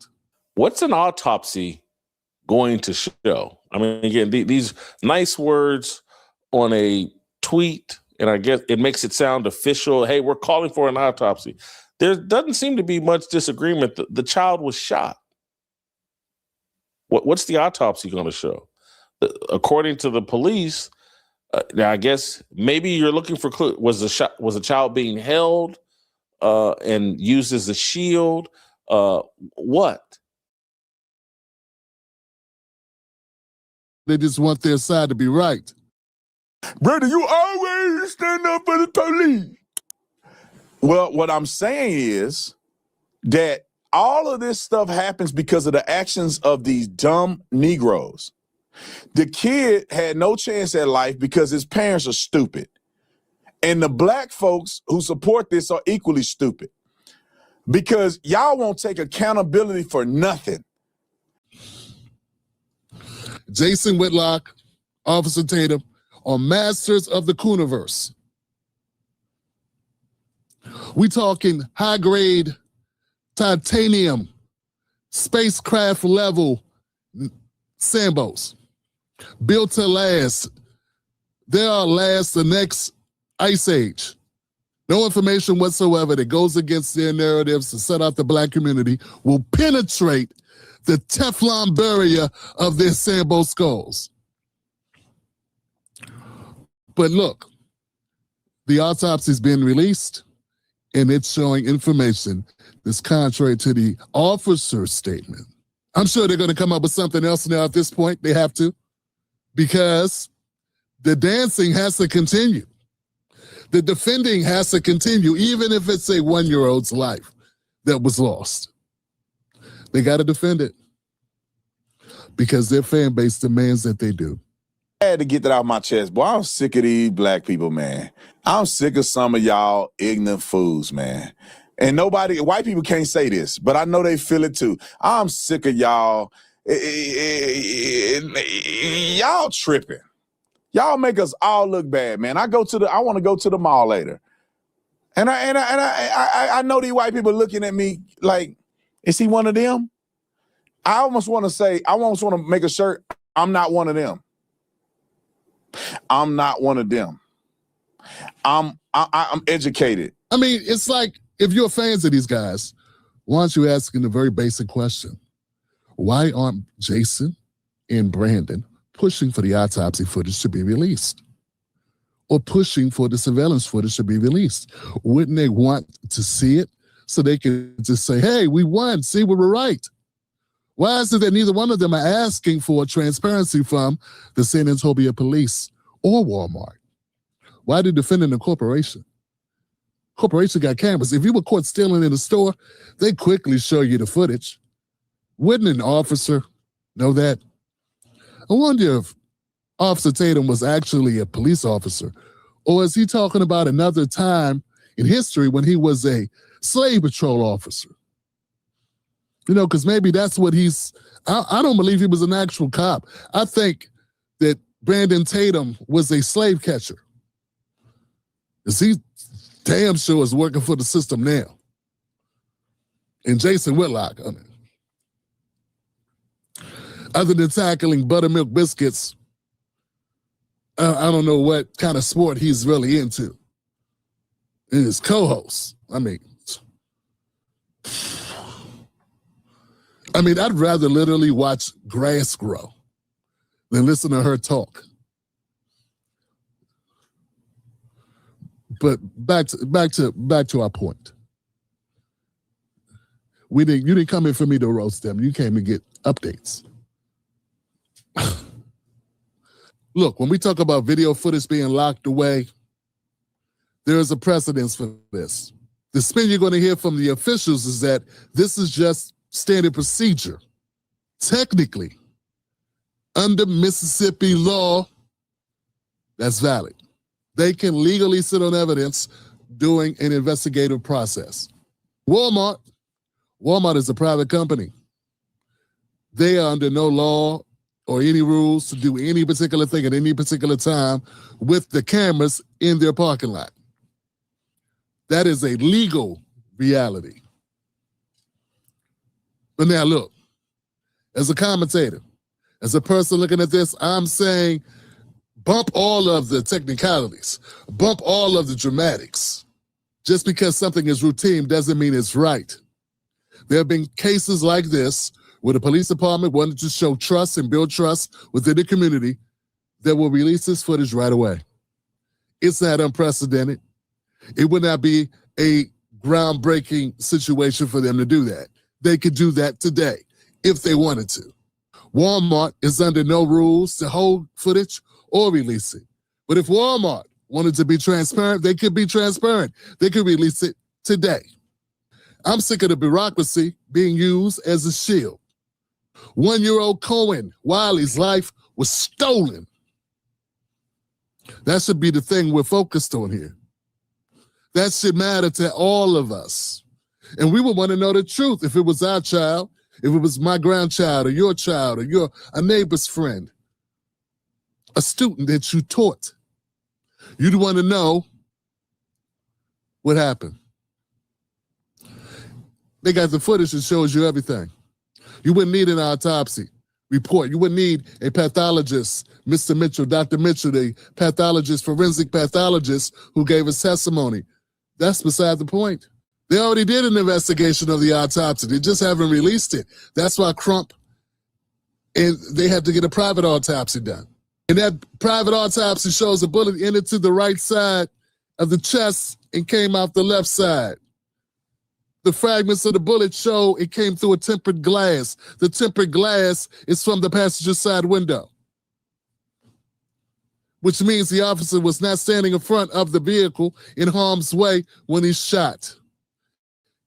What's an autopsy going to show? I mean, again, these nice words on a tweet, and I guess it makes it sound official. Hey, we're calling for an autopsy. There doesn't seem to be much disagreement. The child was shot. What's the autopsy going to show? According to the police, now I guess maybe you're looking for clue. Was a child being held and used as a shield? What? They just want their side to be right. Brother, you always stand up for the police. Well, what I'm saying is that all of this stuff happens because of the actions of these dumb Negroes. The kid had no chance at life because his parents are stupid. And the black folks who support this are equally stupid because y'all won't take accountability for nothing. Jason Whitlock, Officer Tatum, are masters of the Cooniverse. We talking high-grade titanium, spacecraft level Sambos, built to last. They'll last the next ice age. No information whatsoever that goes against their narratives to set out the black community will penetrate the Teflon barrier of their Sambo skulls. But look, the autopsy's been released, and it's showing information that's contrary to the officer's statement. I'm sure they're going to come up with something else now at this point. They have to, because the dancing has to continue. The defending has to continue, even if it's a 1-year-old's life that was lost. They got to defend it because their fan base demands that they do. I had to get that out of my chest. Boy, I'm sick of these black people, man. I'm sick of some of y'all ignorant fools, man. And white people can't say this, but I know they feel it too. I'm sick of y'all. Y'all tripping. Y'all make us all look bad, man. I want to go to the mall later. And I know these white people looking at me like, is he one of them? I almost want to make a shirt. I'm not one of them. I'm not one of them. I'm educated. I mean, it's like, if you're fans of these guys, why aren't you asking the very basic question? Why aren't Jason and Brandon pushing for the autopsy footage to be released? Or pushing for the surveillance footage to be released? Wouldn't they want to see it so they can just say, hey, we won, see, we were right? Why is it that neither one of them are asking for transparency from the San Antonio police or Walmart? Why are they defending the corporation? Corporation got cameras. If you were caught stealing in a store, they quickly show you the footage. Wouldn't an officer know that? I wonder if Officer Tatum was actually a police officer, or is he talking about another time in history when he was a slave patrol officer? You know, because maybe that's what I don't believe he was an actual cop. I think that Brandon Tatum was a slave catcher. Because he damn sure is working for the system now. And Jason Whitlock, I mean, other than tackling buttermilk biscuits, I don't know what kind of sport he's really into. And his co-host, I mean, I'd rather literally watch grass grow than listen to her talk. But back to our point. You didn't come in for me to roast them. You came to get updates. Look, when we talk about video footage being locked away, there is a precedence for this. The spin you're going to hear from the officials is that this is just standard procedure. Technically, under Mississippi law, that's valid. They can legally sit on evidence during an investigative process. Walmart is a private company. They are under no law or any rules to do any particular thing at any particular time with the cameras in their parking lot. That is a legal reality. But now look, as a commentator, as a person looking at this, I'm saying bump all of the technicalities, bump all of the dramatics. Just because something is routine doesn't mean it's right. There have been cases like this where the police department wanted to show trust and build trust within the community that will release this footage right away. It's not unprecedented. It would not be a groundbreaking situation for them to do that. They could do that today if they wanted to. Walmart is under no rules to hold footage or release it. But if Walmart wanted to be transparent, they could be transparent. They could release it today. I'm sick of the bureaucracy being used as a shield. 1-year-old Cohen Wiley's life was stolen. That should be the thing we're focused on here. That should matter to all of us. And we would want to know the truth if it was our child, if it was my grandchild or your child or a neighbor's friend, a student that you taught. You'd want to know what happened. They got the footage that shows you everything. You wouldn't need an autopsy report. You wouldn't need a pathologist, Mr. Mitchell, Dr. Mitchell, the pathologist, forensic pathologist who gave us testimony. That's beside the point. They already did an investigation of the autopsy. They just haven't released it. That's why Crump, and they had to get a private autopsy done. And that private autopsy shows a bullet entered to the right side of the chest and came out the left side. The fragments of the bullet show it came through a tempered glass. The tempered glass is from the passenger side window, which means the officer was not standing in front of the vehicle in harm's way when he shot.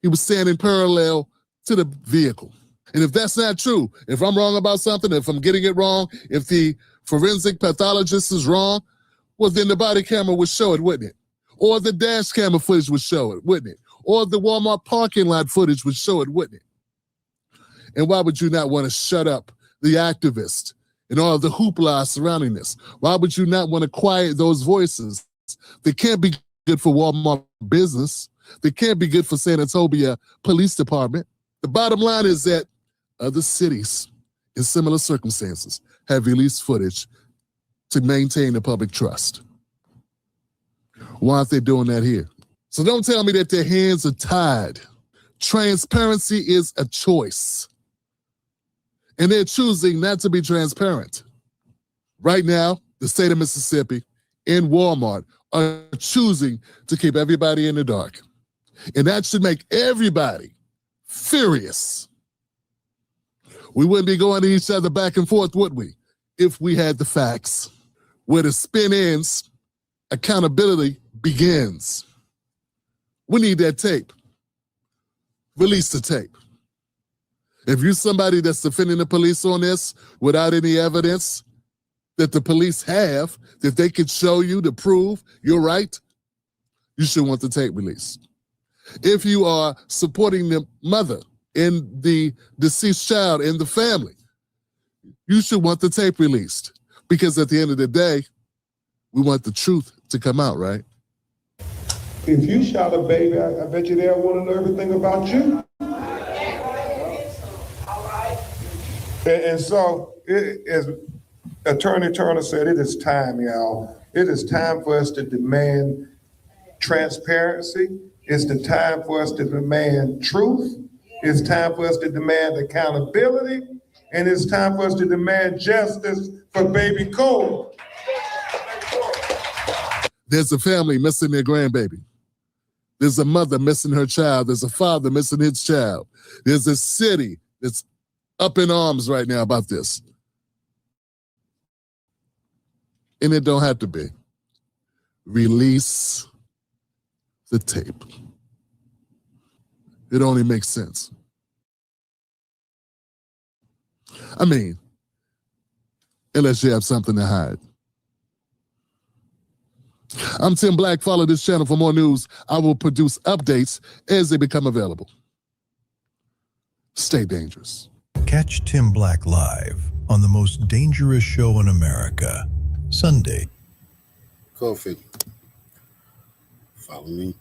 He was standing parallel to the vehicle. And if that's not true, if I'm wrong about something, if I'm getting it wrong, if the forensic pathologist is wrong, well, then the body camera would show it, wouldn't it? Or the dash camera footage would show it, wouldn't it? Or the Walmart parking lot footage would show it, wouldn't it? And why would you not want to shut up the activist and all of the hoopla surrounding this? Why would you not want to quiet those voices? They can't be good for Walmart business. They can't be good for San Antonio Police Department. The bottom line is that other cities in similar circumstances have released footage to maintain the public trust. Why aren't they doing that here? So don't tell me that their hands are tied. Transparency is a choice. And they're choosing not to be transparent. Right now, the state of Mississippi and Walmart are choosing to keep everybody in the dark. And that should make everybody furious. We wouldn't be going to each other back and forth, would we? If we had the facts. Where the spin ends, accountability begins. We need that tape. Release the tape. If you're somebody that's defending the police on this without any evidence that the police have, that they could show you to prove you're right, you should want the tape released. If you are supporting the mother and the deceased child and the family, you should want the tape released. Because at the end of the day, we want the truth to come out, right? If you shot a baby, I bet you they'll want to know everything about you. And so, as Attorney Turner said, it is time, y'all. It is time for us to demand transparency. It's the time for us to demand truth. It's time for us to demand accountability. And it's time for us to demand justice for baby Cole. There's a family missing their grandbaby. There's a mother missing her child. There's a father missing his child. There's a city that's up in arms right now about this. And it don't have to be. Release the tape. It only makes sense. I mean, unless you have something to hide. I'm Tim Black. Follow this channel for more news. I will produce updates as they become available. Stay dangerous. Catch Tim Black live on the most dangerous show in America, Sunday. Kofi, follow me.